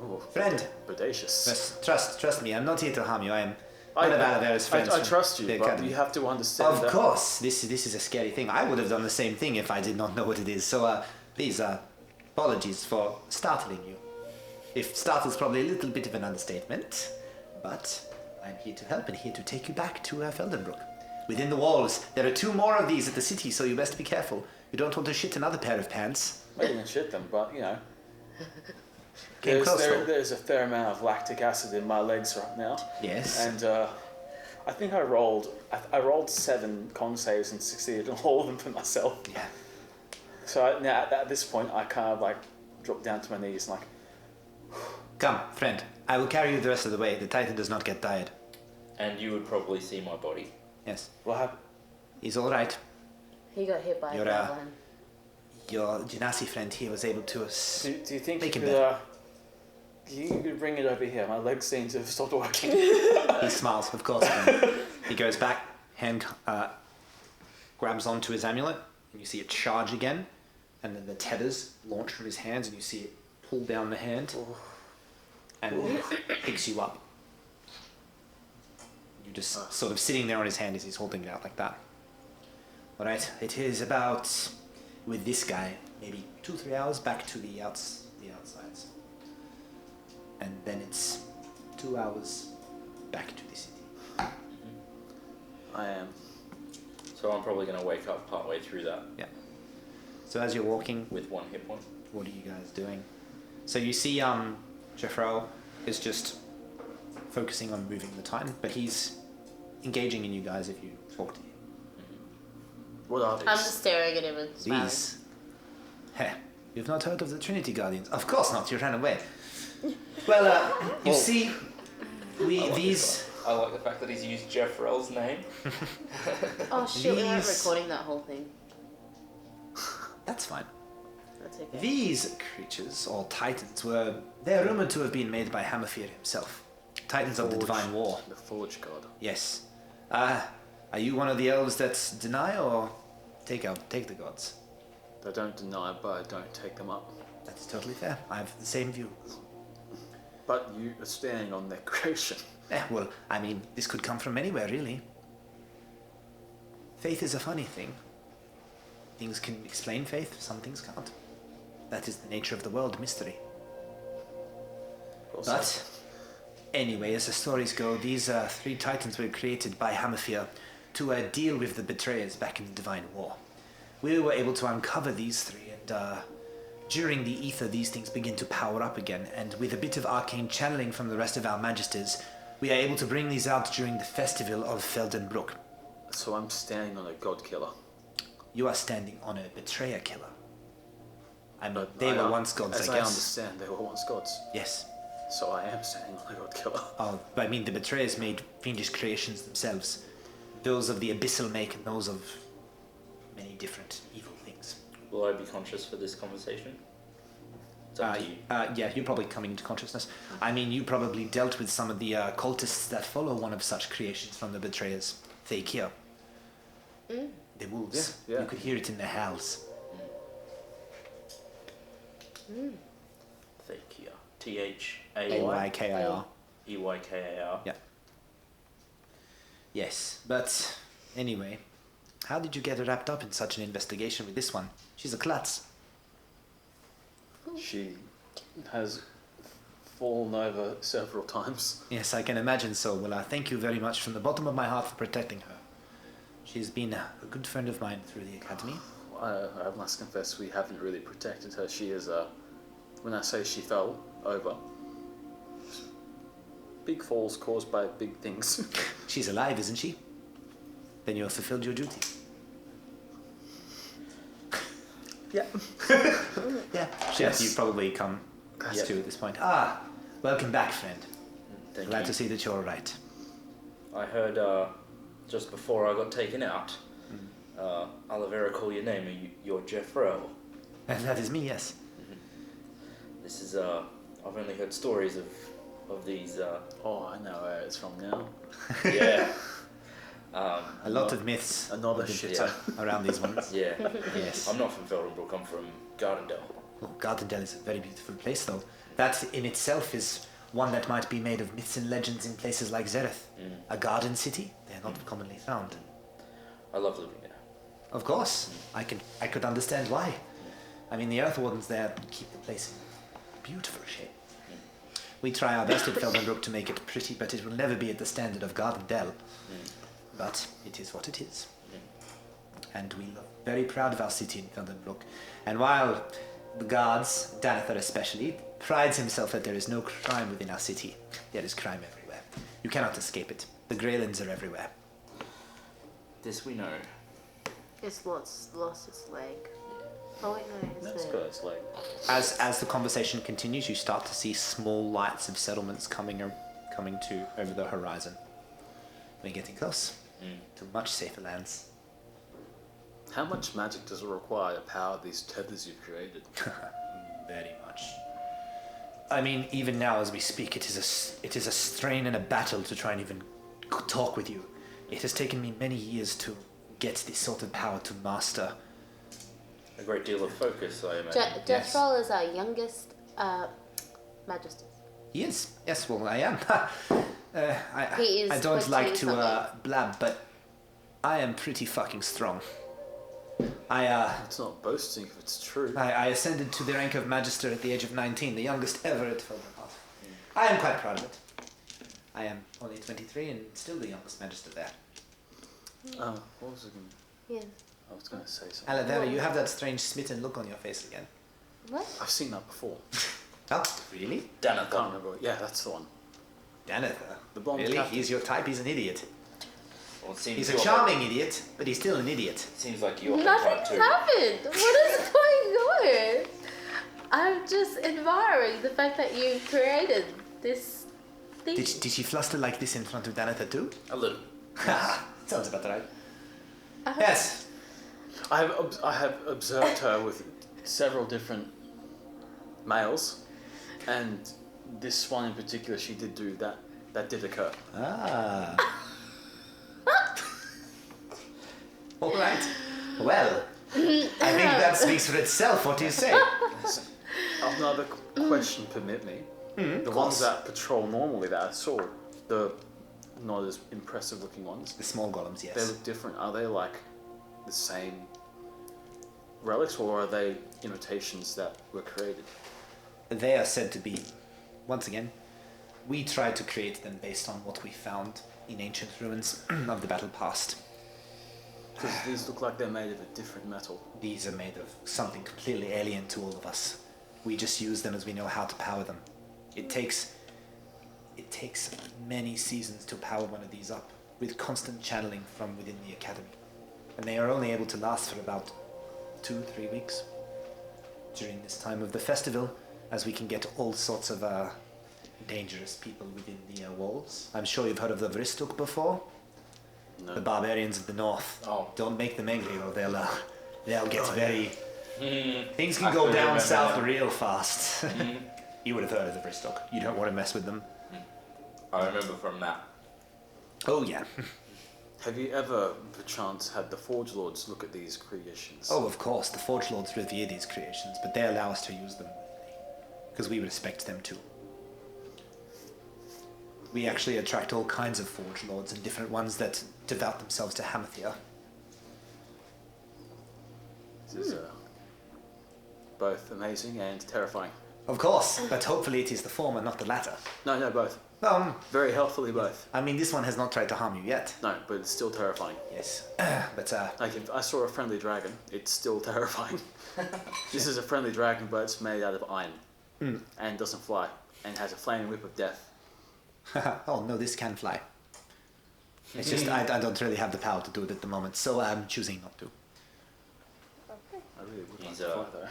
Oh, Friend, bodacious. trust me. I'm not here to harm you. I am one of Olivera's friends. I from trust you, the but academy. you have to understand Of that. course, this is a scary thing. I would have done the same thing if I did not know what it is. So please, apologies for startling you. If startle's probably a little bit of an understatement, but I'm here to help and here to take you back to Feldenbrook. Within the walls, there are 2 more of these at the city, so you best be careful. You don't want to shit another pair of pants. I didn't shit them, but Came close, though. there's a fair amount of lactic acid in my legs right now. Yes. And I think I rolled 7 con saves and succeeded in all of them for myself. Yeah. So now at this point, I kind of like drop down to my knees and like, Come, friend. I will carry you the rest of the way. The Titan does not get tired. And you would probably see my body. Yes. What happened? He's all right. He got hit by a You're, goblin. Your Genasi friend here was able to Do you think Make you him could, better. you could bring it over here? My legs seem to have stopped working. He smiles, of course. He goes back, hand grabs onto his amulet, and you see it charge again, and then the tethers launch from his hands, and you see it pull down the hand, and picks you up. You're just sort of sitting there on his hand as he's holding it out like that. All right, it is about, with this guy, maybe 2-3 hours back to the outsides. And then it's 2 hours back to the city. I am. So I'm probably going to wake up partway through that Yeah. So as you're walking, with 1 hit point. what are you guys doing? So you see Jeffrel is just focusing on moving the Titan, but he's engaging in you guys if you talk to him. What are these? I'm just staring at him and smiling. These. Heh. You've not heard of the Trinity Guardians? Of course not, you ran away. Well, you see, these... I like the fact that he's used Jeffrel's name. Oh shit, we weren't These- recording that whole thing. That's fine. That's okay. These creatures, or Titans, they're rumored to have been made by Hammerfear himself. Titans of the Divine War. The Forge God. Yes. Are you one of the elves that deny or take the gods? I don't deny, but I don't take them up. That's totally fair. I have the same view. But you are standing on their creation. Well, I mean, this could come from anywhere, really. Faith is a funny thing. Things can explain faith, some things can't. That is the nature of the world, mystery. Also, But, anyway, as the stories go, these 3 Titans were created by Hammerfear to deal with the betrayers back in the Divine War. We were able to uncover these 3, and during the ether, these things begin to power up again, and with a bit of arcane channeling from the rest of our magisters, we are able to bring these out during the festival of Feldenbrook. so I'm standing on a god killer. You are standing on a betrayer killer. I mean, But they I were once gods, as I I guess. understand, they were once gods. Yes. So I am standing on a god killer. Oh, but I mean, the betrayers made fiendish creations themselves. Those of the abyssal make and those of many different evil things. Will I be conscious for this conversation? It's up to you. Yeah, you're probably coming into consciousness. I mean, you probably dealt with some of the cultists that follow one of such creations from the betrayers. Thakir. The wolves. Yeah. You could hear it in their howls. Thakir. Thaykyr. Aykir. Eykar. Yeah. Yes, but anyway, how did you get her wrapped up in such an investigation with this one? She's a klutz. She has fallen over several times. Yes, I can imagine so. Well, thank you very much from the bottom of my heart for protecting her. She's been a good friend of mine through the academy. I must confess, we haven't really protected her. She is when I say she fell over, big falls caused by big things. She's alive, isn't she? Then you have fulfilled your duty. Yeah. Yeah. Yes. You've probably come Yep. to at this point. Welcome back, friend. Thank Glad you. to see that you're all right. I heard just before I got taken out, Olivera call your name. You're Jeffrel. And that is me, yes. This is I've only heard stories of these. Oh, I know where it's from now. Yeah. A lot of myths Another shitter. around these ones. Yeah. Yes. I'm not from Feldenbrook. I'm from Gardendale. Oh, Gardendale is a very beautiful place, though. That in itself is one that might be made of myths and legends in places like Zereth. A garden city, they are not commonly found. I love living there. Of course, I could understand why. I mean, the Earth Wardens there keep the place in beautiful shape. We try our best at Feldenbrook to make it pretty, but it will never be at the standard of Gardendale. But it is what it is. And we are very proud of our city in Feldenbrook. And while the guards, Danither especially, prides himself that there is no crime within our city, there is crime everywhere. You cannot escape it. The Greylands are everywhere. This we know. It's lost its leg. Oh wait, no. That's good. It's like As the conversation continues, you start to see small lights of settlements coming to over the horizon. We're getting close to much safer lands. how much magic does it require to power these tethers you've created? Very much. I mean, even now as we speak, it is a strain and a battle to try and even talk with you. It has taken me many years to get this sort of power to master. A great deal of focus, I imagine. Jethro is our youngest magister. He is. Yes, well, I am. He is I don't like to 20-something. blab, but I am pretty fucking strong. It's not boasting if it's true. I ascended to the rank of Magister at the age of 19, the youngest ever at Feldenhof. I am quite proud of it. I am only 23 and still the youngest Magister there. Oh, what was it going Yeah. I was going to say something. Alavera, you have that strange smitten look on your face again. What? I've seen that before. Oh, really? I can't remember. Yeah, that's the one. Danitha? The blonde Really? captain. He's your type? He's an idiot. Well, it seems He's a you're charming idiot, but he's still an idiot. Seems like you're Nothing's too. happened. What is going on? I'm just admiring the fact that you created this thing. Did she fluster like this in front of Danitha too? A little. Sounds about right. Yes. I have observed her with several different males, and this one in particular, she did do that. That did occur. Ah. All right. Well, I think that speaks for itself. What do you say? Another question, permit me. The ones that patrol normally that I saw, the not as impressive looking ones, The small golems, they yes. look different. Are they like the same relics, or are they imitations that were created? They are said to be, once again, we tried to create them based on what we found in ancient ruins of the battle past. Because these look like they're made of a different metal. These are made of something completely alien to all of us. We just use them as we know how to power them. It takes many seasons to power one of these up, with constant channeling from within the academy. And they are only able to last for about 2-3 weeks during this time of the festival, as we can get all sorts of dangerous people within the walls. I'm sure you've heard of the Vristuk before. No. The barbarians of the north. Oh. Don't make them angry or they'll get very... Things can I go fully down remember south that. real fast. You would have heard of the Vristok. You don't want to mess with them. I remember from that. Oh, yeah. Have you ever, perchance, had the Forge Lords look at these creations? Oh, of course, the Forge Lords revere these creations, but they allow us to use them. Because we respect them too. We actually attract all kinds of Forge Lords and different ones that devout themselves to Hamathia. This is both amazing and terrifying. Of course, but hopefully it is the former, not the latter. No, both. Very healthily, both. I mean, this one has not tried to harm you yet. No, but it's still terrifying. Yes. But, Like, if I saw a friendly dragon, it's still terrifying. This is a friendly dragon, but it's made out of iron. And doesn't fly. And has a flaming whip of death. oh no, this can fly. It's just I don't really have the power to do it at the moment, so I'm choosing not to. I really would like He's, to fly, though.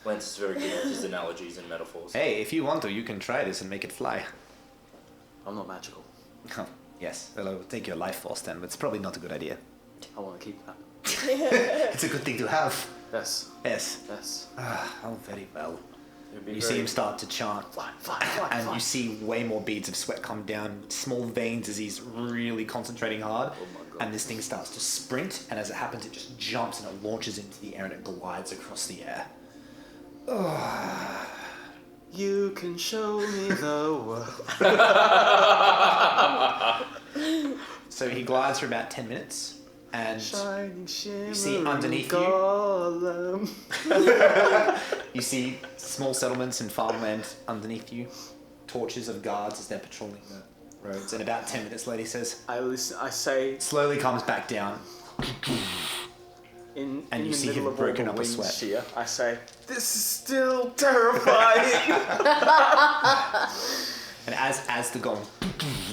Lance is very good at his analogies and metaphors. Hey, if you want to, you can try this and make it fly. I'm not magical. Oh, yes, well, it'll take your life force then, but it's probably not a good idea. I want to keep that. It's a good thing to have. Yes. Yes. Yes. Oh, very well. It'd be You very- see him start to chant, Fly, and fly. you see way more beads of sweat come down, small veins as he's really concentrating hard. Oh my God. And this thing starts to sprint, and as it happens, it just jumps and it launches into the air and it glides across the air. You can show me the world. So he glides for about 10 minutes, and Shining, shimmering see underneath you? golem. you see small settlements and farmland underneath you, torches of guards as they're patrolling the roads, and about 10 minutes later he says, I listen. I say slowly comes back down. in And in you the see middle him of all broken the up a wind sweat. shear, I say, this is still terrifying. And as the gong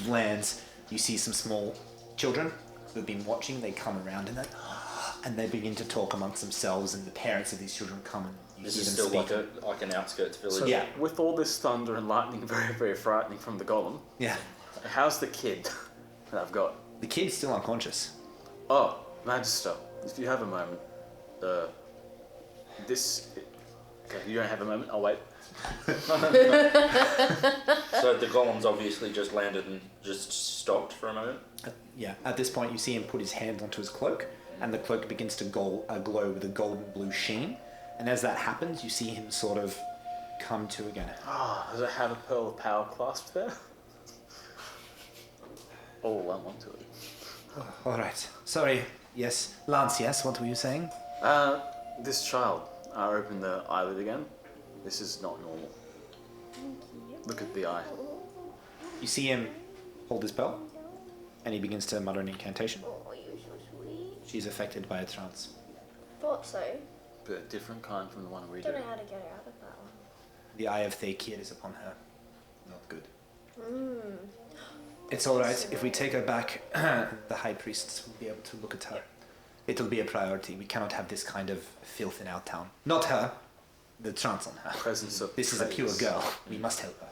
lands, you see some small children who've been watching. They come around and they, and they begin to talk amongst themselves, and the parents of these children come and you This hear is them still speak. like an outskirts village. So Yeah. with all this thunder and lightning, very, very frightening from the golem, Yeah. how's the kid that I've got? The kid's still unconscious. Oh, Magister, if you have a moment, Okay, you don't have a moment, I'll wait. So the golem's obviously just landed and just stopped for a moment. Yeah. At this point, you see him put his hand onto his cloak, and the cloak begins to glow with a golden blue sheen. And as that happens, you see him sort of come to again. Does it have a pearl of power clasped there? Oh, I'm onto it. All right. Sorry. Yes, Lance. Yes. What were you saying? This child. I open the eyelid again. This is not normal. Look at the eye. You see him hold his pearl, and he begins to mutter an incantation. Oh, you're so sweet. She's affected by a trance. Thought so. But a different kind from the one we Don't do. know how to get out of that one. The eye of Thakir is upon her. Not good. Mmm. It's all right. If we take her back, the high priests will be able to look at her. It'll be a priority. We cannot have this kind of filth in our town. Not her. The trance on her. Presence of This is a pure praise. girl. We must help her.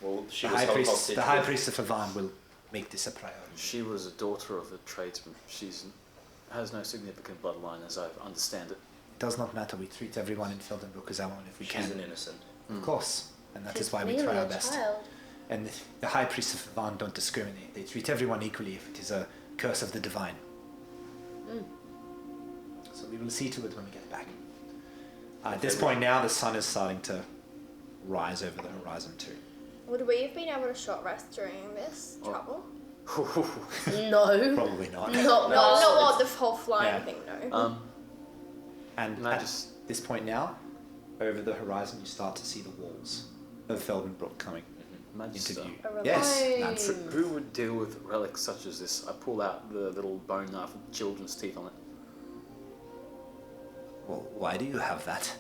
Well, she The was high held priest, hostage. the high priest of Havan will make this a priority. She was a daughter of a tradesman. Has no significant bloodline as I understand it. It does not matter. We treat everyone in Feldenbroek as our own if we She's can. an innocent. Of course. And that is She's why we clearly try our a best. child. And the high priests of Havan don't discriminate. They treat everyone equally if it is a curse of the divine. So we will see to it when we get back. At this point now, the sun is starting to rise over the horizon too. Would we have been able to short rest during this trouble? No. Probably not. Not No, well. not what the whole flying Yeah. thing, no. And No, at just- this point now, over the horizon, you start to see the walls of Feldenbroek coming into Magister. view. A Yes, relief. that's Who would deal with relics such as this? I pull out the little bone knife with children's teeth on it. Well, why do you have that?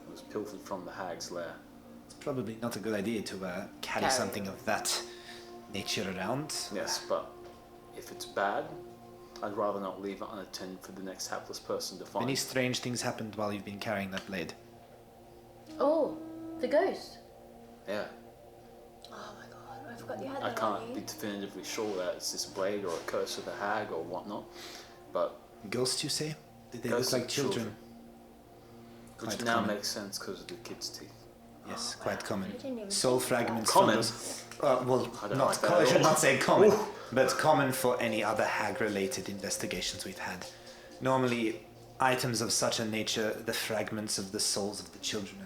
It was pilfered from the hag's lair. It's probably not a good idea to carry Carry. something of that nature around. Yes, but if it's bad, I'd rather not leave it unattended for the next hapless person to find. Many strange things happened while you've been carrying that blade. Oh, the ghost. Yeah, Oh my god, I forgot you had I that on can't you. be definitively sure that it's this blade or a curse of the hag or whatnot, but Ghosts, you say? Did they Ghosts look like of children? which Quite now common. makes sense because of the kid's teeth. Yes, quite common. I didn't even Soul think of that. fragments. Common? From those, well, I don't not like that I at should all. not say common, but common for any other hag-related investigations we've had. Normally, items of such a nature, the fragments of the souls of the children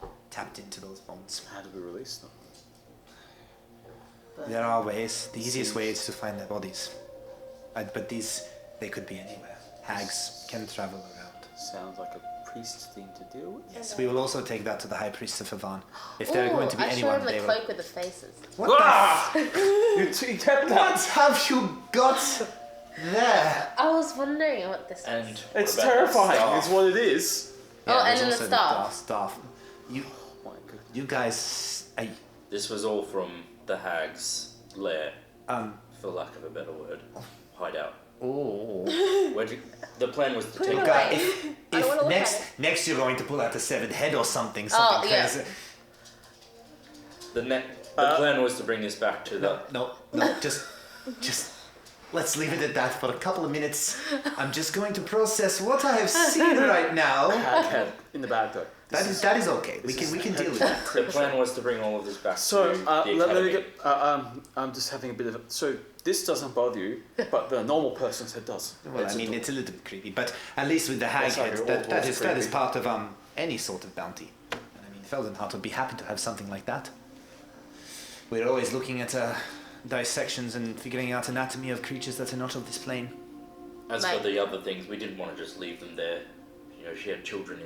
are tapped into those bones. How do we release them? There are ways. The easiest way is to find their bodies. But they could be anywhere. Hags can travel around. Sounds like a priest thing to deal with. Yes, we will also take that to the High Priest of Havan. If there are going to be I anyone, showed him they the will. cloak with the faces. What You kept What have you got there? I was wondering what this And was. what It's about the terrifying. staff? It's what it is. Oh, and there's then the also staff. staff. You, Oh my goodness. you guys, This was all from the hag's lair, um, for lack of a better word. Hideout. oh. The plan was to Put it take away. God, I don't wanna look next you're going to pull out the severed head or something yeah. crazy. the plan was to bring this back to the. No, just let's leave it at that for a couple of minutes. I'm just going to process what I have seen right now. Hag head in the bag though. That is okay. We this can is- deal with that. The plan was to bring all of this back So to the let me academy. get. I'm just having a bit of. So this doesn't bother you, but the normal person's head does. Well, I mean, it's a little bit creepy, but at least with the hag That's like head, your old that was is creepy. part of any sort of bounty. And I mean, Feldenhart would be happy to have something like that. We're always looking at dissections and figuring out anatomy of creatures that are not of this plane. As Like- for the other things, we didn't want to just leave them there. You know, she had children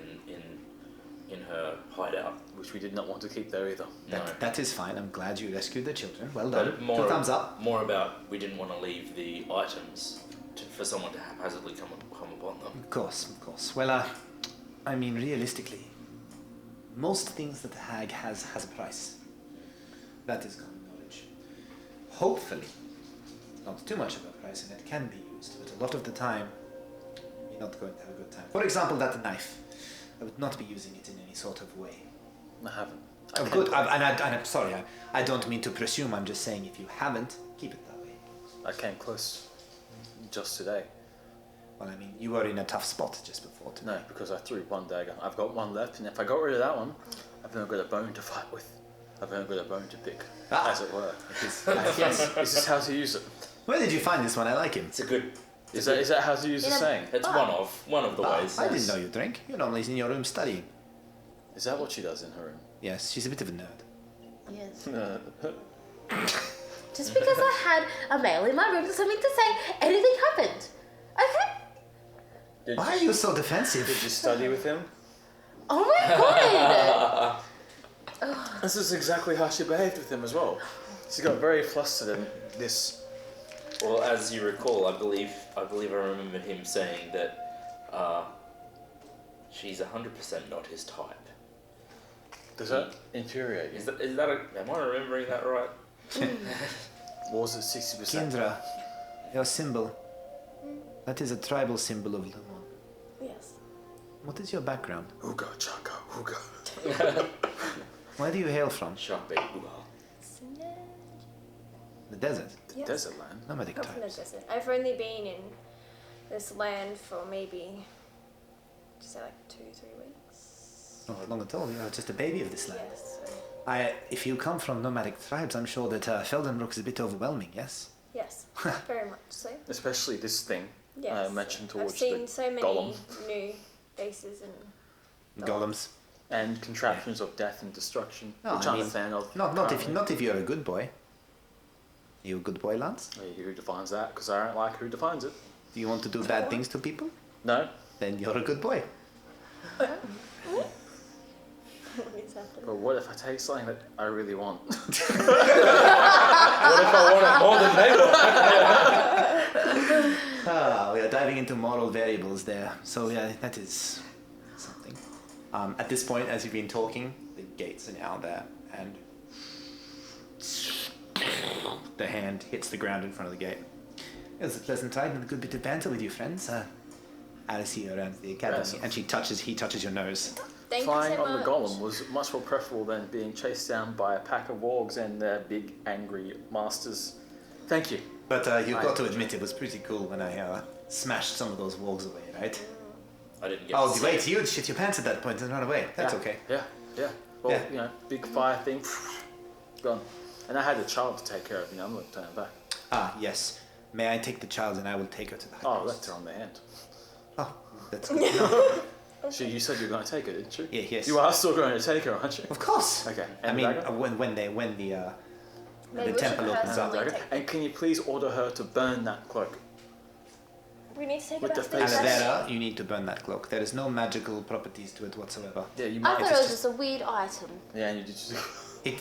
in her hideout. Which we did not want to keep there either. No. That is fine. I'm glad you rescued the children. Well done. But Two more, thumbs up. more about we didn't want to leave the items for someone to haphazardly come upon them. Of course. Well, I mean, realistically, most things that the hag has a price. That is common knowledge. Hopefully, not too much of a price, and it can be used. But a lot of the time, not going to have a good time. For example, that knife. I would not be using it in any sort of way. I haven't. Oh, good. I'm sorry. I don't mean to presume. I'm just saying if you haven't, keep it that way. I came close just today. Well, I mean, you were in a tough spot just before today. No, because I threw one dagger. I've got one left, and if I got rid of that one, I've only got a bone to fight with. I've only got a bone to pick, as it were. Yes. Is this how to use it? Where did you find this one? I like him. It's a good. Is that how to use the saying? It's one of the ways. I didn't know you drink. You're normally in your room studying. Is that what she does in her room? Yes, she's a bit of a nerd. Yes. Just because I had a male in my room doesn't mean to say anything happened. Okay? Why are you so defensive? Did you study with him? Oh my god! This is exactly how she behaved with him as well. She got very flustered and this. Well, as you recall, I believe I remember him saying that she's 100% not his type. Does that infuriate you? Am I remembering that right? What was it, 60%? Kindra, your symbol. That is a tribal symbol of Lemon. Yes. What is your background? Uga, chaka, uga. Where do you hail from? Sharp The desert. Yes. Desert land. Nomadic I'm from the types. desert. I've only been in this land for maybe, just say like 2-3 weeks. Not long at all. You're just a baby of this land. Yes. If you come from nomadic tribes, I'm sure that Feldenbrook is a bit overwhelming, yes? Yes. Very much so. Especially this thing Yes. I mentioned I've towards seen the so many golem. new faces and Golems. And contraptions of death and destruction, No, which I I'm a mean, fan of. Not if you're a good boy. You a good boy, Lance? Who defines that? Because I don't like who defines it. Do you want to do bad things to people? No. Then you're a good boy. what is happening? But what if I take something that I really want? What if I want it more than they want? We are diving into moral variables there. So yeah, that is something. At this point, as you've been talking, the gates are now there, and the hand hits the ground in front of the gate. It was a pleasant ride and a good bit of banter with you, friends. Alice here around the academy, Yes. and he touches your nose. Thank Flying you so on much. the golem was much more preferable than being chased down by a pack of wargs and their big angry masters. Thank you. But you've got to admit it was pretty cool when I smashed some of those wargs away, right? I didn't get Oh, to wait, see you'd shit your pants at that point and run away. That's Yeah, okay. Yeah. Well, Yeah. big fire thing, gone. And I had a child to take care of, I'm not turning back. Ah, yes. May I take the child and I will take her to the high Oh, I priest. left her on the hand. Oh, that's good. No. You said you were going to take her, didn't you? Yeah, yes. You are still going to take her, aren't you? Of course. Okay. I And mean, the dagger? when the Maybe the we temple should opens up. personally Dagger. take- And can you please order her to burn that cloak? We need to take With it the back to the face. church. Alvera, you need to burn that cloak. There is no magical properties to it whatsoever. Yeah, you I might. thought it was just a weird item. Yeah, and you just. It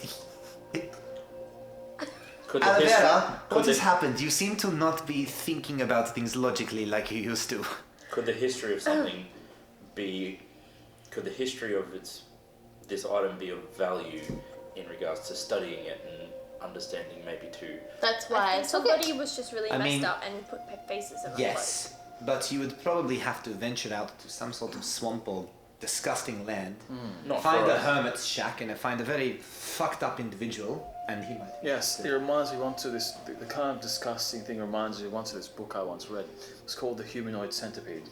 Could the history, Alvera, could what has the, happened? You seem to not be thinking about things logically like you used to. could the history of something be? Could the history of this item be of value in regards to studying it and understanding maybe too? That's why I I think took somebody it. was just really I messed mean, up and put faces in the Yes, but you would probably have to venture out to some sort of swamp or disgusting land, Not find for a us. hermit's shack, and find a very fucked up individual, and he might. Yes, it reminds me once of this. The kind of disgusting thing reminds me once of this book I once read. It's called The Humanoid Centipede.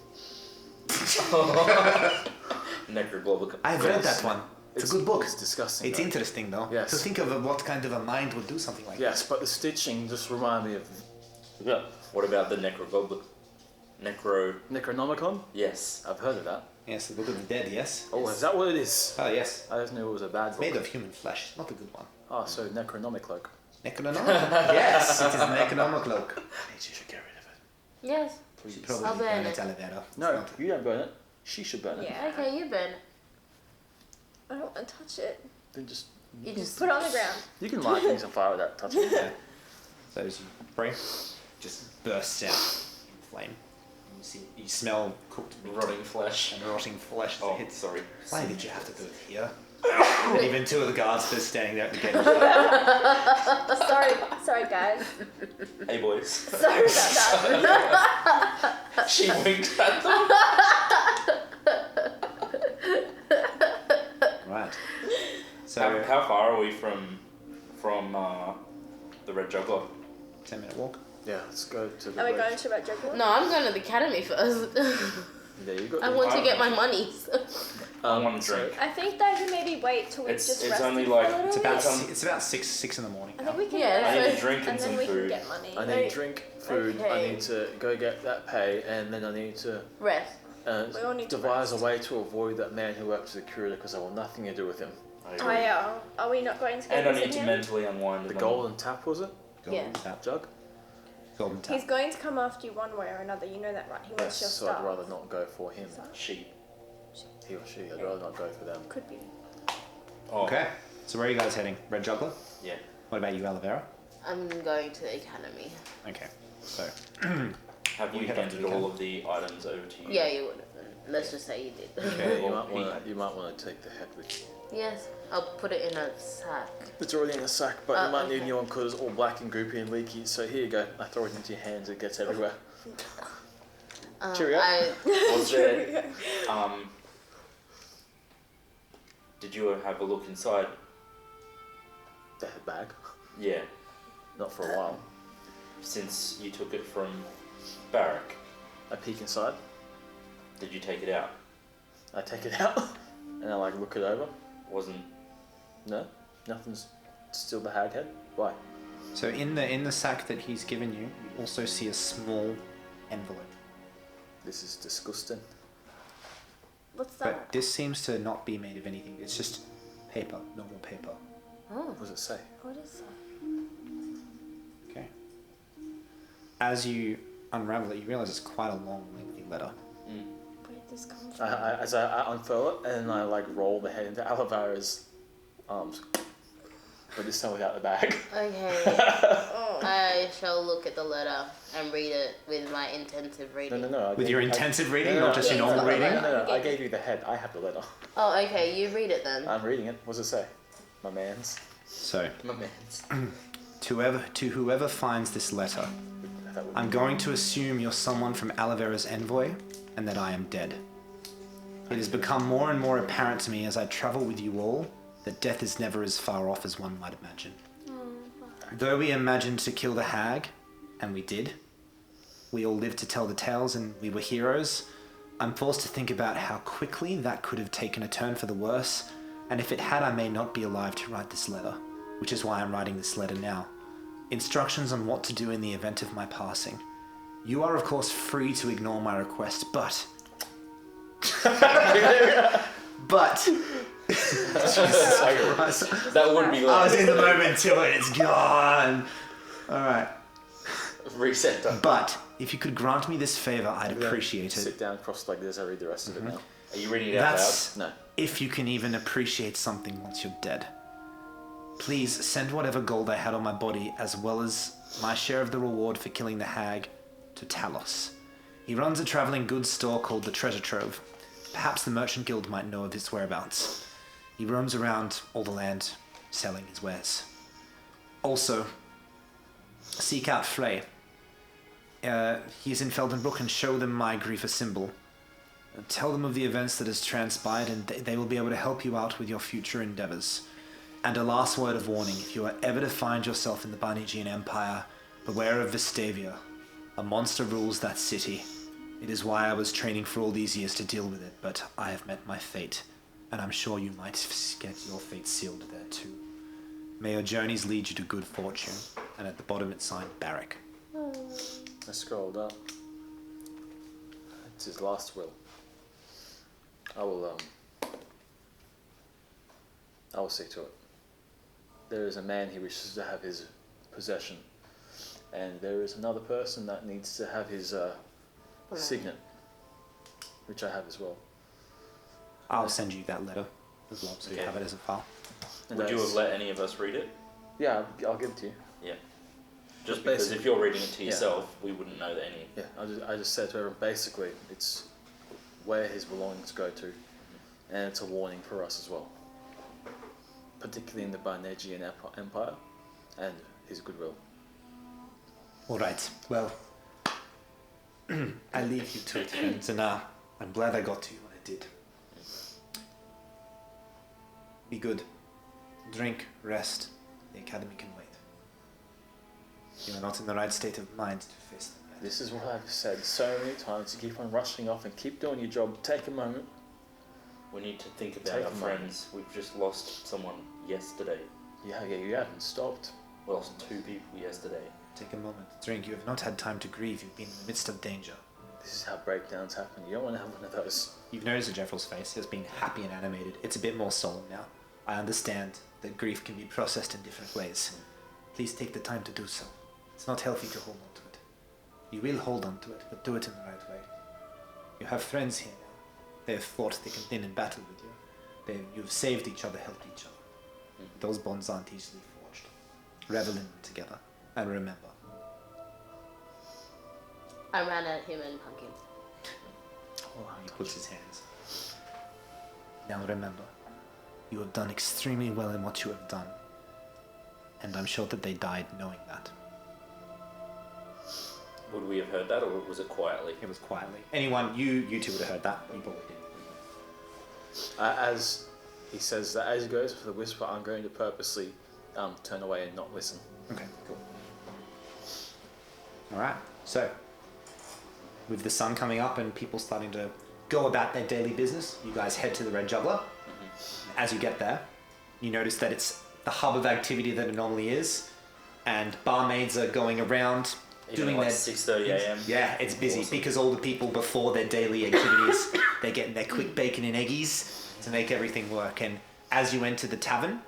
Necroglobic. I've read that one. It's a good book. It's disgusting. It's though. interesting though. Yes. To think of what kind of a mind would do something like Yes, but the stitching just reminded me of. Yeah. What about the Necroglobic? Necronomicon? Yes. I've heard of that. that. Yes, the Book of the Dead. Yes. Oh, is that what it is? Oh yes. I just knew it was a bad book. Made of human flesh. Not a good one. Oh, so Necronomicloak. Necronomicon. Yes, it is an Necronomicloak. Maybe you should get rid of it. Yes. You should I'll probably burn burn it, it. Alvera. No, you don't burn it. She should burn it. Yeah. Okay, you burn it. I don't want to touch it. Then just. You just Put it on the ground. You can light things on fire without touching it. Yeah. So as you pray, just bursts out in flame. You smell cooked meat Rotting flesh. and rotting flesh as it Oh, hits. sorry. Why did you have to do it here? And even two of the guards are standing there at the gate. Sorry guys. Hey boys. Sorry about that. She winked at them. Right. So How far are we from the Red Juggler? 10-minute walk. Yeah, let's go to the Are we bridge. going to Red Juggler? No, I'm going to the academy first. There you go. I want to get my monies. I want a drink. I think that can maybe wait till we It's just it's rested only for like a little It's bit. about it's about six in the morning. I now. think we can Yeah, rest I need a so- drink and and then some we can food. get money. I need drink, food. I Okay. need to go get that pay, and then I need to Rest. We all need to devise a rest. way to avoid that man who works as a curator because I want nothing to do with him. I Oh agree. yeah. Are we not going to go And I visit need to him? mentally unwind. The them. golden tap, was it? Golden Yeah. tap. Jug? Golden tap. He's going to come after you one way or another. You know that, right? He wants your So stuff. I'd rather not go for him. She. He or she. I'd rather not go for them. Could be. Oh. Okay. So where are you guys heading? Red Juggler? Yeah. What about you, Olivera? I'm going to the academy. Okay. So Have you We head on to handed the all of the items over to you? Yeah, you would have. Let's just say you did. Okay. You might want to take the head with you. Yes, I'll put it in a sack. It's already in the sack, but Oh, you might need okay. a new one because it's all black and goopy and leaky. So here you go. I throw it into your hands. It gets everywhere. Cheerio. Was there? Did you have a look inside? The head bag. Yeah. Not for a while. Since you took it from Barrack, I peek inside. did you take it out? I take it out and I like look it over. Wasn't. No, nothing's still the hag head. Why? So in the sack that he's given you, you also see a small envelope. This is disgusting. What's that? But this seems to not be made of anything. It's just paper, normal paper. Oh. What does it say? What is that? Okay. As you unravel it, you realize it's quite a long, lengthy letter. Where did this come from? As I unfurl it and I like roll the head into Alivara's arms. But this time without the bag. Okay. I shall look at the letter and read it with my intensive reading. No. With your intensive reading, not just your normal Yeah, reading? No. I gave you the head. I have the letter. Oh, okay. You read it then. I'm reading it. What does it say? My man's. So, My man's. to whoever finds this letter, That would I'm going to assume you're someone from Olivera's envoy, and that I am dead. It has become more and more apparent to me as I travel with you all that death is never as far off as one might imagine. Though we imagined to kill the hag, and we did, we all lived to tell the tales and we were heroes, I'm forced to think about how quickly that could have taken a turn for the worse, and if it had, I may not be alive to write this letter, which is why I'm writing this letter now. Instructions on what to do in the event of my passing. You are, of course, free to ignore my request, but... Jesus Christ. That would be I was like in the moment to it, it's gone. Alright. reset done. But, if you could grant me this favor, I'd appreciate it. sit down cross-legged as I read the rest of it now. Are you reading it out That's No. if you can even appreciate something once you're dead. Please send whatever gold I had on my body, as well as my share of the reward for killing the hag, to Talos. He runs a traveling goods store called the Treasure Trove. Perhaps the Merchant Guild might know of his whereabouts. He roams around all the land, selling his wares. Also, seek out Frey. He is in Feldenbrook, and show them my Griefer symbol. Tell them of the events that has transpired, and they will be able to help you out with your future endeavors. And a last word of warning, if you are ever to find yourself in the Barnegian Empire, beware of Vestavia. A monster rules that city. It is why I was training for all these years to deal with it, but I have met my fate, and I'm sure you might get your fate sealed there too. May your journeys lead you to good fortune, and at the bottom it's signed Barrack. I scrolled up. It's his last will. I will see to it. There is a man he wishes to have his possession, and there is another person that needs to have his signet, which I have as well. I'll send you that letter as well, so you Okay. have it as a file. And Would you that's- have let any of us read it? Yeah, I'll give it to you. Yeah. Just But because basically- if you're reading it to yeah. yourself, we wouldn't know that any. Yeah, I just said to everyone, basically, it's where his belongings go to, and it's a warning for us as well, particularly in the Barnegian Empire and his goodwill. All right. Well, I leave you to it, friends, and I'm glad I got to you when I did. Be good. Drink, rest. The academy can wait. You are not in the right state of mind to face them yet. This is what I've said so many times. You keep on rushing off and keep doing your job. Take a moment. We need to think about Take our a moment. friends. We've just lost someone yesterday. Yeah, you haven't stopped. We lost 2 people yesterday. Take a moment. Drink. You have not had time to grieve. You've been in the midst of danger. This is how breakdowns happen. You don't want to have one of those. You've noticed Jeffrel's face has been happy and animated. It's a bit more solemn now. I understand that grief can be processed in different ways. Please take the time to do so. It's not healthy to hold on to it. You will hold on to it, but do it in the right way. You have friends here now. They have fought thick and thin in battle with you. You've saved each other, helped each other. Those bonds aren't easily forged. Revel in them together, and remember. I ran at him and hug him. He puts his hands. Now remember, you have done extremely well in what you have done. And I'm sure that they died knowing that. Would we have heard that, or was it quietly? It was quietly. Anyone, you two would have heard that. You probably did. As he says that, as he goes for the whisper, I'm going to purposely turn away and not listen. Okay, cool. Alright, so with the sun coming up and people starting to go about their daily business, you guys head to the Red Juggler. As you get there, you notice that it's the hub of activity that it normally is, and barmaids are going around doing like their 6:30 a.m. Yeah, it's busy Awesome. because all the people before their daily activities, they're getting their quick bacon and eggies to make everything work. And as you enter the tavern,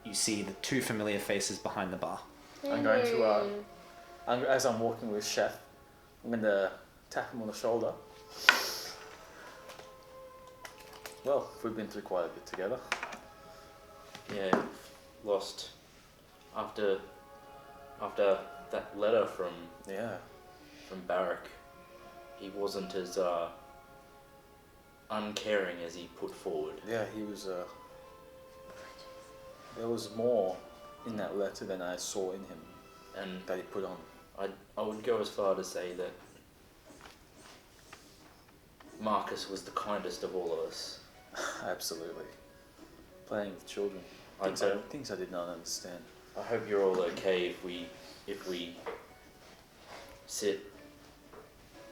you see the 2 familiar faces behind the bar. I'm going to, as I'm walking with Chef, I'm going to tap him on the shoulder. Well, we've been through quite a bit together. Yeah, lost after that letter from Yeah. Barrack. He wasn't as uncaring as he put forward. Yeah, he was, there was more in that letter than I saw in him And that he put on. I would go as far to say that Marcus was the kindest of all of us. Absolutely. Playing with children. I Things I did not understand. I hope you're all okay if we sit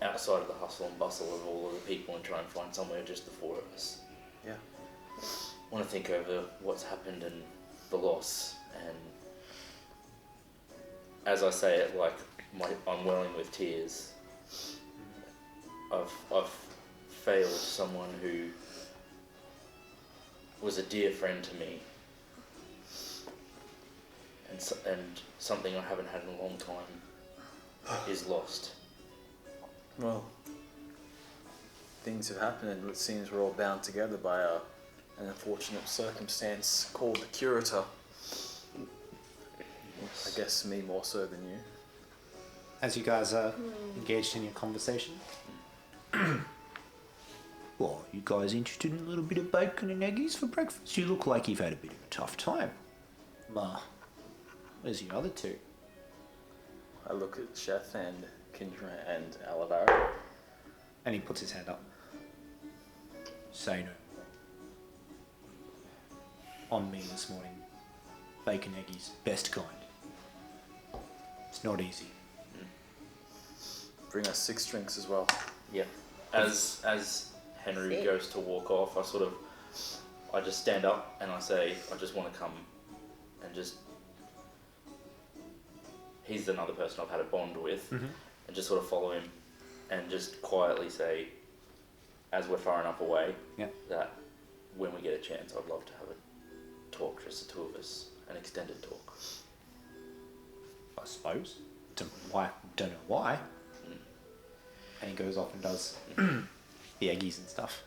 outside of the hustle and bustle of all of the people and try and find somewhere just the 4 of us. Yeah. I want to think over what's happened and the loss, and as I say it, like I'm welling with tears. I've failed someone who was a dear friend to me, and something I haven't had in a long time is lost. Well, things have happened and it seems we're all bound together by an unfortunate circumstance called the curator. I guess me more so than you. As you guys are engaged in your conversation. Well, you guys interested in a little bit of bacon and eggies for breakfast? You look like you've had a bit of a tough time. Ma, where's your other 2? I look at Chef and Kindra and Alvaro. And he puts his hand up. Say no more. On me this morning. Bacon eggies, best kind. It's not easy. Bring us 6 drinks as well. Yeah. As Henry Sick. goes to walk off, I just stand up and I say, I just want to come and just. He's another person I've had a bond with, and just sort of follow him, and just quietly say, as we're far enough away, that when we get a chance, I'd love to have a talk, just the 2 of us, an extended talk. I suppose. Don't know why. And he goes off and does the eggies and stuff.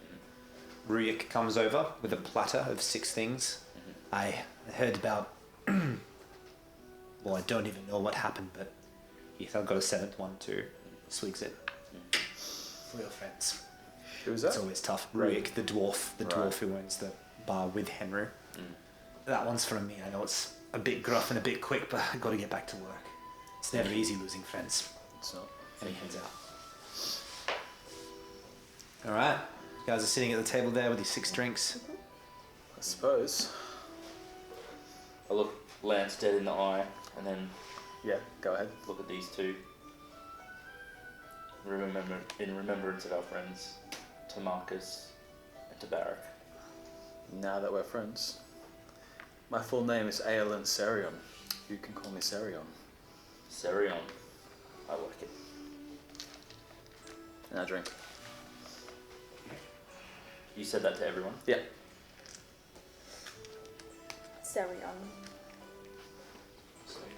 Rurik comes over with a platter of 6 things. I heard about... well, I don't even know what happened, but I've got a 7th one too. Swigs it. For your friends. Who was that? It's always tough. Rurik, the dwarf who owns the bar with Henry. That one's from me. I know it's a bit gruff and a bit quick, but I've got to get back to work. It's never easy losing friends. It's not. And he heads out. All right. You guys are sitting at the table there with your 6 drinks. I suppose. I look Lance dead in the eye, and then Yeah, go ahead. look at these two. Remember, in remembrance of our friends, to Marcus and to Barak. Now that we're friends. My full name is Aelan Serion. You can call me Serion. Serion. I like it. And I drink. You said that to everyone? Yeah. Serion.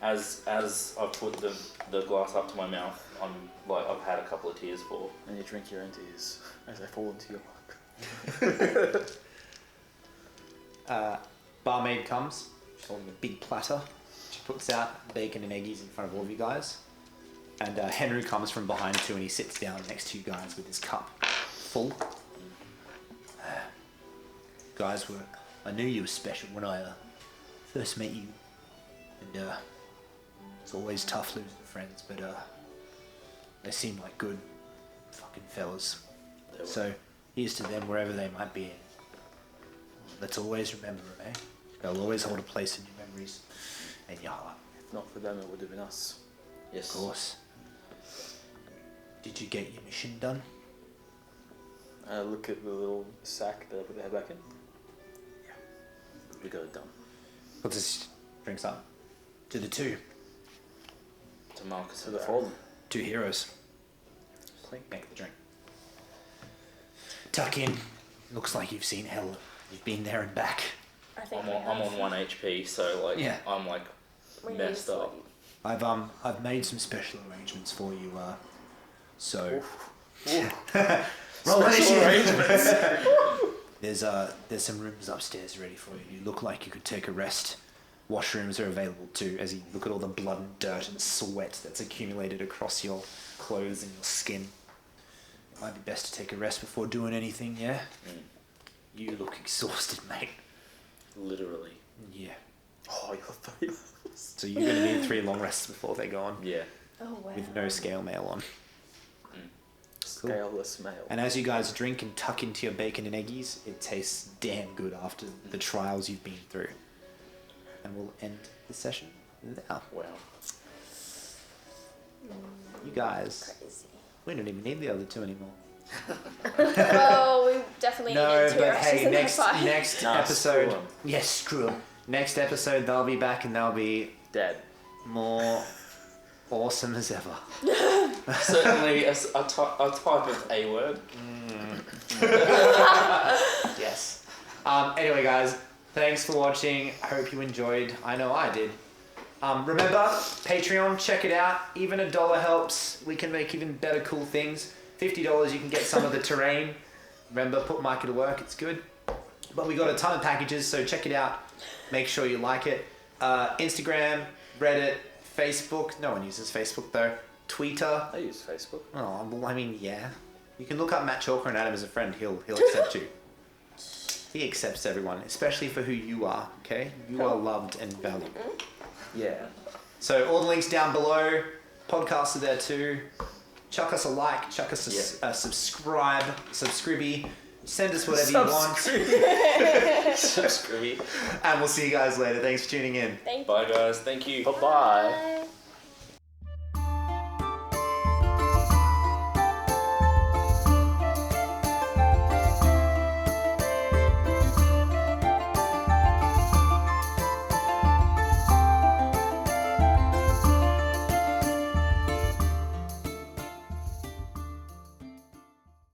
As I've put the glass up to my mouth, I'm like I've had a couple of tears for. And you drink your own tears as I fall into your mug. Barmaid comes. She's holding a big platter. She puts out bacon and eggies in front of all of you guys. And Henry comes from behind too, and he sits down next to you guys with his cup full. Guys, I knew you were special when I first met you. And it's always tough losing friends, but they seem like good fucking fellas. So here's to them wherever they might be. Let's always remember them, eh? They'll always hold a place in your memories and your heart. If not for them, it would have been us. Yes. Of course. Did you get your mission done? I look at the little sack that I put the head back in. Yeah. We got it done. Puts his drinks up. To the 2. To Marcus To and the Barak. fallen. 2 heroes. Clink, make the drink. Tuck in. Looks like you've seen hell. You've been there and back. I think I'm on 1 HP, so like Yeah. I'm like we messed need up. sleep. I've made some special arrangements for you. So Special arrangements. there's some rooms upstairs ready for you. You look like you could take a rest. Washrooms are available too. As you look at all the blood and dirt and sweat that's accumulated across your clothes and your skin. Might be best to take a rest before doing anything. Yeah. You look exhausted, mate. Literally. Yeah. Oh, you're 3. So you're gonna need 3 long rests before they go on. Yeah. Oh wow. With no scale mail on. Scaleless male. And as you guys drink and tuck into your bacon and eggies, it tastes damn good after the trials you've been through. And we'll end the session now. Wow. You guys, Crazy. we don't even need the other 2 anymore. Well, we definitely No, needed 2 but rushes hey, in that next fight. episode. screw 'em. Yes, screw 'em. Next episode, they'll be back and they'll be Dead. more awesome as ever. Certainly a type of A word. Yes. Anyway, guys, thanks for watching. I hope you enjoyed. I know I did. Remember, Patreon, check it out. Even $1 helps. We can make even better cool things. $50, you can get some of the terrain. Remember, put Micah to work. It's good. But we got a ton of packages, so check it out. Make sure you like it. Instagram, Reddit, Facebook. No one uses Facebook, though. Twitter. I use Facebook. Oh, well, I mean, yeah. You can look up Matt Chalker and Adam as a friend. He'll accept you. He accepts everyone, especially for who you are, okay? You are loved and valued. Yeah. So all the links down below. Podcasts are there too. Chuck us a like. Chuck us a subscribe. Subscribey. Send us whatever you want. Subscribe. And we'll see you guys later. Thanks for tuning in. Thank you. Bye guys. Thank you. Bye-bye. Bye.